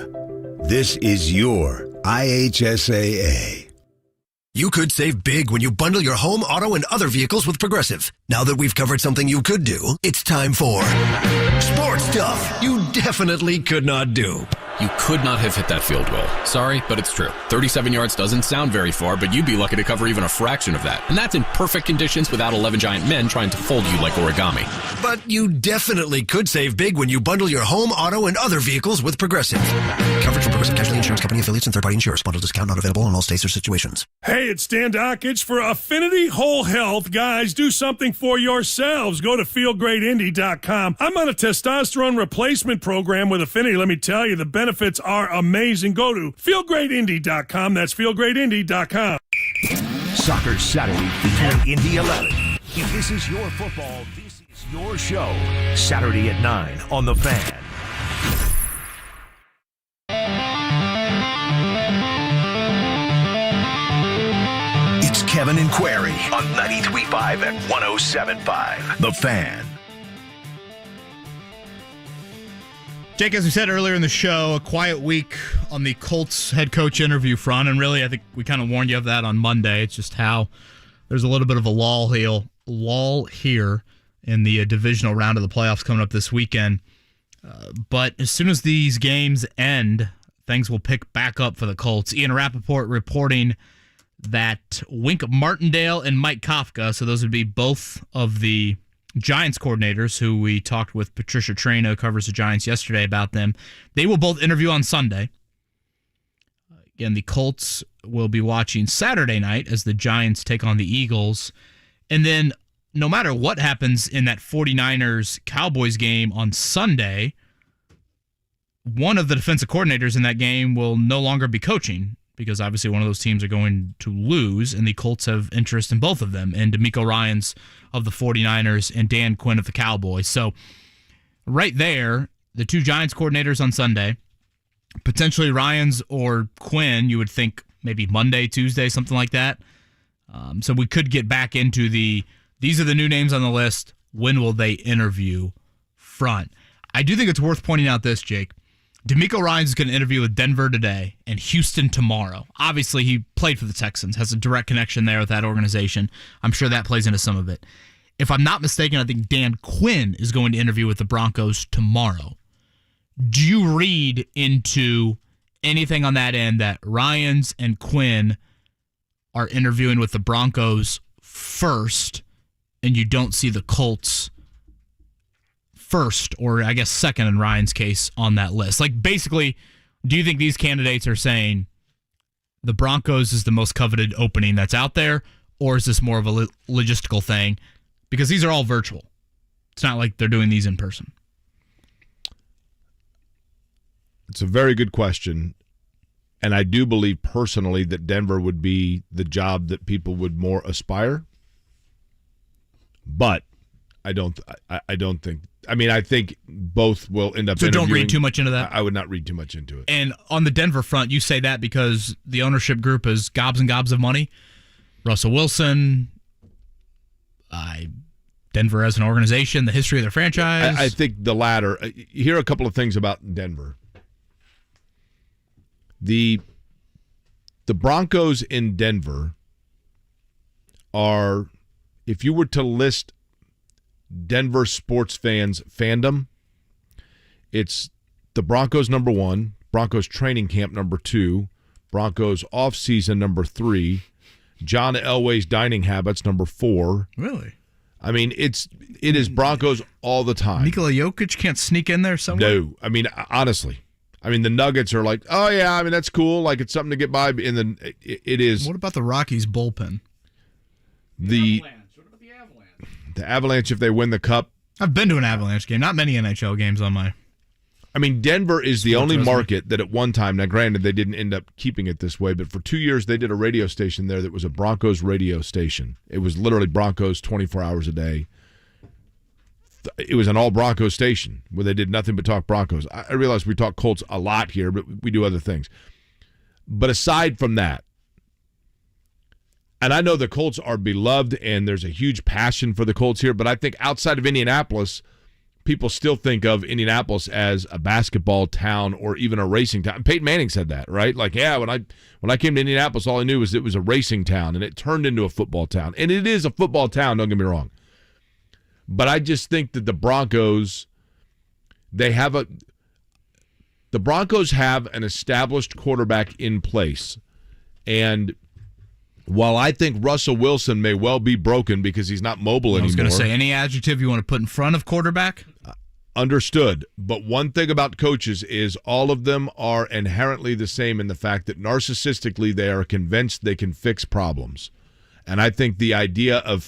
This is your IHSAA. You could save big when you bundle your home, auto, and other vehicles with Progressive. Now that we've covered something you could do, it's time for sports stuff you definitely could not do. You could not have hit that field goal. Sorry, but it's true. 37 yards doesn't sound very far, but you'd be lucky to cover even a fraction of that. And that's in perfect conditions without 11 giant men trying to fold you like origami. But you definitely could save big when you bundle your home, auto, and other vehicles with Progressive. Coverage from Progressive Casualty Insurance Company affiliates and third-party insurers. Bundle discount not available in all states or situations. Hey, it's Dan Dockage for Affinity Whole Health. Guys, do something for yourselves. Go to feelgreatindy.com. I'm on a testosterone replacement program with Affinity. Let me tell you, the benefits are amazing. Go to feelgreatindy.com. That's feelgreatindy.com. Soccer Saturday between Indy 11. If this is your football, this is your show. Saturday at 9 on The Fan. It's Kevin and Query on 93.5 and 107.5. The Fan. Jake, as we said earlier in the show, a quiet week on the Colts head coach interview front, and really I think we kind of warned you of that on Monday. It's just how there's a little bit of a lull here in the divisional round of the playoffs coming up this weekend. But as soon as these games end, things will pick back up for the Colts. Ian Rappaport reporting that Wink Martindale and Mike Kafka, so those would be both of the Giants coordinators who we talked with Patricia Traina, who covers the Giants, yesterday about them. They will both interview on Sunday. Again, the Colts will be watching Saturday night as the Giants take on the Eagles. And then no matter what happens in that 49ers-Cowboys game on Sunday, one of the defensive coordinators in that game will no longer be coaching because obviously one of those teams are going to lose, and the Colts have interest in both of them, and DeMeco Ryans of the 49ers and Dan Quinn of the Cowboys. So right there, the two Giants coordinators on Sunday, potentially Ryans or Quinn, you would think maybe Monday, Tuesday, something like that. So we could get back into these are the new names on the list. When will they interview front? I do think it's worth pointing out this, Jake. DeMeco Ryans is going to interview with Denver today and Houston tomorrow. Obviously, he played for the Texans, has a direct connection there with that organization. I'm sure that plays into some of it. If I'm not mistaken, I think Dan Quinn is going to interview with the Broncos tomorrow. Do you read into anything on that end that Ryans and Quinn are interviewing with the Broncos first and you don't see the Colts first, or I guess second in Ryan's case, on that list? Like, basically, do you think these candidates are saying the Broncos is the most coveted opening that's out there, or is this more of a logistical thing? Because these are all virtual. It's not like they're doing these in person. It's a very good question. And I do believe personally that Denver would be the job that people would more aspire. But I don't think. I mean, I think both will end up. So don't read too much into that. I would not read too much into it. And on the Denver front, you say that because the ownership group is gobs and gobs of money. Russell Wilson, Denver as an organization, the history of their franchise. I think the latter. Here are a couple of things about Denver. The Broncos in Denver are, if you were to list Denver sports fans' fandom, it's the Broncos number 1, Broncos training camp number 2, Broncos offseason number 3, John Elway's dining habits number 4. Really? I mean, it is Broncos all the time. Nikola Jokic can't sneak in there somewhere? No. I mean, honestly. I mean, the Nuggets are like, oh, yeah, I mean, that's cool. Like, it's something to get by. And then it is. What about the Rockies bullpen? The Avalanche, if they win the Cup. I've been to an Avalanche game. Not many NHL games on my. I mean, Denver is the only market that at one time, now granted, they didn't end up keeping it this way, but for 2 years, they did a radio station there that was a Broncos radio station. It was literally Broncos 24 hours a day. It was an all Broncos station where they did nothing but talk Broncos. I realize we talk Colts a lot here, but we do other things. But aside from that, and I know the Colts are beloved and there's a huge passion for the Colts here, but I think outside of Indianapolis, people still think of Indianapolis as a basketball town or even a racing town. Peyton Manning said that, right? Like, yeah, when I came to Indianapolis, all I knew was it was a racing town, and it turned into a football town. And it is a football town, don't get me wrong. But I just think that the Broncos, the Broncos have an established quarterback in place. And while I think Russell Wilson may well be broken because he's not mobile anymore. I was going to say, any adjective you want to put in front of quarterback? Understood. But one thing about coaches is all of them are inherently the same in the fact that narcissistically they are convinced they can fix problems. And I think the idea of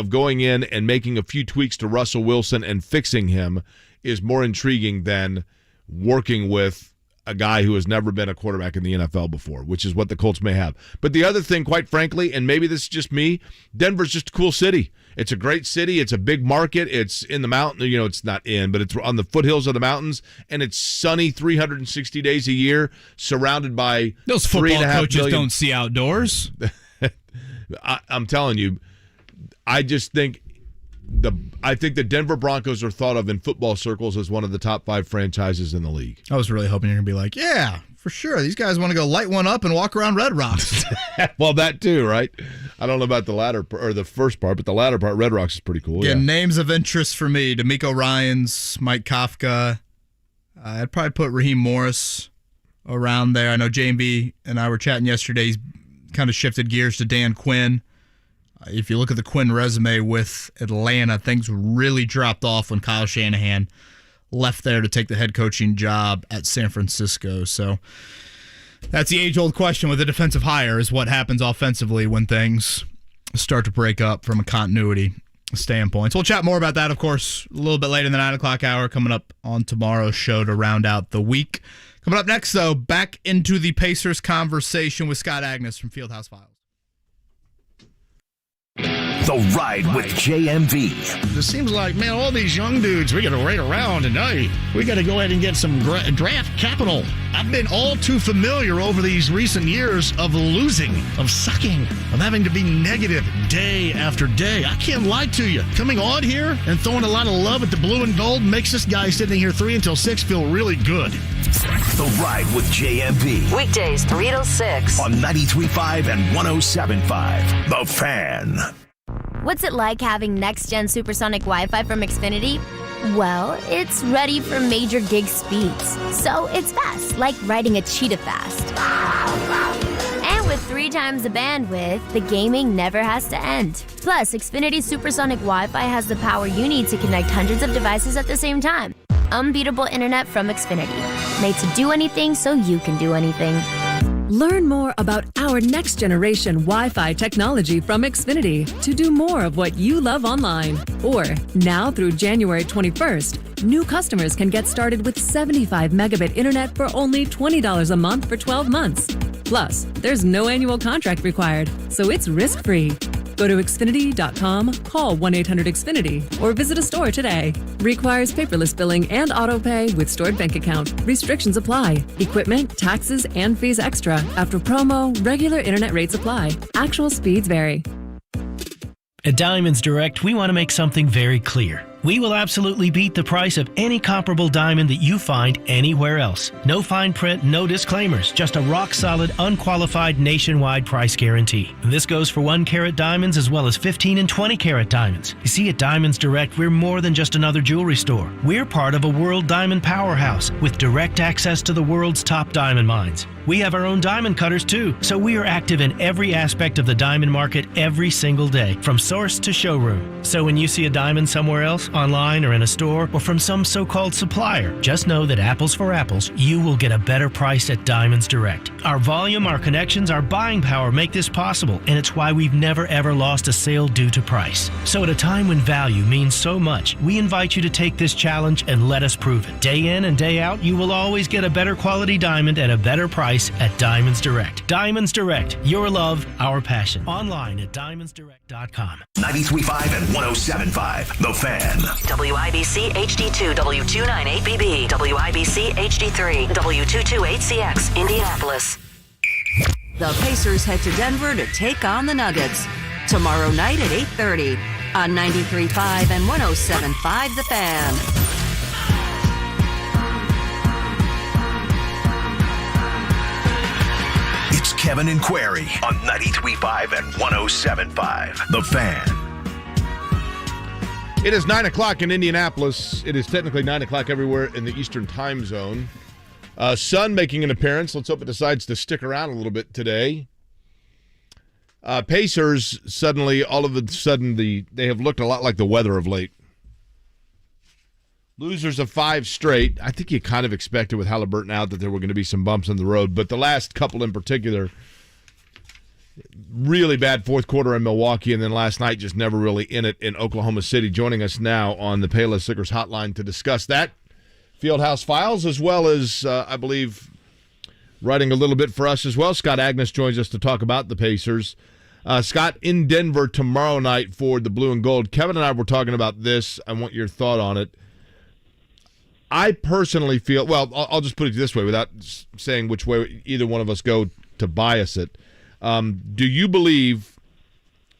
going in and making a few tweaks to Russell Wilson and fixing him is more intriguing than working with a guy who has never been a quarterback in the NFL before, which is what the Colts may have. But the other thing, quite frankly, and maybe this is just me, Denver's just a cool city. It's a great city. It's a big market. It's in the mountain. You know, it's not in, but it's on the foothills of the mountains, and it's sunny 360 days a year, surrounded by those football coaches don't see outdoors. I'm telling you, I think the Denver Broncos are thought of in football circles as one of the top 5 franchises in the league. I was really hoping you're going to be like, yeah, for sure. These guys want to go light one up and walk around Red Rocks. Well, that too, right? I don't know about the latter or the first part, but the latter part, Red Rocks, is pretty cool. Yeah, names of interest for me: D'Amico Ryans, Mike Kafka. I'd probably put Raheem Morris around there. I know JB and I were chatting yesterday. He's kind of shifted gears to Dan Quinn. If you look at the Quinn resume with Atlanta, things really dropped off when Kyle Shanahan left there to take the head coaching job at San Francisco. So that's the age-old question with a defensive hire, is what happens offensively when things start to break up from a continuity standpoint. So we'll chat more about that, of course, a little bit later in the 9 o'clock hour, coming up on tomorrow's show to round out the week. Coming up next, though, back into the Pacers conversation with Scott Agness from Fieldhouse Files. The Ride with JMV. It seems like, man, all these young dudes, we got to wait around and, hey, we got to go ahead and get some draft capital. I've been all too familiar over these recent years of losing, of sucking, of having to be negative day after day. I can't lie to you. Coming on here and throwing a lot of love at the blue and gold makes this guy sitting here 3 until 6 feel really good. The Ride with JMV. Weekdays 3 till 6. On 93.5 and 107.5. The Fan. What's it like having next-gen supersonic Wi-Fi from Xfinity? Well, it's ready for major gig speeds. So it's fast, like riding a cheetah fast. And with 3 times the bandwidth, the gaming never has to end. Plus, Xfinity supersonic Wi-Fi has the power you need to connect hundreds of devices at the same time. Unbeatable internet from Xfinity. Made to do anything so you can do anything. Learn more about our next generation Wi-Fi technology from Xfinity to do more of what you love online. Or, now through January 21st, new customers can get started with 75 megabit internet for only $20 a month for 12 months. Plus, there's no annual contract required, so it's risk-free. Go to Xfinity.com, call 1-800-XFINITY, or visit a store today. Requires paperless billing and auto pay with stored bank account. Restrictions apply. Equipment, taxes, and fees extra. After promo, regular internet rates apply. Actual speeds vary. At Diamonds Direct, we want to make something very clear. We will absolutely beat the price of any comparable diamond that you find anywhere else. No fine print, no disclaimers, just a rock-solid, unqualified, nationwide price guarantee. And this goes for 1-carat diamonds as well as 15 and 20-carat diamonds. You see, at Diamonds Direct, we're more than just another jewelry store. We're part of a world diamond powerhouse with direct access to the world's top diamond mines. We have our own diamond cutters too, so we are active in every aspect of the diamond market every single day, from source to showroom. So when you see a diamond somewhere else, online or in a store, or from some so-called supplier, just know that apples for apples, you will get a better price at Diamonds Direct. Our volume, our connections, our buying power make this possible, and it's why we've never ever lost a sale due to price. So at a time when value means so much, we invite you to take this challenge and let us prove it. Day in and day out, you will always get a better quality diamond at a better price at Diamonds Direct. Diamonds Direct, your love, our passion. Online at diamondsdirect.com. 93.5 and 107.5, The Fan. WIBC HD2, W298BB, WIBC HD3, W228CX, Indianapolis. The Pacers head to Denver to take on the Nuggets. Tomorrow night at 8:30 on 93.5 and 107.5, The Fan. It's Kevin and Query on 93.5 and 107.5, The Fan. It is 9 o'clock in Indianapolis. It is technically 9 o'clock everywhere in the Eastern time zone. Sun making an appearance. Let's hope it decides to stick around a little bit today. Pacers, suddenly, all of a sudden, they have looked a lot like the weather of late. Losers of 5 straight. I think you kind of expected with Haliburton out that there were going to be some bumps in the road, but the last couple in particular, really bad fourth quarter in Milwaukee, and then last night just never really in it in Oklahoma City. Joining us now on the Payless Liquors hotline to discuss that, Fieldhouse Files, as well as, I believe, writing a little bit for us as well. Scott Agness joins us to talk about the Pacers. Scott, in Denver tomorrow night for the Blue and Gold. Kevin and I were talking about this. I want your thought on it. I personally feel, well, I'll just put it this way without saying which way either one of us go to bias it. Do you believe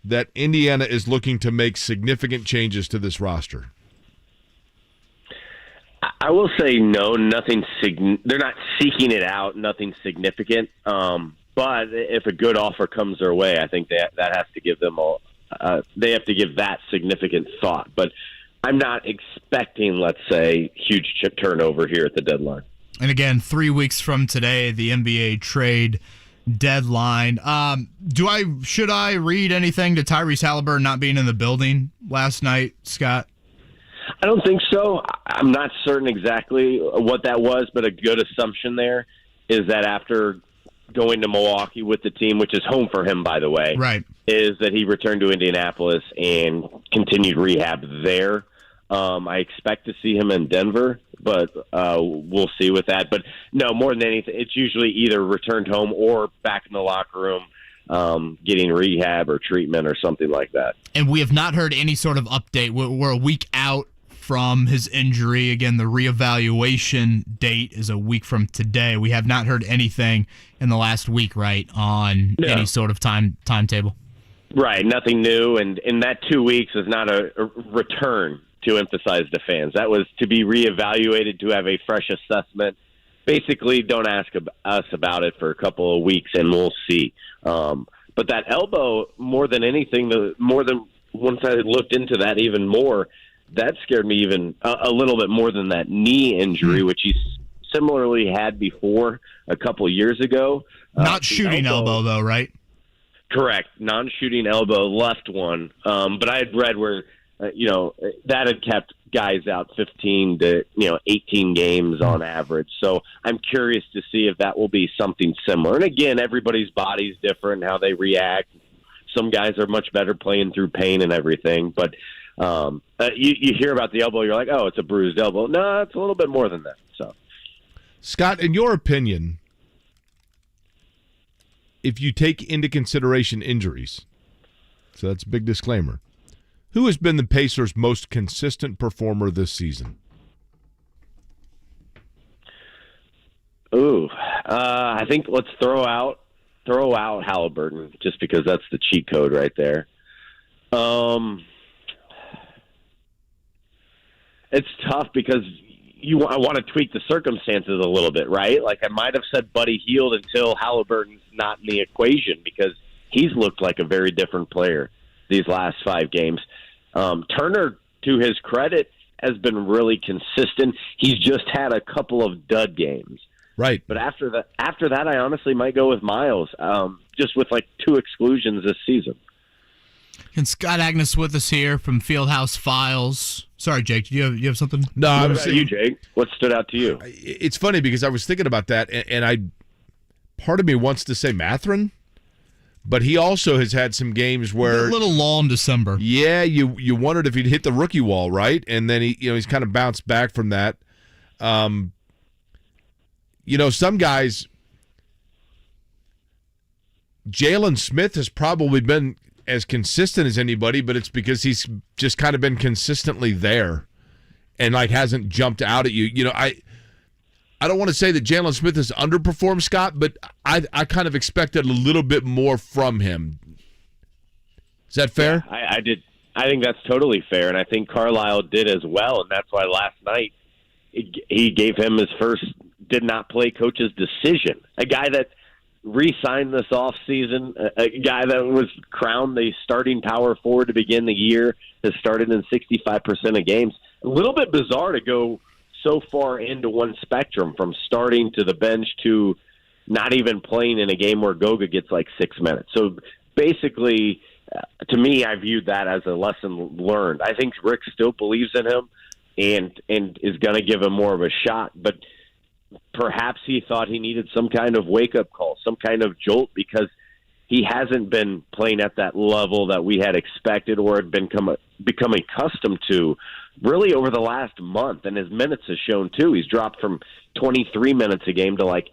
that Indiana is looking to make significant changes to this roster? I will say no, nothing. They're not seeking it out, nothing significant. But if a good offer comes their way, I think that has to give them they have to give that significant thought. But I'm not expecting, let's say, huge chip turnover here at the deadline. And again, 3 weeks from today, the NBA trade deadline. Should I read anything to Tyrese Haliburton not being in the building last night, Scott? I don't think so. I'm not certain exactly what that was, but a good assumption there is that after going to Milwaukee with the team, which is home for him, by the way, right, is that he returned to Indianapolis and continued rehab there. I expect to see him in Denver, but we'll see with that. But no, more than anything, it's usually either returned home or back in the locker room getting rehab or treatment or something like that. And we have not heard any sort of update. We're a week out from his injury. Again, the reevaluation date is a week from today. We have not heard anything in the last week, right, on any sort of timetable. Right, nothing new. And in that 2 weeks is not a return, to emphasize the fans. That was to be reevaluated, to have a fresh assessment. Basically, don't ask us about it for a couple of weeks, and we'll see. But that elbow, more than anything, more than once I looked into that even more, that scared me even a little bit more than that knee injury, which he similarly had before a couple of years ago. Not shooting elbow, though, right? Correct. Non-shooting elbow, left one. But I had read where that had kept guys out 15 to 18 games on average. So I'm curious to see if that will be something similar. And again, everybody's body's different, how they react. Some guys are much better playing through pain and everything, but you hear about the elbow, you're like, oh, it's a bruised elbow. No, it's a little bit more than that. So, Scott, in your opinion, if you take into consideration injuries, so that's a big disclaimer, who has been the Pacers' most consistent performer this season? I think let's throw out Haliburton just because that's the cheat code right there. It's tough because I want to tweak the circumstances a little bit, right? Like I might have said Buddy Hield until Haliburton's not in the equation because he's looked like a very different player these last 5 games. Turner, to his credit, has been really consistent. He's just had a couple of dud games. Right. But after that, I honestly might go with Myles, just with like 2 exclusions this season. And Scott Agness with us here from Fieldhouse Files. Sorry, Jake, did you have something? No, what about you, Jake? What stood out to you? It's funny because I was thinking about that, and part of me wants to say Mathurin, but he also has had some games where a little lull in December. Yeah, you wondered if he'd hit the rookie wall, right? And then he's kind of bounced back from that. Some guys, Jalen Smith has probably been as consistent as anybody, but it's because he's just kind of been consistently there and like hasn't jumped out at you. I don't want to say that Jalen Smith has underperformed, Scott, but I kind of expected a little bit more from him. Is that fair? Yeah, I did. I think that's totally fair, and I think Carlisle did as well, and that's why last night he gave him his first did not play coach's decision. A guy that re-signed this offseason, a guy that was crowned the starting power forward to begin the year, has started in 65% of games. A little bit bizarre to go so far into one spectrum, from starting to the bench to not even playing in a game where Goga gets like 6 minutes. So basically, to me, I viewed that as a lesson learned. I think Rick still believes in him and is going to give him more of a shot, but perhaps he thought he needed some kind of wake-up call, some kind of jolt, because he hasn't been playing at that level that we had expected or had become accustomed to really over the last month. And his minutes have shown, too. He's dropped from 23 minutes a game to like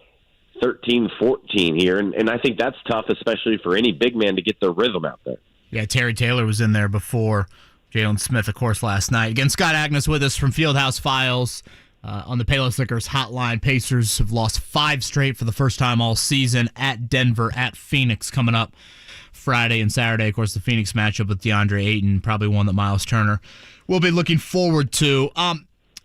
13, 14 here. And I think that's tough, especially for any big man to get their rhythm out there. Yeah, Terry Taylor was in there before Jalen Smith, of course, last night. Again, Scott Agness with us from Fieldhouse Files. On the Payless Liquors hotline, Pacers have lost 5 straight for the first time all season at Denver, at Phoenix coming up Friday and Saturday. Of course, the Phoenix matchup with DeAndre Ayton, probably one that Myles Turner will be looking forward to.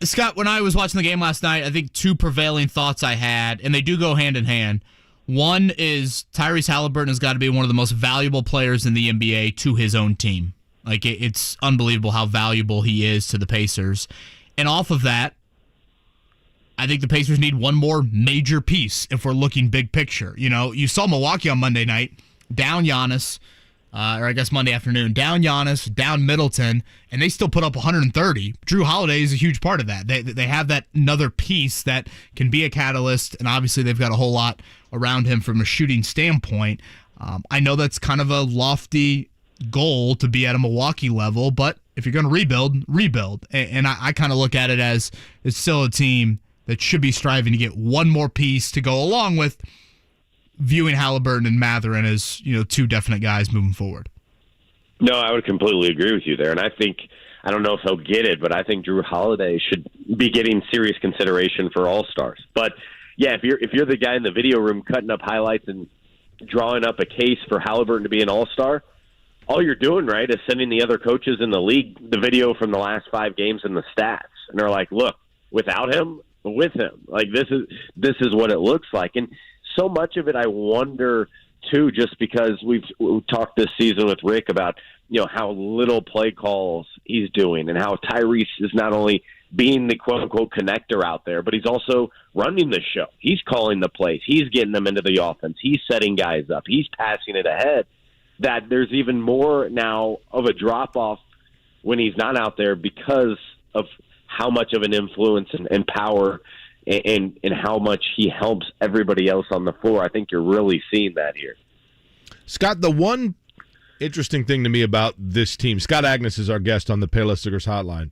Scott, when I was watching the game last night, I think 2 prevailing thoughts I had, and they do go hand in hand. One is Tyrese Haliburton has got to be one of the most valuable players in the NBA to his own team. Like, it's unbelievable how valuable he is to the Pacers. And off of that, I think the Pacers need one more major piece if we're looking big picture. You saw Milwaukee on Monday night, down Giannis, or I guess Monday afternoon, down Giannis, down Middleton, and they still put up 130. Drew Holiday is a huge part of that. They have that another piece that can be a catalyst, and obviously they've got a whole lot around him from a shooting standpoint. I know that's kind of a lofty goal to be at a Milwaukee level, but if you're going to rebuild. And I kind of look at it as it's still a team that should be striving to get one more piece to go along with viewing Haliburton and Mathurin as 2 definite guys moving forward. No, I would completely agree with you there. And I don't know if he'll get it, but I think Drew Holiday should be getting serious consideration for All-Stars. But yeah, if you're the guy in the video room cutting up highlights and drawing up a case for Haliburton to be an All-Star, all you're doing, right, is sending the other coaches in the league the video from the last 5 games and the stats. And they're like, look, without him, with him. Like, this is what it looks like. And so much of it, I wonder, too, just because we've talked this season with Rick about, how little play calls he's doing and how Tyrese is not only being the quote-unquote connector out there, but he's also running the show. He's calling the plays. He's getting them into the offense. He's setting guys up. He's passing it ahead. That there's even more now of a drop-off when he's not out there because of how much of an influence and power and how much he helps everybody else on the floor. I think you're really seeing that here. Scott, the one interesting thing to me about this team, Scott Agness is our guest on the Payless Liquors Hotline.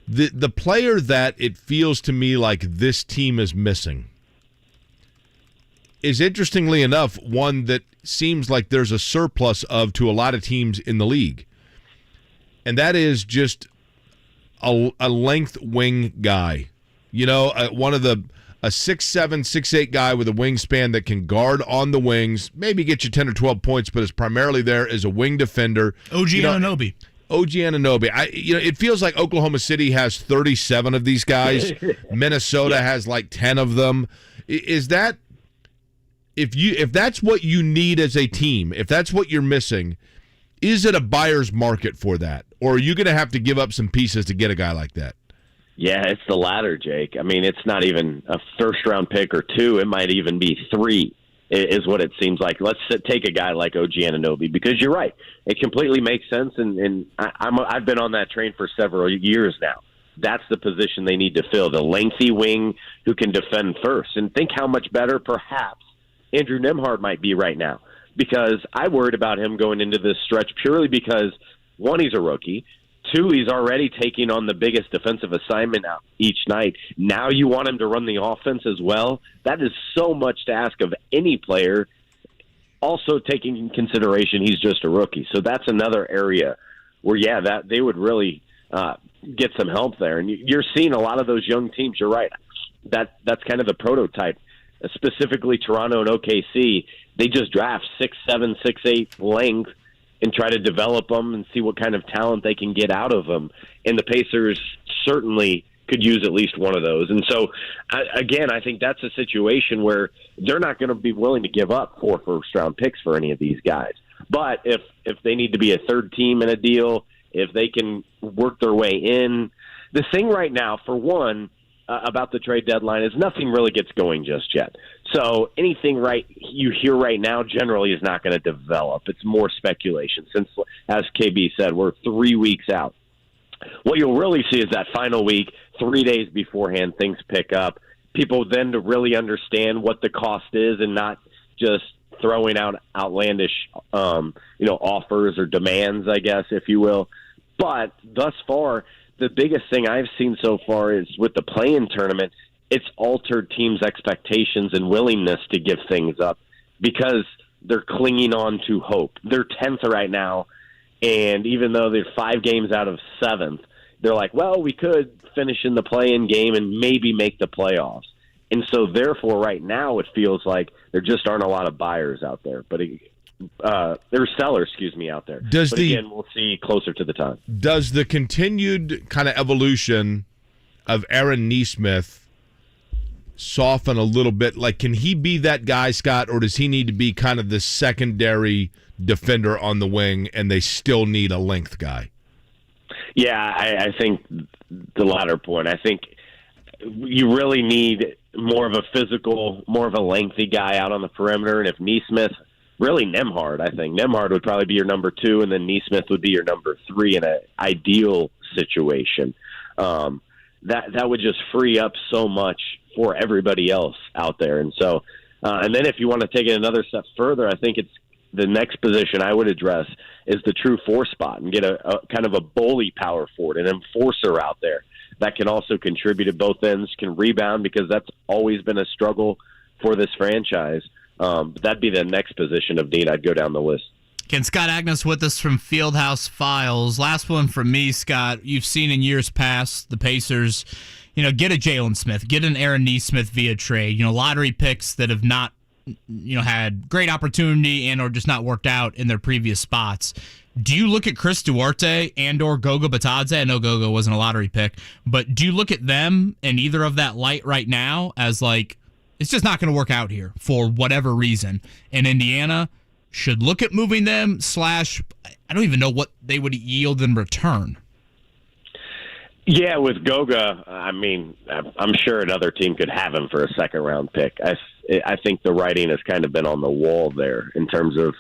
The player that it feels to me like this team is missing is, interestingly enough, one that seems like there's a surplus of to a lot of teams in the league. And that is just a length wing guy. You know, a 6'7", 6'8" guy with a wingspan that can guard on the wings, maybe get you 10 or 12 points, but is primarily there as a wing defender. OG Anunoby. It feels like Oklahoma City has 37 of these guys. Minnesota has like 10 of them. Is that if that's what you need as a team, if that's what you're missing, is it a buyer's market for that? Or are you going to have to give up some pieces to get a guy like that? Yeah, it's the latter, Jake. I mean, it's not even a first-round pick or two. It might even be 3 is what it seems like. Let's take a guy like OG Anunoby, because you're right. It completely makes sense, and I've been on that train for several years now. That's the position they need to fill, the lengthy wing who can defend first. And think how much better perhaps Andrew Nembhard might be right now, because I worried about him going into this stretch purely because, 1, he's a rookie. 2, he's already taking on the biggest defensive assignment each night. Now you want him to run the offense as well? That is so much to ask of any player. Also taking in consideration he's just a rookie. So that's another area where, that they would really get some help there. And you're seeing a lot of those young teams. You're right. That's kind of the prototype. Specifically Toronto and OKC, they just draft 6'7", 6'8" length and try to develop them and see what kind of talent they can get out of them. And the Pacers certainly could use at least one of those. And so, again, I think that's a situation where they're not going to be willing to give up 4 first-round picks for any of these guys. But if they need to be a third team in a deal, if they can work their way in. The thing right now, for one, about the trade deadline is nothing really gets going just yet. So anything you hear right now generally is not going to develop. It's more speculation since, as KB said, we're 3 weeks out. What you'll really see is that final week, 3 days beforehand, things pick up. People then to really understand what the cost is and not just throwing out outlandish offers or demands, I guess, if you will. But thus far, the biggest thing I've seen so far is with the play-in tournament, it's altered teams' expectations and willingness to give things up because they're clinging on to hope. They're 10th right now, and even though they're 5 games out of 7th, they're like, well, we could finish in the play-in game and maybe make the playoffs. And so, therefore, right now it feels like there just aren't a lot of buyers out there. But there's sellers, out there. Again, we'll see closer to the time. Does the continued kind of evolution of Aaron Nesmith soften a little bit? Like, can he be that guy, Scott, or does he need to be kind of the secondary defender on the wing and they still need a length guy? Yeah, I think the latter point. I think you really need more of a physical, more of a lengthy guy out on the perimeter. And if Nesmith, really Nembhard, I think Nembhard would probably be your number 2, and then Nesmith would be your number 3 in an ideal situation. That would just free up so much for everybody else out there. And so, and then if you want to take it another step further, I think it's the next position I would address is the true 4 spot and get a kind of a bully power forward, an enforcer out there that can also contribute at both ends, can rebound, because that's always been a struggle for this franchise. That'd be the next position of need. I'd go down the list. Again, Scott Agness with us from Fieldhouse Files. Last one from me, Scott. You've seen in years past the Pacers, get a Jalen Smith, get an Aaron Nesmith via trade. Lottery picks that have not, had great opportunity and or just not worked out in their previous spots. Do you look at Chris Duarte and or Goga Batadze? I know Goga wasn't a lottery pick, but do you look at them and either of that light right now as like, it's just not going to work out here for whatever reason, and Indiana should look at moving them / I don't even know what they would yield in return? Yeah, with Goga, I mean, I'm sure another team could have him for a second-round pick. I think the writing has kind of been on the wall there in terms of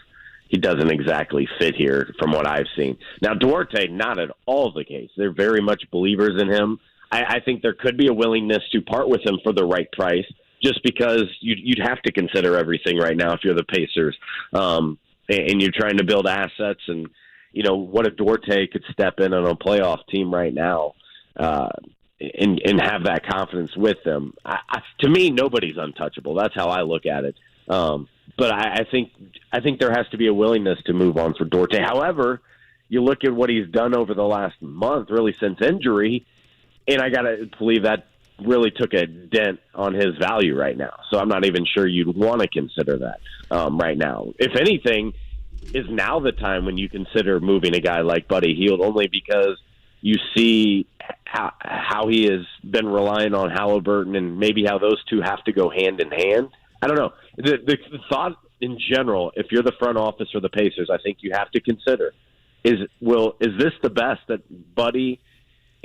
he doesn't exactly fit here from what I've seen. Now, Duarte, not at all the case. They're very much believers in him. I think there could be a willingness to part with him for the right price, just because you'd have to consider everything right now if you're the Pacers, and you're trying to build assets. And, what if Duarte could step in on a playoff team right now and have that confidence with them? To me, nobody's untouchable. That's how I look at it. But I think there has to be a willingness to move on for Duarte. However, you look at what he's done over the last month, really since injury, and I got to believe that really took a dent on his value right now. So I'm not even sure you'd want to consider that right now. If anything, is now the time when you consider moving a guy like Buddy Hield, only because you see how he has been relying on Haliburton and maybe how those two have to go hand in hand. I don't know. The thought in general, if you're the front office or the Pacers, I think you have to consider, is this the best that Buddy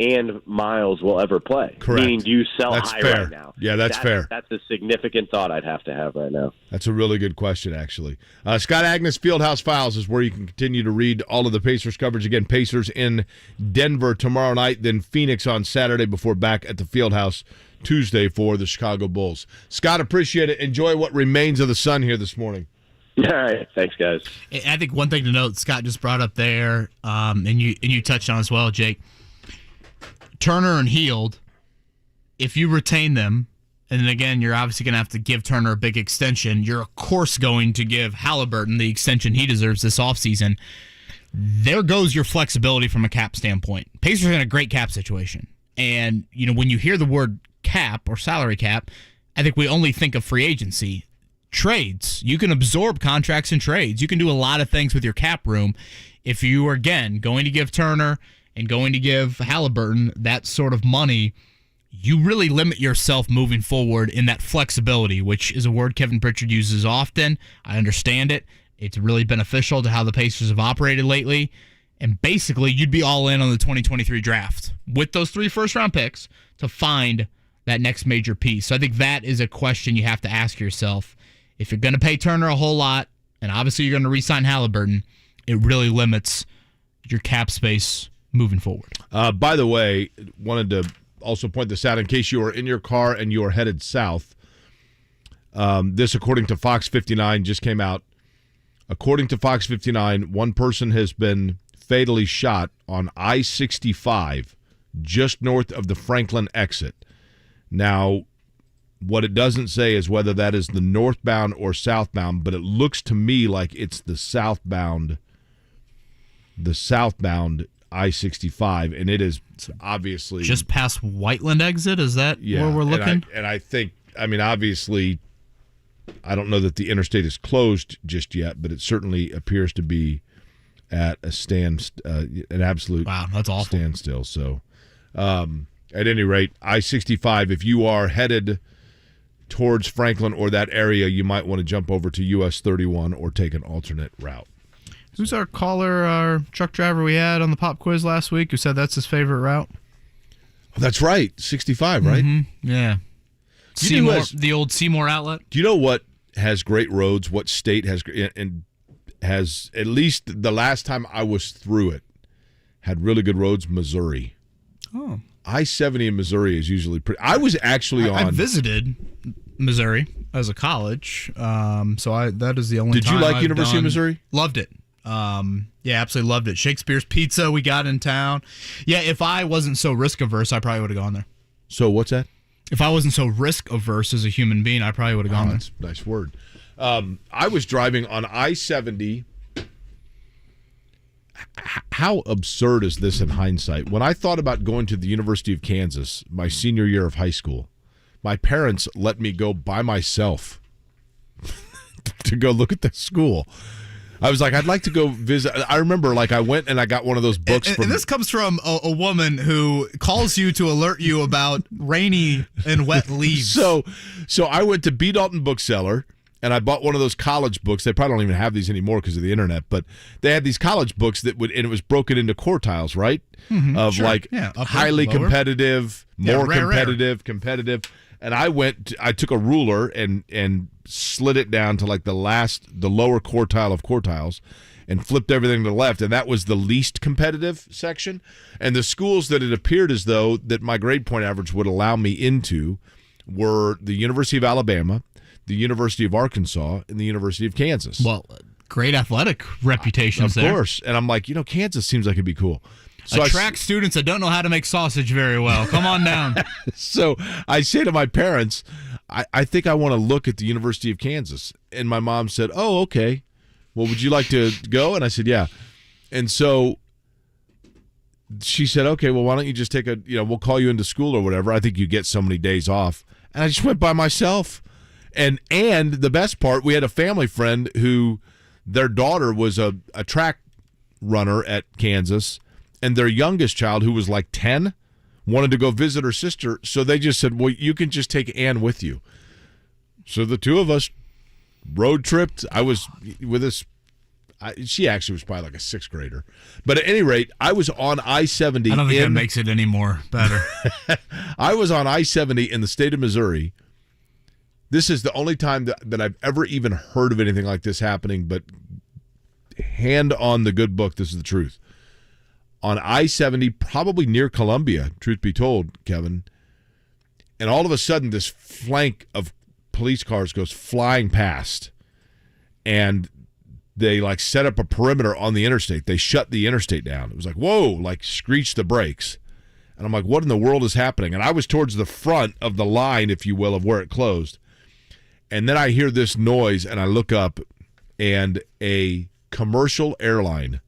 and Myles will ever play? Correct. Meaning, do you sell That's high fair. right now? Yeah, that's fair. That's a significant thought I'd have to have right now. That's a really good question, actually. Scott Agness, Fieldhouse Files, is where you can continue to read all of the Pacers coverage. Again, Pacers in Denver tomorrow night, then Phoenix on Saturday before back at the Fieldhouse Tuesday for the Chicago Bulls. Scott, appreciate it. Enjoy what remains of the sun here this morning. All right. Thanks, guys. I think one thing to note, Scott just brought up there, and you touched on as well, Jake, Turner and Hield, if you retain them, and then again, you're obviously going to have to give Turner a big extension, you're of course going to give Haliburton the extension he deserves this offseason. There goes your flexibility from a cap standpoint. Pacers are in a great cap situation. And, when you hear the word cap or salary cap, I think we only think of free agency. Trades. You can absorb contracts and trades. You can do a lot of things with your cap room. If you are, again, going to give Turner and going to give Haliburton that sort of money, you really limit yourself moving forward in that flexibility, which is a word Kevin Pritchard uses often. I understand it. It's really beneficial to how the Pacers have operated lately. And basically, you'd be all in on the 2023 draft with those 3 first-round picks to find that next major piece. So I think that is a question you have to ask yourself. If you're going to pay Turner a whole lot, and obviously you're going to re-sign Haliburton, it really limits your cap space moving forward. By the way, wanted to also point this out in case you are in your car and you are headed south. This, according to Fox 59, just came out. According to Fox 59, one person has been fatally shot on I-65 just north of the Franklin exit. Now, what it doesn't say is whether that is the northbound or southbound, but it looks to me like it's the southbound I-65, and it is obviously just past Whiteland exit. Is that where we're looking? And I think, obviously, I don't know that the interstate is closed just yet, but it certainly appears to be at an absolute that's awful standstill. So, at any rate, I-65, if you are headed towards Franklin or that area, you might want to jump over to US 31 or take an alternate route. Who's our caller, our truck driver we had on the pop quiz last week who said that's his favorite route? Oh, that's right, 65, right? Mm-hmm. Yeah. Seymour, the old Seymour outlet. Do you know what has great roads? What state has, at least the last time I was through it, had really good roads? Missouri. Oh. I-70 in Missouri is usually pretty. I was actually I visited Missouri as a college, so that is the only time. Did you like I've University of Missouri? Loved it. Yeah, absolutely loved it. Shakespeare's Pizza we got in town. Yeah, if I wasn't so risk averse, I probably would have gone there. So what's that? If I wasn't so risk averse as a human being, I probably would have gone there. That's a nice word. I was driving on I-70. How absurd is this in hindsight? When I thought about going to the University of Kansas my senior year of high school, my parents let me go by myself to go look at the school. I was like, I'd like to go visit. I remember, I went and I got one of those books. And this comes from a woman who calls you to alert you about rainy and wet leaves. So I went to B. Dalton Bookseller, and I bought one of those college books. They probably don't even have these anymore because of the internet, but they had these college books and it was broken into quartiles, right? Mm-hmm, Of upper, highly lower. competitive, more rare. competitive. And I took a ruler and slid it down to like the lower quartile of quartiles and flipped everything to the left. And that was the least competitive section. And the schools that it appeared as though that my grade point average would allow me into were the University of Alabama, the University of Arkansas, and the University of Kansas. Well, great athletic reputations there. Of course. And I'm like, Kansas seems like it'd be cool. So attract students that don't know how to make sausage very well. Come on down. So I say to my parents, I think I want to look at the University of Kansas. And my mom said, oh, okay. Well, would you like to go? And I said, yeah. And so she said, okay, well, why don't you just take we'll call you into school or whatever. I think you get so many days off. And I just went by myself. And the best part, we had a family friend who their daughter was a track runner at Kansas, and their youngest child, who was like 10, wanted to go visit her sister. So they just said, well, you can just take Ann with you. So the two of us road tripped. I was with us. She actually was probably like a sixth grader. But at any rate, I was on I-70. I don't think that makes it any more better. I was on I-70 in the state of Missouri. This is the only time that I've ever even heard of anything like this happening, but hand on the good book, this is the truth. On I-70, probably near Columbia, truth be told, Kevin, and all of a sudden this flank of police cars goes flying past, and they like set up a perimeter on the interstate. They shut the interstate down. It was like, whoa, like screech the brakes. And I'm like, what in the world is happening? And I was towards the front of the line, if you will, of where it closed. And then I hear this noise, and I look up, and a commercial airline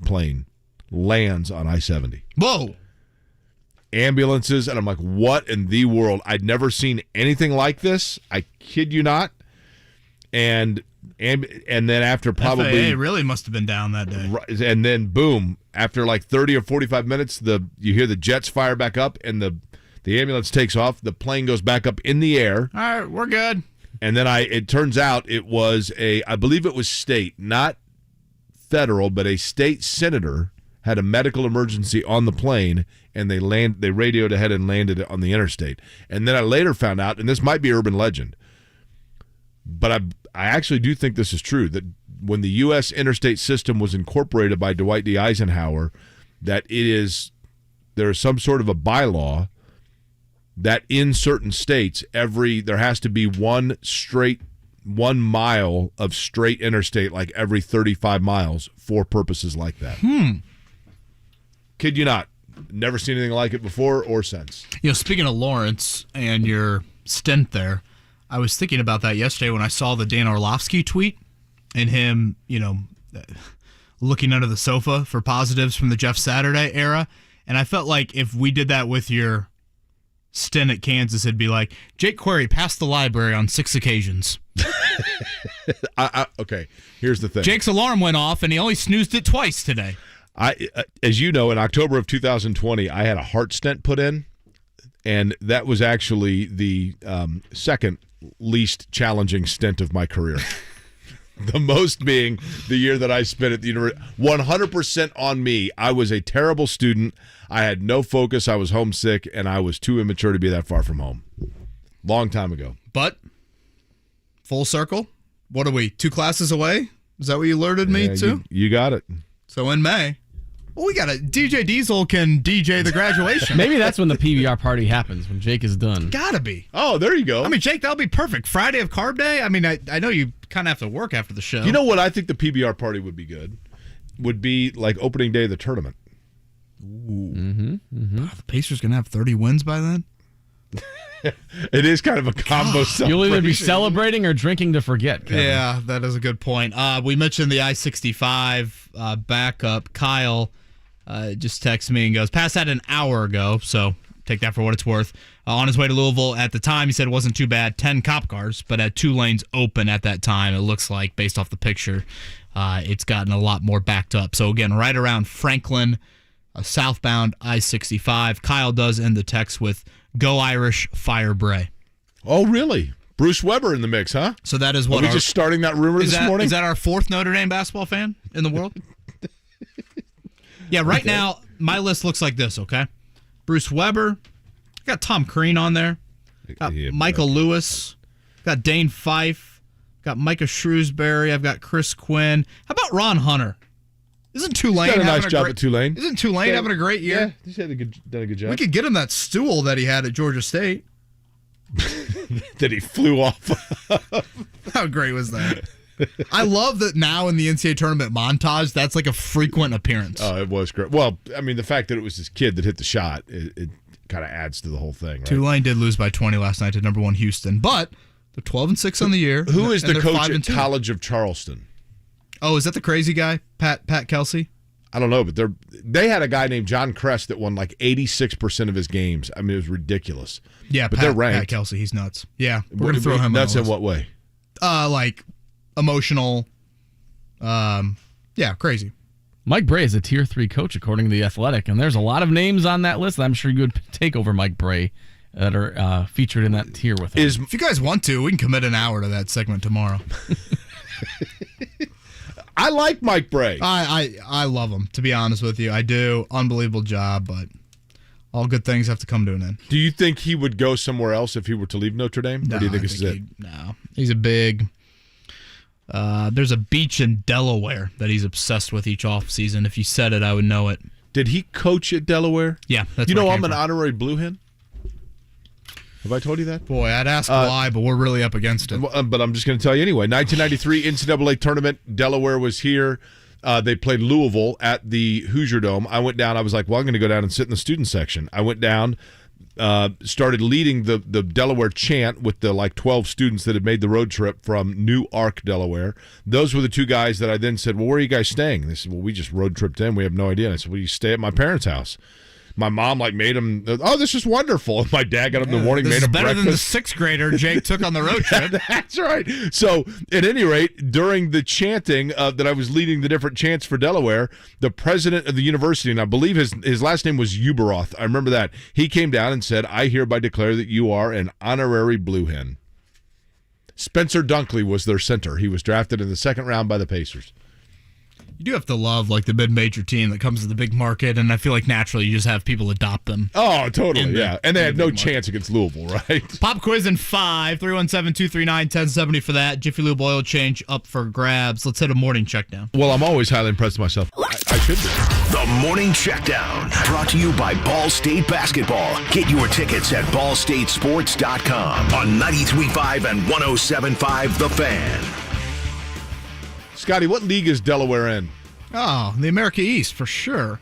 plane lands on I-70. Whoa. Ambulances, and I'm like, what in the world? I'd never seen anything like this. I kid you not. And then after probably... FAA really must have been down that day. And then, boom, after like 30 or 45 minutes, you hear the jets fire back up, and the ambulance takes off. The plane goes back up in the air. All right, we're good. And then it turns out it was I believe it was state, not federal, but a state senator had a medical emergency on the plane, and they radioed ahead and landed it on the interstate. And then I later found out, and this might be urban legend, but I actually do think this is true, that when the U.S. interstate system was incorporated by Dwight D. Eisenhower, that there is some sort of a bylaw that in certain states, there has to be 1 mile of straight interstate like every 35 miles for purposes like that. Kid you not. Never seen anything like it before or since. Speaking of Lawrence and your stint there, I was thinking about that yesterday when I saw the Dan Orlovsky tweet and him, looking under the sofa for positives from the Jeff Saturday era. And I felt like if we did that with your stint at Kansas, it'd be like, Jake Query passed the library on 6 occasions. Okay, here's the thing. Jake's alarm went off, and he only snoozed it twice today. As you know, in October of 2020, I had a heart stent put in, and that was actually the second least challenging stint of my career. The most being the year that I spent at the university. 100% on me. I was a terrible student. I had no focus. I was homesick, and I was too immature to be that far from home. Long time ago. But, full circle, what are we, 2 classes away? Is that what you alerted me to? You got it. So in May, we got DJ Diesel can DJ the graduation. Maybe that's when the PBR party happens, when Jake is done. Gotta be. Oh, there you go. I mean, Jake, that'll be perfect. Friday of Carb Day. I mean, I know you kind of have to work after the show. You know what I think the PBR party would be good? Would be like opening day of the tournament. Ooh. Oh, the Pacers going to have 30 wins by then? It is kind of a combo celebration. You'll either be celebrating or drinking to forget, Kevin. Yeah, that is a good point. We mentioned the I-65 backup. Kyle just texted me and goes, passed that an hour ago, so take that for what it's worth. On his way to Louisville at the time, he said it wasn't too bad, 10 cop cars, but had 2 lanes open at that time. It looks like, based off the picture, it's gotten a lot more backed up. So again, right around Franklin, southbound I-65. Kyle does end the text with, Go Irish, Fire Bray. Oh, really? Bruce Weber in the mix, huh? So that is what Are we just starting that rumor this morning? Is that our 4th Notre Dame basketball fan in the world? Yeah, right now, my list looks like this, okay? Bruce Weber. I got Tom Crean on there. Got Michael Lewis. Got Dane Fife. Got Micah Shrewsbury. I've got Chris Quinn. How about Ron Hunter? Isn't Tulane He's done a having nice job at Tulane? Isn't Tulane having a great year? Yeah, he's done a good job. We could get him that stool that he had at Georgia State. That he flew off. How great was that? I love that now in the NCAA tournament montage, that's like a frequent appearance. Oh, it was great. Well, I mean, the fact that it was his kid that hit the shot, it kind of adds to the whole thing, right? Tulane did lose by 20 last night to number 1 Houston, but they're 12-6 on the year. Who is the coach at 5-2. College of Charleston? Oh, is that the crazy guy, Pat Kelsey? I don't know, but they had a guy named John Kress that won like 86% of his games. I mean, it was ridiculous. Yeah, but they're ranked. Pat Kelsey, he's nuts. Yeah, we're going to throw him nuts in in what way? Like emotional. Yeah, crazy. Mike Bray is a Tier 3 coach, according to The Athletic, and there's a lot of names on that list that I'm sure you would take over Mike Bray that are featured in that tier with him. If you guys want to, we can commit an hour to that segment tomorrow. I like Mike Bray. I love him, to be honest with you. I do. Unbelievable job, but all good things have to come to an end. Do you think he would go somewhere else if he were to leave Notre Dame? No, or do you think this is it? No. He's a big... there's a beach in Delaware that he's obsessed with each offseason. If you said it, I would know it. Did he coach at Delaware? Yeah. That's you where know it I'm came an from. honorary Blue Hen? Have I told you that? Boy, I'd ask why, but we're really up against it. But I'm just going to tell you anyway. 1993 NCAA tournament. Delaware was here. They played Louisville at the Hoosier Dome. I went down. I was like, well, I'm going to go down and sit in the student section. I went down, started leading the Delaware chant with the 12 students that had made the road trip from New Ark, Delaware. Those were the two guys that I then said, well, where are you guys staying? And they said, well, we just road tripped in. We have no idea. And I said, well, you stay at my parents' house. My mom made him, oh, this is wonderful. And my dad got up in the morning, made him breakfast. Better than the 6th grader Jake took on the road trip. That's right. So, at any rate, during the chanting that I was leading the different chants for Delaware, the president of the university, and I believe his last name was Uberoth, I remember that, he came down and said, I hereby declare that you are an honorary Blue Hen. Spencer Dunkley was their center. He was drafted in the 2nd round by the Pacers. You do have to love the mid-major team that comes to the big market, and I feel like naturally you just have people adopt them. Oh, totally, yeah. And they had no chance against Louisville, right? Pop quiz in 5, 317-239-1070 for that. Jiffy Lube oil change up for grabs. Let's hit a morning check down. Well, I'm always highly impressed with myself. I should be. The Morning Checkdown, brought to you by Ball State Basketball. Get your tickets at ballstatesports.com on 93.5 and 107.5 The Fan. Scotty, what league is Delaware in? Oh, the America East, for sure.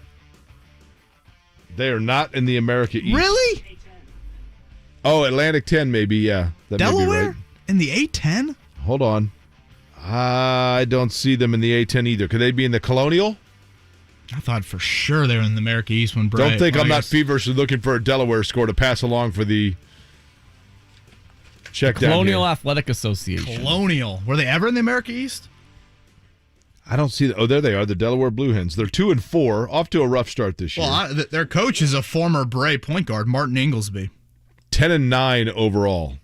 They are not in the America East. Really? Oh, Atlantic 10 maybe, yeah. That Delaware? may be right. In the A-10? Hold on. I don't see them in the A-10 either. Could they be in the Colonial? I thought for sure they were in the America East when Bray. Don't think I'm not feverishly looking for a Delaware score to pass along for the Checkdown. Colonial Athletic Association. Colonial. Were they ever in the America East? I don't see. Oh, there they are, the Delaware Blue Hens. They're 2-4, off to a rough start this year. Well, their coach is a former Bray point guard, Martin Inglesby. 10-9 overall.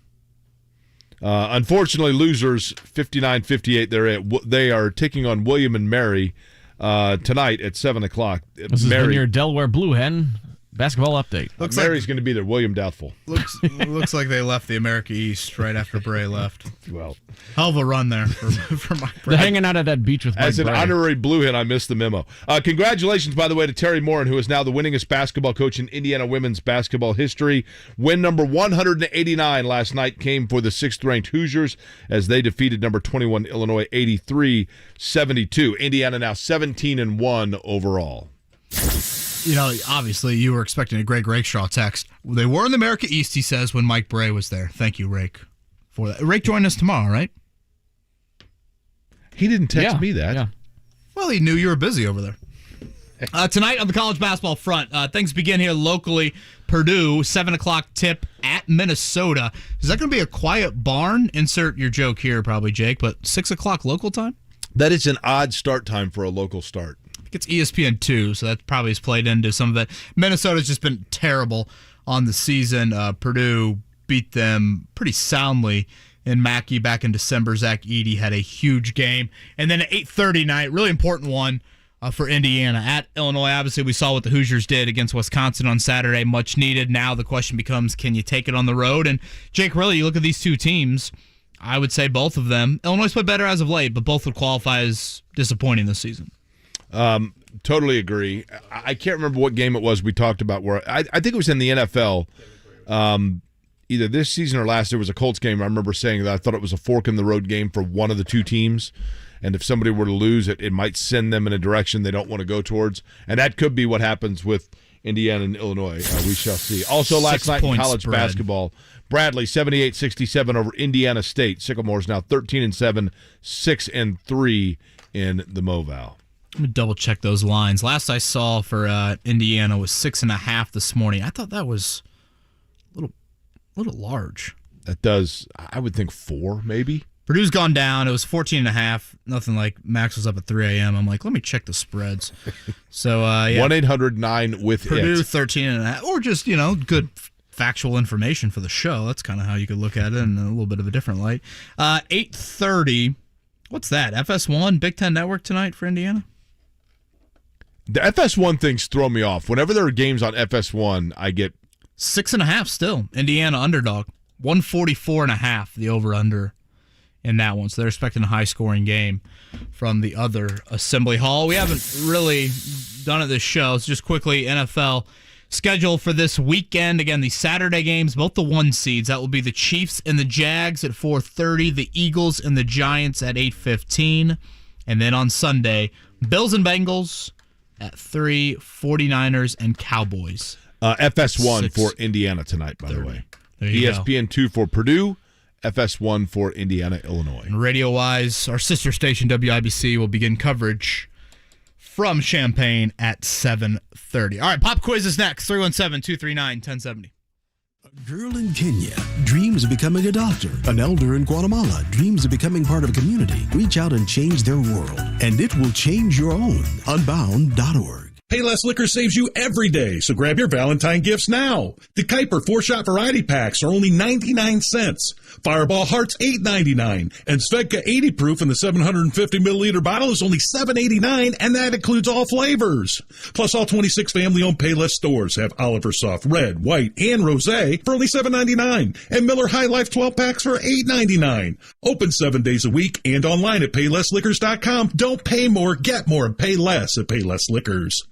Unfortunately, losers 59-58. They are taking on William and Mary tonight at 7:00. This has been your Delaware Blue Hen basketball update. Mary's going to be there. William doubtful. Looks like they left the America East right after Bray left. Well, hell of a run there for Mike Bray. They're hanging out at that beach with Mike As an Bray. honorary Blue Hen, I missed the memo. Congratulations, by the way, to Terry Morin, who is now the winningest basketball coach in Indiana women's basketball history. Win number 189 last night came for the 6th-ranked Hoosiers as they defeated number 21 Illinois 83-72. Indiana now 17-1 overall. You know, obviously, you were expecting a Greg Rakestraw text. They were in the America East, he says, when Mike Bray was there. Thank you, Rake, for that. Rake joined us tomorrow, right? He didn't text me that. Yeah. Well, he knew you were busy over there. Tonight on the college basketball front, things begin here locally. Purdue, 7:00 tip at Minnesota. Is that going to be a quiet barn? Insert your joke here, probably, Jake, but 6:00 local time? That is an odd start time for a local start. It's ESPN2, so that probably has played into some of it. Minnesota's just been terrible on the season. Purdue beat them pretty soundly in Mackey back in December. Zach Edey had a huge game. And then at 8:30 night, really important one, for Indiana. At Illinois, obviously, we saw what the Hoosiers did against Wisconsin on Saturday. Much needed. Now the question becomes, can you take it on the road? And, Jake, really, you look at these two teams, I would say both of them. Illinois played better as of late, but both would qualify as disappointing this season. Totally agree. I can't remember what game it was we talked about where I think it was in the NFL. Either this season or last, there was a Colts game. I remember saying that I thought it was a fork in the road game for one of the two teams. And if somebody were to lose, it might send them in a direction they don't want to go towards. And that could be what happens with Indiana and Illinois. We shall see. Also, last night in college basketball, Bradley 78-67 over Indiana State. Sycamore's now 13-7, 6-3 in the MoVal. Let me double check those lines. Last I saw for Indiana was 6.5 this morning. I thought that was a little large. That does, I would think 4 maybe. Purdue's gone down. It was 14.5. Nothing like Max was up at 3 a.m. I'm like, let me check the spreads. So, yeah. 1-800-9-WITH-IT. Purdue 13.5. Or just, good factual information for the show. That's kind of how you could look at it in a little bit of a different light. 8:30. What's that? FS1, Big Ten Network tonight for Indiana? The FS1 things throw me off. Whenever there are games on FS1, I get 6.5 still. Indiana underdog. 144.5, the over-under in that one. So they're expecting a high-scoring game from the other Assembly Hall. We haven't really done it this show. So just quickly, NFL schedule for this weekend. Again, the Saturday games, both the 1 seeds. That will be the Chiefs and the Jags at 4:30, the Eagles and the Giants at 8:15. And then on Sunday, Bills and Bengals at 3, 49ers and Cowboys. FS1 for Indiana tonight, by the way. ESPN 2 for Purdue, FS1 for Indiana, Illinois. And radio-wise, our sister station, WIBC, will begin coverage from Champaign at 7:30. All right, pop quiz is next, 317-239-1070. A girl in Kenya dreams of becoming a doctor. An elder in Guatemala dreams of becoming part of a community. Reach out and change their world, and it will change your own. Unbound.org. Payless Liquor saves you every day, so grab your Valentine gifts now. The Kuiper 4-shot variety packs are only 99 cents. Fireball Hearts $8.99. And Svedka 80 proof in the 750 milliliter bottle is only $7.89, and that includes all flavors. Plus, all 26 family-owned Payless stores have Oliver Soft Red, White, and Rosé for only $7.99. And Miller High Life 12 packs for $8.99. Open 7 days a week and online at PaylessLiquors.com. Don't pay more, get more, and pay less at Payless Liquors.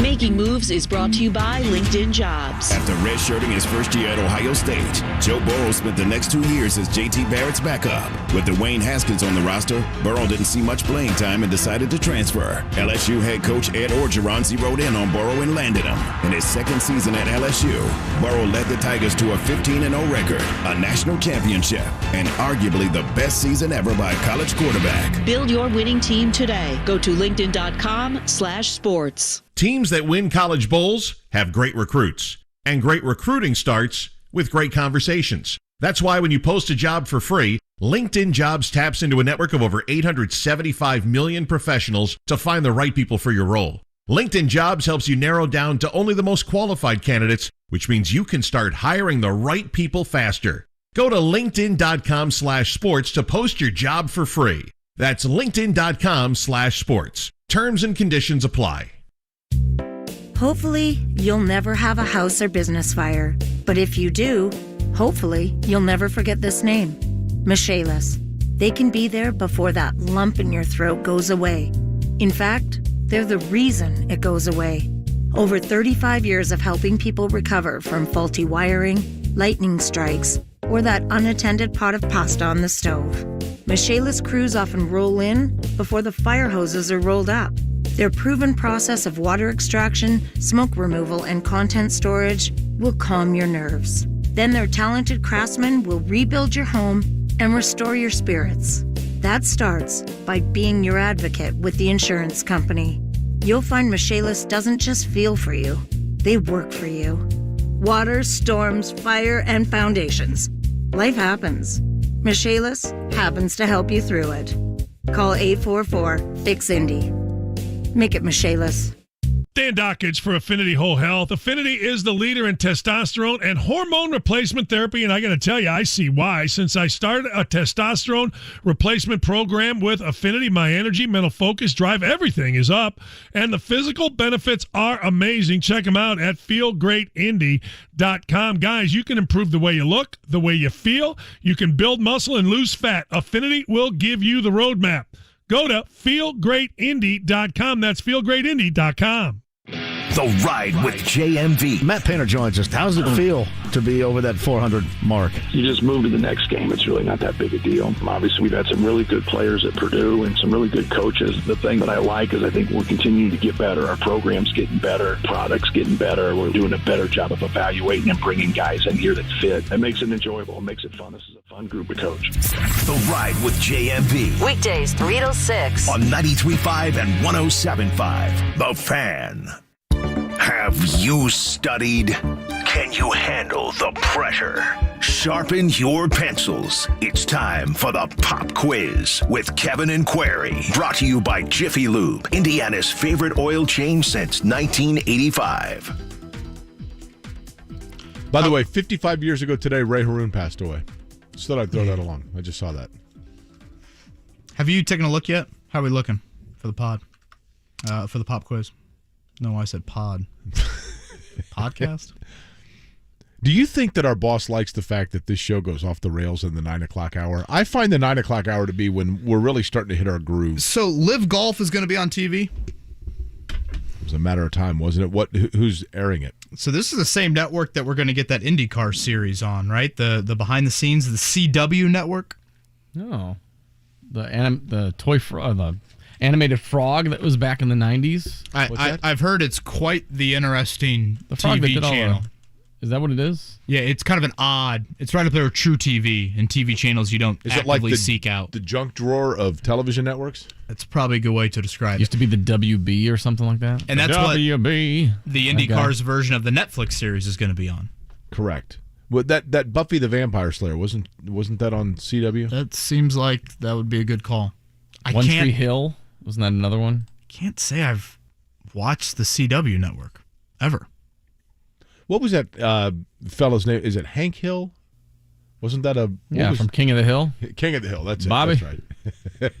Making Moves is brought to you by LinkedIn Jobs. After redshirting his first year at Ohio State, Joe Burrow spent the next 2 years as J.T. Barrett's backup. With Dwayne Haskins on the roster, Burrow didn't see much playing time and decided to transfer. LSU head coach Ed Orgeron zeroed in on Burrow and landed him. In his second season at LSU, Burrow led the Tigers to a 15-0 record, a national championship, and arguably the best season ever by a college quarterback. Build your winning team today. Go to linkedin.com/sports. Teams that win college bowls have great recruits, and great recruiting starts with great conversations. That's why when you post a job for free, LinkedIn Jobs taps into a network of over 875 million professionals to find the right people for your role. LinkedIn Jobs helps you narrow down to only the most qualified candidates, which means you can start hiring the right people faster. Go to linkedin.com/sports to post your job for free. That's linkedin.com/sports. Terms and conditions apply. Hopefully, you'll never have a house or business fire. But if you do, hopefully, you'll never forget this name, Michaelis. They can be there before that lump in your throat goes away. In fact, they're the reason it goes away. Over 35 years of helping people recover from faulty wiring, lightning strikes, or that unattended pot of pasta on the stove. Michaelis crews often roll in before the fire hoses are rolled up. Their proven process of water extraction, smoke removal, and content storage will calm your nerves. Then their talented craftsmen will rebuild your home and restore your spirits. That starts by being your advocate with the insurance company. You'll find Michaelis doesn't just feel for you, they work for you. Water, storms, fire, and foundations. Life happens. Michaelis happens to help you through it. Call 844-FIX-INDY. Make it Michaelis. Dan Dockage for Affinity Whole Health. Affinity is the leader in testosterone and hormone replacement therapy, and I got to tell you, I see why. Since I started a testosterone replacement program with Affinity, my energy, mental focus, drive, everything is up, and the physical benefits are amazing. Check them out at feelgreatindy.com. Guys, you can improve the way you look, the way you feel. You can build muscle and lose fat. Affinity will give you the roadmap. Go to feelgreatindy.com. That's feelgreatindy.com. The Ride with JMV. Matt Painter joins us. How does it feel to be over that 400 mark? You just move to the next game. It's really not that big a deal. Obviously, we've had some really good players at Purdue and some really good coaches. The thing that I like is I think we're continuing to get better. Our program's getting better. Product's getting better. We're doing a better job of evaluating and bringing guys in here that fit. It makes it enjoyable. It makes it fun. This is a fun group of coaches. The Ride with JMV. Weekdays 3 to 6. On 93.5 and 107.5. The Fan. Have you studied? Can you handle the pressure? Sharpen your pencils. It's time for the Pop Quiz with Kevin and Query. Brought to you by Jiffy Lube, Indiana's favorite oil change since 1985. By the way, 55 years ago today, Ray Haroon passed away. Just thought I'd throw that along. I just saw that. Have you taken a look yet? How are we looking for the pod? For the Pop Quiz? No, I said pod. Podcast? Do you think that our boss likes the fact that this show goes off the rails in the 9 o'clock hour? I find the 9 o'clock hour to be when we're really starting to hit our groove. So Live Golf is going to be on TV? It was a matter of time, wasn't it? Who's airing it? So this is the same network that we're going to get that IndyCar series on, right? The behind the scenes, the CW network? No. The animated frog that was back in the 90s. I've heard it's quite the interesting frog TV channel. Is that what it is? Yeah, it's kind of an odd. It's right up there with True TV and TV channels you don't actively seek out. The junk drawer of television networks? That's probably a good way to describe it. Used to be the WB or something like that. And that's WB. What the IndyCar's version of the Netflix series is going to be on. Correct. Well, that Buffy the Vampire Slayer wasn't that on CW? That seems like that would be a good call. One Tree Hill. Wasn't that another one? Can't say I've watched the CW network ever. What was that fellow's name? Is it Hank Hill? Wasn't that from King of the Hill? King of the Hill. That's Bobby. It. That's right.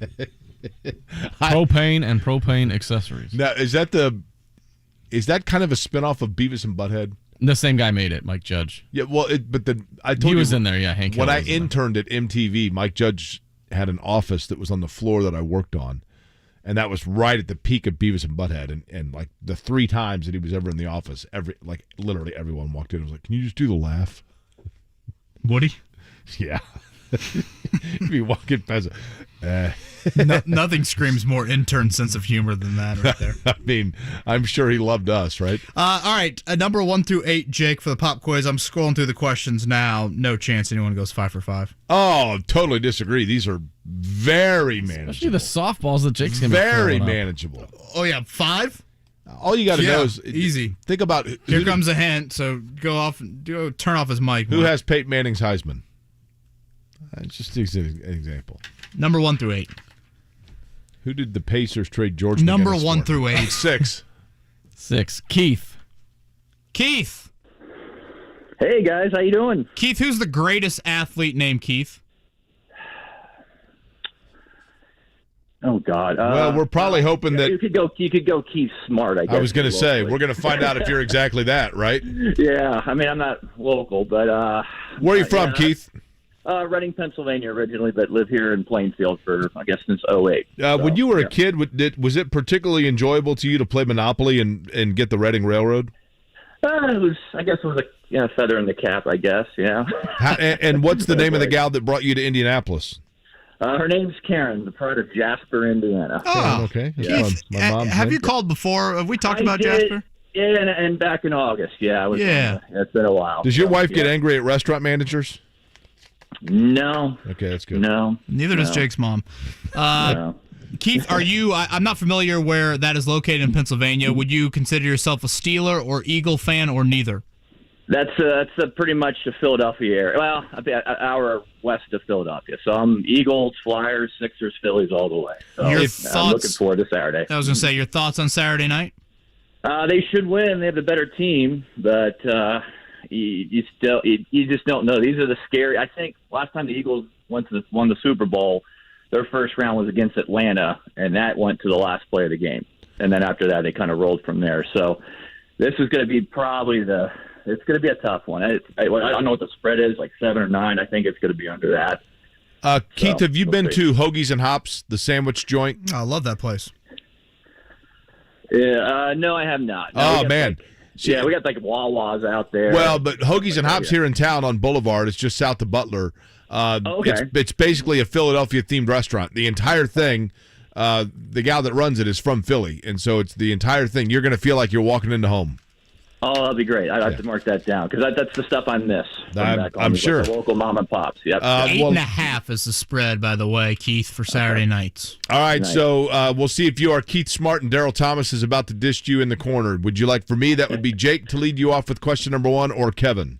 Propane and propane accessories. Now, is that kind of a spinoff of Beavis and Butthead? The same guy made it, Mike Judge. Yeah, well, I told you he was in there. Yeah, Hank Hill. When I interned at MTV, Mike Judge had an office that was on the floor that I worked on. And that was right at the peak of Beavis and Butthead. And like the 3 times that he was ever in the office, literally everyone walked in and was like, "Can you just do the laugh?" Woody? Yeah. Be walking past nothing screams more intern sense of humor than that right there. I mean, I'm sure he loved us, right? All right, number 1 through 8, Jake, for the pop quiz. I'm scrolling through the questions now. No chance anyone goes 5 for 5. Oh, totally disagree. These are very manageable. Especially the softballs that Jake's going to be very manageable. Oh, yeah, 5? All you got to know is easy. Think about here comes a hint. So go turn off his mic. Who has Peyton Manning's Heisman? Just an example. Number 1 through 8. Who did the Pacers trade George? Number 1 through 8. 6. 6. Keith. Hey guys, how you doing? Keith, who's the greatest athlete named Keith? Oh God. Well, we're probably hoping that you could go Keith Smart. I guess. I was going to say we're going to find out if you're exactly that, right? Yeah, I mean I'm not local, but where are you from, Keith? Reading, Pennsylvania originally, but live here in Plainfield for I guess since 2008. When you were a kid, was it particularly enjoyable to you to play Monopoly and get the Reading Railroad? It was a feather in the cap, I guess. Yeah. And what's the name of the gal that brought you to Indianapolis? Her name's Karen, the part of Jasper, Indiana. Oh, okay. Keith, my mom's have name. you called before? Have we talked about Jasper? Yeah, and back in August. Yeah, it's been a while. Does your wife get angry at restaurant managers? No. Okay, that's good. No. Neither does Jake's mom. No. Keith, are you? I'm not familiar where that is located in Pennsylvania. Would you consider yourself a Steeler or Eagle fan, or neither? That's pretty much the Philadelphia area. Well, an hour west of Philadelphia. So I'm Eagles, Flyers, Sixers, Phillies all the way. So I'm looking forward to Saturday. I was going to say, your thoughts on Saturday night? They should win. They have the better team, but you just don't know. These are the scary. I think last time the Eagles won the Super Bowl, their first round was against Atlanta, and that went to the last play of the game. And then after that, they kind of rolled from there. So this is going to be probably it's going to be a tough one. I don't know what the spread is, like 7 or 9. I think it's going to be under that. Keith, have you been to Hoagies and Hops, the sandwich joint? I love that place. Yeah, no, I have not. No, man. We got like Wawa's out there. Well, but Hoagies and Hops here in town on Boulevard, it's just south of Butler. Okay. It's basically a Philadelphia-themed restaurant. The entire thing, the gal that runs it is from Philly, and so it's the entire thing. You're going to feel like you're walking into home. Oh, that'll be great. I have to mark that down because that's the stuff I miss. I'm sure. Like the local mom and pops. Yep. 8.5 is the spread, by the way, Keith, for Saturday nights. All right, Nice. so we'll see if you are Keith Smart and Daryl Thomas is about to dish you in the corner. Would you like for me? That would be Jake to lead you off with question number 1, or Kevin?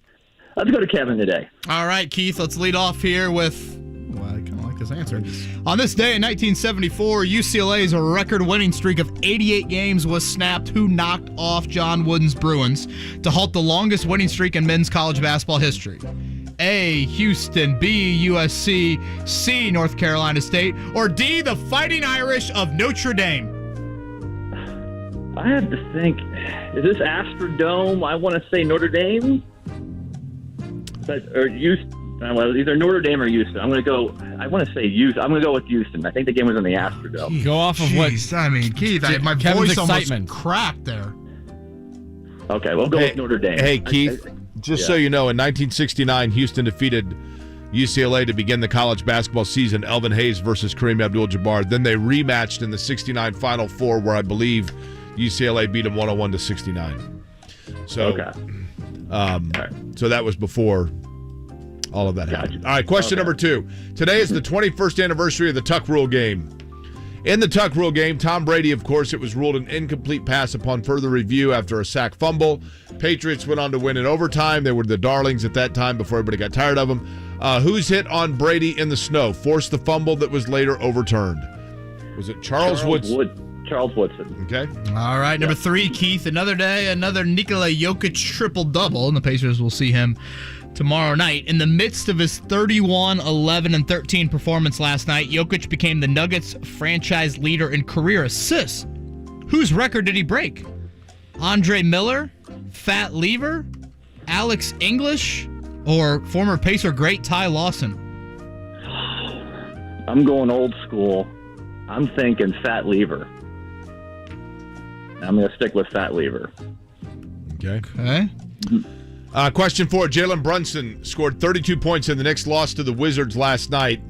Let's go to Kevin today. All right, Keith, let's lead off here with, I kind of like his answer. On this day in 1974, UCLA's record winning streak of 88 games was snapped. Who knocked off John Wooden's Bruins to halt the longest winning streak in men's college basketball history? A, Houston, B, USC, C, North Carolina State, or D, the Fighting Irish of Notre Dame? I have to think. Is this Astrodome? I want to say Notre Dame. Or Houston. Well, either Notre Dame or Houston. I want to say Houston. I'm going to go with Houston. I think the game was in the Astrodome. Go off of what? I mean, Keith, my Kevin's voice excitement. almost cracked there. Okay, we'll go with Notre Dame. Hey, Keith, so you know, in 1969, Houston defeated UCLA to begin the college basketball season, Elvin Hayes versus Kareem Abdul-Jabbar. Then they rematched in the 69 Final Four, where I believe UCLA beat them 101-69. So, so that was before all of that happened. All right, question number 2. Today is the 21st anniversary of the Tuck Rule game. In the Tuck Rule game, Tom Brady, of course, it was ruled an incomplete pass upon further review after a sack fumble. Patriots went on to win in overtime. They were the darlings at that time before everybody got tired of them. Whose hit on Brady in the snow forced the fumble that was later overturned? Was it Charles Woodson? Charles Woodson. Okay. All right, number 3, Keith. Another day, another Nikola Jokic triple-double, and the Pacers will see him tomorrow night. In the midst of his 31, 11, and 13 performance last night, Jokic became the Nuggets franchise leader in career assists. Whose record did he break? Andre Miller, Fat Lever, Alex English, or former Pacer great Ty Lawson? I'm going old school. I'm thinking Fat Lever. I'm going to stick with Fat Lever. Okay. Question 4. Jalen Brunson scored 32 points in the Knicks' loss to the Wizards last night.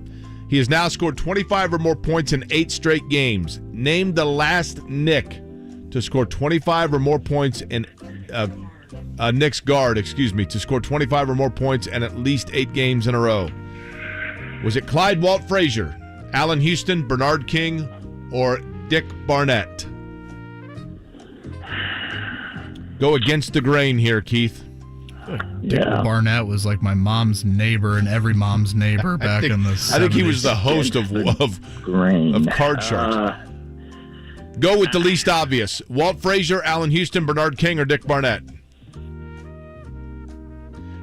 He has now scored 25 or more points in 8 straight games. Name the last Knick to score 25 or more points in Knicks guard, to score 25 or more points in at least 8 games in a row. Was it Clyde Walt Frazier, Allen Houston, Bernard King, or Dick Barnett? Go against the grain here, Keith. Dick Barnett was like my mom's neighbor and every mom's neighbor back in the 70s. I think he was the host of Card Sharks. Go with the least obvious. Walt Frazier, Allen Houston, Bernard King, or Dick Barnett?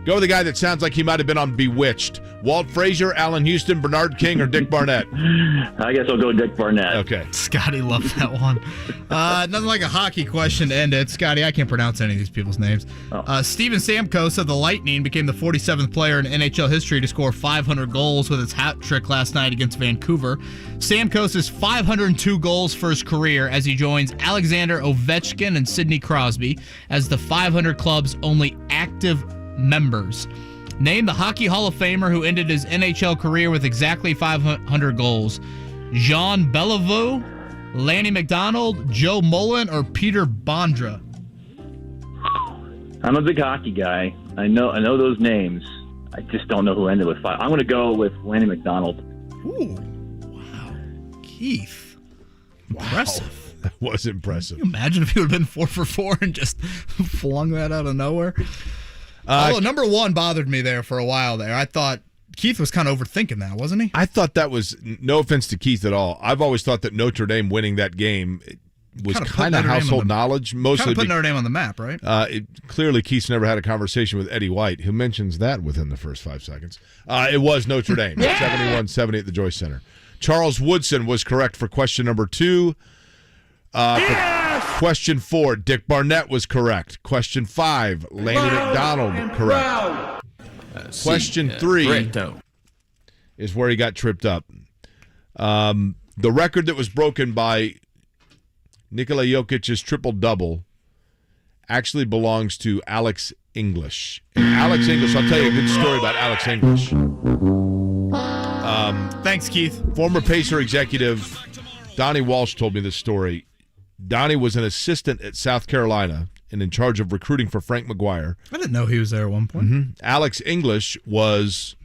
Go with the guy that sounds like he might have been on Bewitched. Walt Frazier, Allen Houston, Bernard King, or Dick Barnett? I guess I'll go Dick Barnett. Okay. Scotty loved that one. Nothing like a hockey question to end it. Scotty, I can't pronounce any of these people's names. Steven Stamkos of the Lightning became the 47th player in NHL history to score 500 goals with his hat trick last night against Vancouver. Stamkos is 502 goals for his career as he joins Alexander Ovechkin and Sidney Crosby as the 500 Club's only active members. Name the Hockey Hall of Famer who ended his NHL career with exactly 500 goals. Jean Beliveau, Lanny McDonald, Joe Mullen, or Peter Bondra? I'm a big hockey guy. I know those names. I just don't know who ended with 5. I'm going to go with Lanny McDonald. Ooh, wow. Keith. Impressive. That was impressive. Can you imagine if he would have been 4 for 4 and just flung that out of nowhere? Although number 1 bothered me there for a while there. I thought Keith was kind of overthinking that, wasn't he? I thought that was, no offense to Keith at all, I've always thought that Notre Dame winning that game was kind of household knowledge. Mostly kind of put Notre Dame on the map, right? Clearly, Keith's never had a conversation with Eddie White, who mentions that within the first 5 seconds. It was Notre Dame, 71-70 at the Joyce Center. Charles Woodson was correct for question number 2. Question 4, Dick Barnett was correct. Question 5, Lanny McDonald correct. Question 3 is where he got tripped up. The record that was broken by Nikola Jokic's triple-double actually belongs to Alex English. And Alex English, I'll tell you a good story about Alex English. Thanks, Keith. Former Pacer executive Donnie Walsh told me this story. Donnie was an assistant at South Carolina and in charge of recruiting for Frank McGuire. I didn't know he was there at one point. Mm-hmm. Alex English was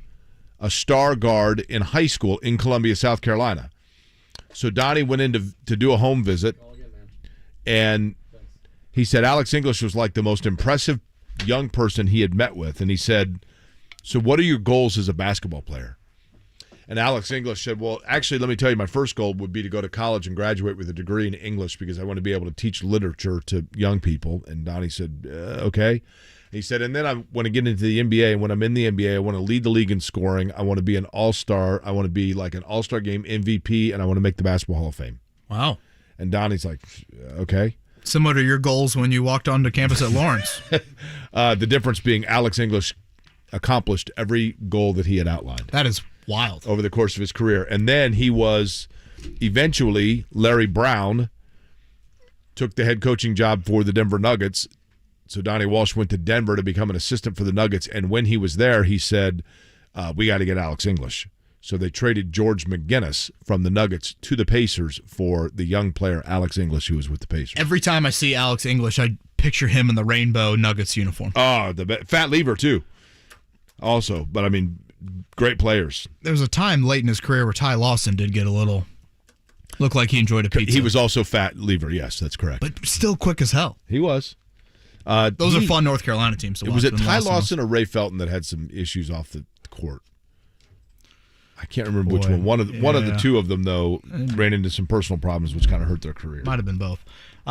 a star guard in high school in Columbia, South Carolina. So Donnie went in to do a home visit, and he said Alex English was like the most impressive young person he had met with. And he said, so what are your goals as a basketball player? And Alex English said, well, actually, let me tell you, my first goal would be to go to college and graduate with a degree in English because I want to be able to teach literature to young people. And Donnie said, okay. He said, and then I want to get into the NBA, and when I'm in the NBA, I want to lead the league in scoring. I want to be an all-star. I want to be like an all-star game MVP, and I want to make the Basketball Hall of Fame. Wow. And Donnie's like, okay. Similar to your goals when you walked onto campus at Lawrence. The difference being Alex English accomplished every goal that he had outlined. That is wild. Over the course of his career. And then he was eventually, Larry Brown took the head coaching job for the Denver Nuggets. So Donnie Walsh went to Denver to become an assistant for the Nuggets. And when he was there, he said, we got to get Alex English. So they traded George McGinnis from the Nuggets to the Pacers for the young player Alex English, who was with the Pacers. Every time I see Alex English, I picture him in the rainbow Nuggets uniform. Oh, Fat Lever, too. Also, but I mean, great players. There was a time late in his career where Ty Lawson did get a little, looked like he enjoyed a pizza. He was also Fat Lever, yes, that's correct. But still quick as hell. He was. Those are fun North Carolina teams to watch. Was it Ty Lawson or Ray Felton that had some issues off the court? I can't remember which one. One of the two of them, though, ran into some personal problems, which kind of hurt their career. Might have been both.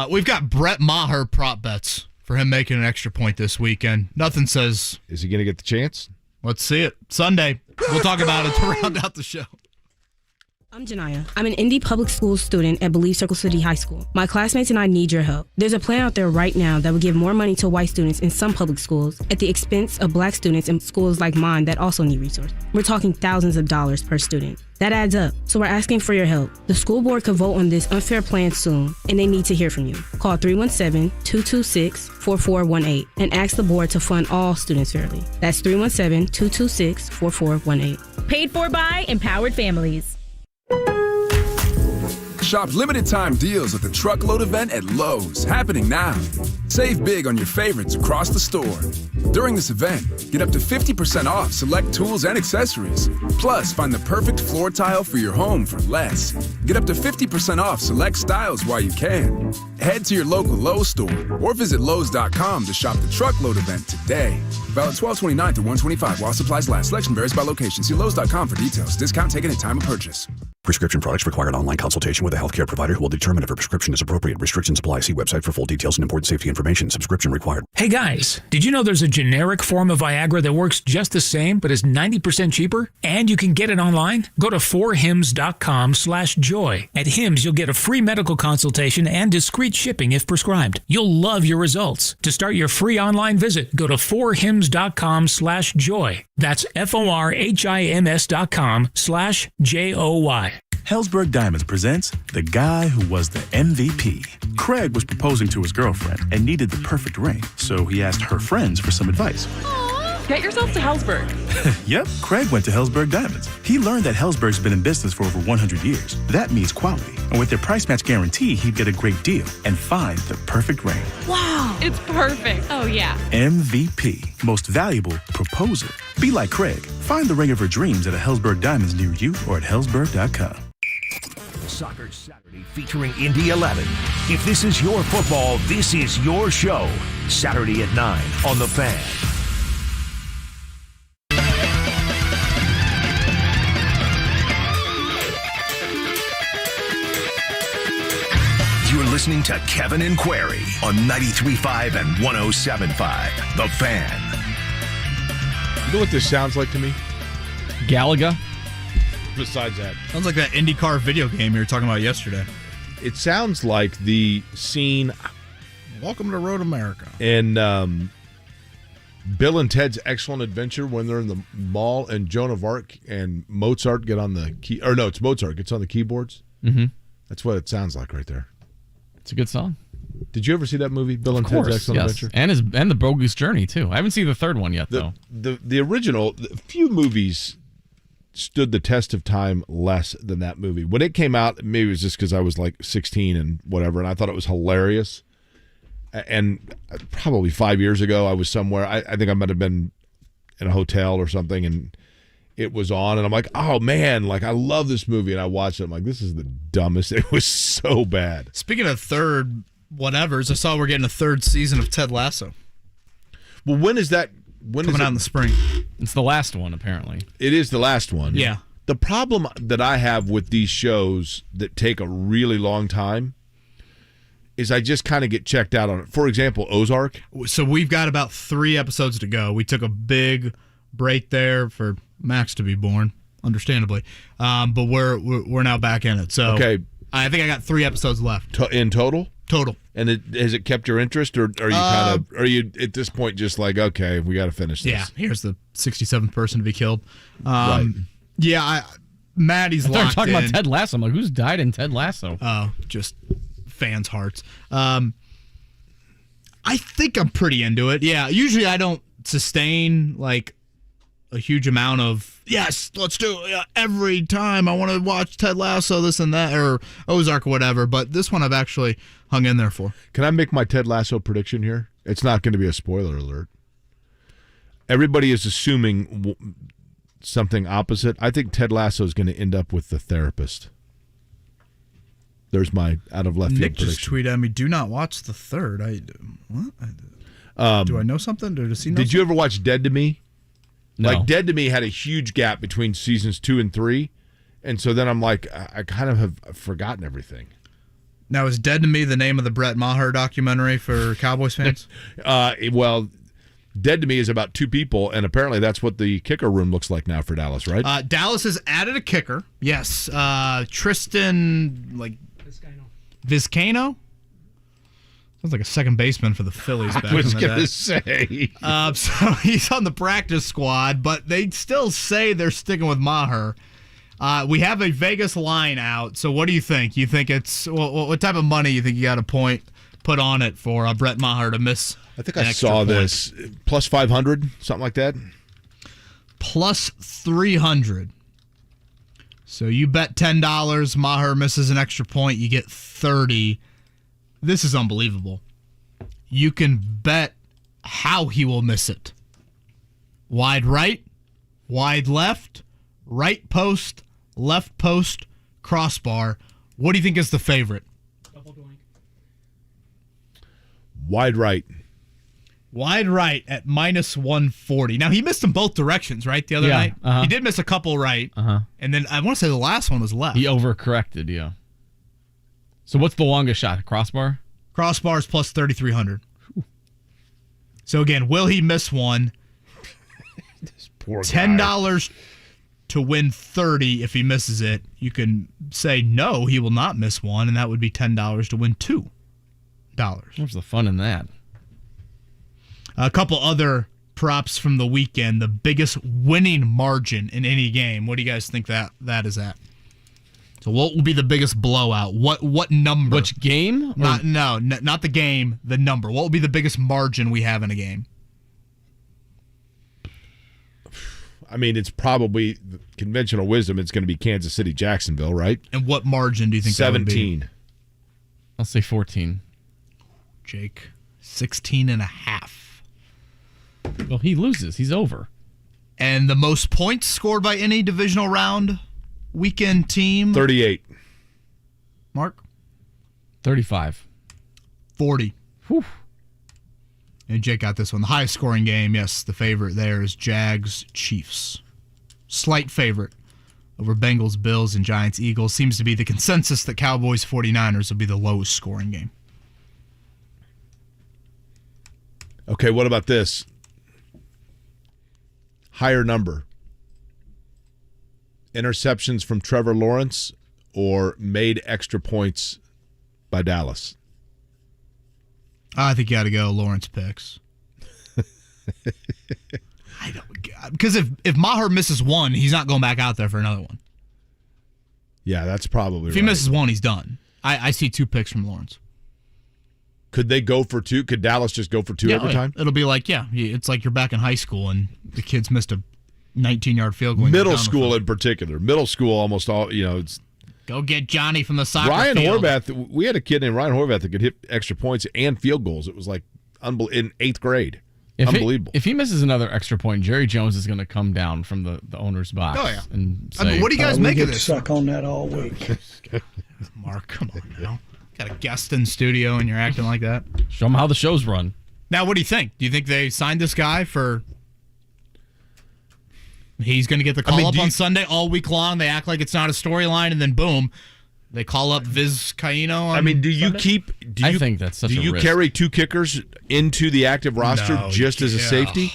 We've got Brett Maher prop bets for him making an extra point this weekend. Nothing says... Is he going to get the chance? Let's see it. Sunday. We'll talk about it to round out the show. I'm Janiyah. I'm an Indy Public Schools student at Believe Circle City High School. My classmates and I need your help. There's a plan out there right now that will give more money to white students in some public schools at the expense of black students in schools like mine that also need resources. We're talking thousands of dollars per student. That adds up, so we're asking for your help. The school board could vote on this unfair plan soon, and they need to hear from you. Call 317-226-4418 and ask the board to fund all students fairly. That's 317-226-4418. Paid for by Empowered Families. Shop limited time deals at the Truckload event at Lowe's, happening now. Save big on your favorites across the store. During this event, get up to 50% off select tools and accessories. Plus, find the perfect floor tile for your home for less. Get up to 50% off select styles while you can. Head to your local Lowe's store or visit Lowes.com to shop the Truckload event today. Valid 12/29 through 1/25 while supplies last. Selection varies by location. See Lowes.com for details. Discount taken at time of purchase. Prescription products require an online consultation with a healthcare provider who will determine if a prescription is appropriate. Restrictions apply. See website for full details and important safety information. Subscription required. Hey guys, did you know there's a generic form of Viagra that works just the same but is 90% cheaper? And you can get it online? Go to 4hims.com/joy. At Hims, you'll get a free medical consultation and discreet shipping if prescribed. You'll love your results. To start your free online visit, go to 4hims.com/joy. That's FORHIMS.com/JOY. Helzberg Diamonds presents The Guy Who Was the MVP. Craig was proposing to his girlfriend and needed the perfect ring, so he asked her friends for some advice. Get yourself to Helzberg. Yep, Craig went to Helzberg Diamonds. He learned that Helzberg's been in business for over 100 years. That means quality. And with their price match guarantee, he'd get a great deal and find the perfect ring. Wow, it's perfect. Oh, yeah. MVP, most valuable proposer. Be like Craig. Find the ring of her dreams at a Helzberg Diamonds near you or at Helzberg.com. Soccer Saturday featuring Indy 11. If this is your football, this is your show. Saturday at 9 on The Fan. You're listening to Kevin and Query on 93.5 and 107.5. The Fan. You know what this sounds like to me? Galaga? Besides that. Sounds like that IndyCar video game you were talking about yesterday. It sounds like the scene... Welcome to Road America. In Bill and Ted's Excellent Adventure when they're in the mall and Joan of Arc and Mozart get on the key... Or no, it's Mozart gets on the keyboards. Mm-hmm. That's what it sounds like right there. It's a good song. Did you ever see that movie, Bill and Ted's Excellent Adventure? And the Bogus Journey, too. I haven't seen the third one yet, though. The original, few movies stood the test of time less than that movie. When it came out, maybe it was just because I was like 16 and whatever, and I thought it was hilarious. And probably 5 years ago, I was somewhere. I think I might have been in a hotel or something, and it was on, and I'm like, oh, man, like, I love this movie. And I watched it. I'm like, this is the dumbest. It was so bad. Speaking of third whatevers, I saw we're getting a third season of Ted Lasso. Well, when is that? Coming out in the spring. It's the last one, apparently. It is the last one. Yeah. The problem that I have with these shows that take a really long time is I just kind of get checked out on it. For example, Ozark. So we've got about 3 episodes to go. We took a big break there for Max to be born, understandably. But we're now back in it. So okay. I think I got 3 episodes left. In total? Total. And has it kept your interest, or are you at this point just like, okay, we got to finish this? Yeah, here's the 67th person to be killed. Right. Yeah, Maddie's locked in. I talking about Ted Lasso. I'm like, who's died in Ted Lasso? Oh, just fans' hearts. I think I'm pretty into it. Yeah, usually I don't sustain like a huge amount of, yes, let's do it. Every time I want to watch Ted Lasso, this and that, or Ozark or whatever. But this one I've actually hung in there for. Can I make my Ted Lasso prediction here? It's not going to be a spoiler alert. Everybody is assuming something opposite. I think Ted Lasso is going to end up with the therapist. There's my out of left field Nick prediction. just tweeted at me, do not watch the third. What? Do I know something? Does he know Did you ever watch Dead to Me? No. Like, Dead to Me had a huge gap between seasons 2 and 3. And so then I'm like, I kind of have forgotten everything. Now, is Dead to Me the name of the Brett Maher documentary for Cowboys fans? Well, Dead to Me is about 2 people, and apparently that's what the kicker room looks like now for Dallas, right? Dallas has added a kicker. Yes. Tristan, Vizcaino? Sounds like a second baseman for the Phillies back in the day. I was going to say. So he's on the practice squad, but they still say they're sticking with Maher. We have a Vegas line out, so what do you think? You think it's what type of money you think you got to put on it for Brett Maher to miss? I think I saw this. Plus 500, something like that. Plus 300. So you bet $10, Maher misses an extra point, you get 30. This is unbelievable. You can bet how he will miss it. Wide right, wide left, right post, left post, crossbar. What do you think is the favorite? Wide right. Wide right at minus 140. Now, he missed them both directions, right, the other night? Uh-huh. He did miss a couple right. And then I want to say the last one was left. He overcorrected, yeah. So what's the longest shot? Crossbar? Crossbar's plus 3,300. So again, will he miss one? This poor $10 to win 30 if he misses it. You can say no, he will not miss one, and that would be $10 to win $2. What's the fun in that? A couple other props from the weekend. The biggest winning margin in any game. What do you guys think that is at? So what will be the biggest blowout? What number? Which game? Not the game, the number. What will be the biggest margin we have in a game? I mean, it's probably conventional wisdom. It's going to be Kansas City, Jacksonville, right? And what margin do you think 17. that would be? I'll say 14. Jake, 16.5. Well, he loses. He's over. And the most points scored by any divisional round weekend team? 38. Mark? 35. 40. Whew. And Jake got this one. The highest scoring game, yes, the favorite there is Jags Chiefs. Slight favorite over Bengals, Bills, and Giants, Eagles. Seems to be the consensus that Cowboys, 49ers will be the lowest scoring game. Okay, what about this? Higher number. Interceptions from Trevor Lawrence or made extra points by Dallas? I think you got to go Lawrence picks. I don't, because if Maher misses one, he's not going back out there for another one. Yeah, that's probably If he misses one, he's done. I see 2 picks from Lawrence. Could they go for 2? Could Dallas just go for 2 every time? It'll be like, it's like you're back in high school and the kids missed a 19-yard field goal. Middle school in particular. Middle school almost all, it's... Go get Johnny from the soccer Ryan field. Horvath, we had a kid named Ryan Horvath that could hit extra points and field goals. It was like in 8th grade. Unbelievable. If he misses another extra point, Jerry Jones is going to come down from the owner's box. Oh, yeah. And say, what do you guys make of this? Suck on that all week. Mark, come on now. Got a guest in studio and you're acting like that. Show them how the show's run. Now, what do you think? Do you think they signed this guy for... He's going to get the call up on Sunday all week long. They act like it's not a storyline, and then boom, they call up Vizcaino on Sunday? I think that's such a risk. Do you carry 2 kickers into the active roster just as a safety?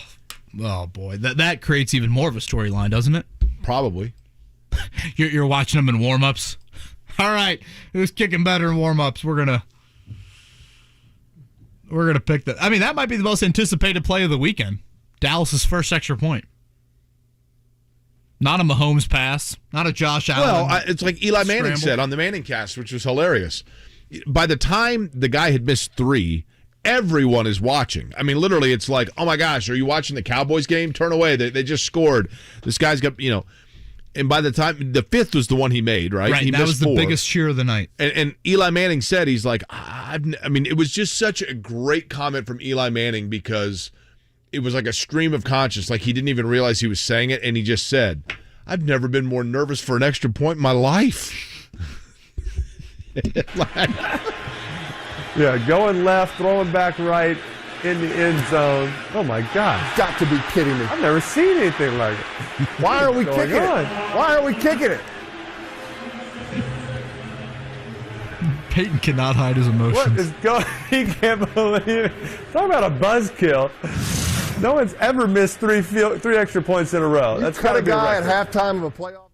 Oh, boy. That creates even more of a storyline, doesn't it? Probably. You're watching them in warm-ups. All right, who's kicking better in warm-ups? We're gonna pick that. I mean, that might be the most anticipated play of the weekend. Dallas's first extra point. Not a Mahomes pass, not a Josh Allen. Well, it's like Eli Manning said on the Manning cast, which was hilarious. By the time the guy had missed 3, everyone is watching. I mean, literally, it's like, oh my gosh, are you watching the Cowboys game? Turn away. They just scored. This guy's got, and by the time, the 5th was the one he made, right? Right, that was the biggest cheer of the night. And Eli Manning said, he's like, it was just such a great comment from Eli Manning because it was like a stream of conscience. Like he didn't even realize he was saying it, and he just said, I've never been more nervous for an extra point in my life. Yeah, going left, throwing back right in the end zone. Oh, my God. Got to be kidding me. I've never seen anything like it. Why are we kicking it? Why are we kicking it? Peyton cannot hide his emotions. What is going? He can't believe it. Talk about a buzzkill. No one's ever missed 3 extra points in a row. That's cut a guy at halftime of a playoff.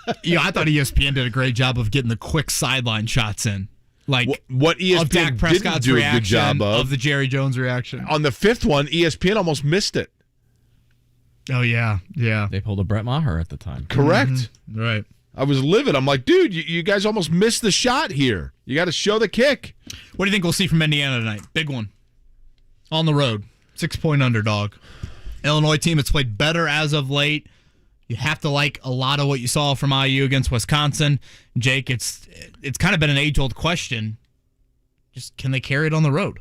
I thought ESPN did a great job of getting the quick sideline shots in. Like what ESPN of Dak Prescott's didn't do reaction, a good job of the Jerry Jones reaction. On the 5th one, ESPN almost missed it. Oh, yeah. They pulled a Brett Maher at the time. Correct. Mm-hmm. Right. I was livid. I'm like, dude, you guys almost missed the shot here. You got to show the kick. What do you think we'll see from Indiana tonight? Big one. On the road. 6-point underdog. Illinois team that's played better as of late. You have to like a lot of what you saw from IU against Wisconsin. Jake, it's kind of been an age-old question. Just can they carry it on the road?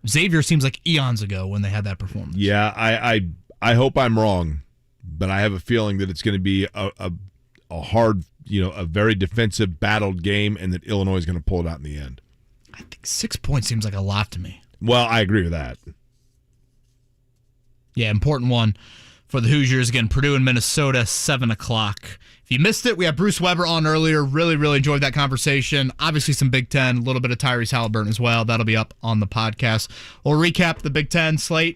Xavier seems like eons ago when they had that performance. Yeah, I hope I'm wrong, but I have a feeling that it's going to be a hard, a very defensive, battled game, and that Illinois is going to pull it out in the end. I think 6 points seems like a lot to me. Well, I agree with that. Yeah, important one for the Hoosiers. Again, Purdue and Minnesota, 7 o'clock. If you missed it, we had Bruce Weber on earlier. Really, really enjoyed that conversation. Obviously some Big Ten, a little bit of Tyrese Haliburton as well. That'll be up on the podcast. We'll recap the Big Ten slate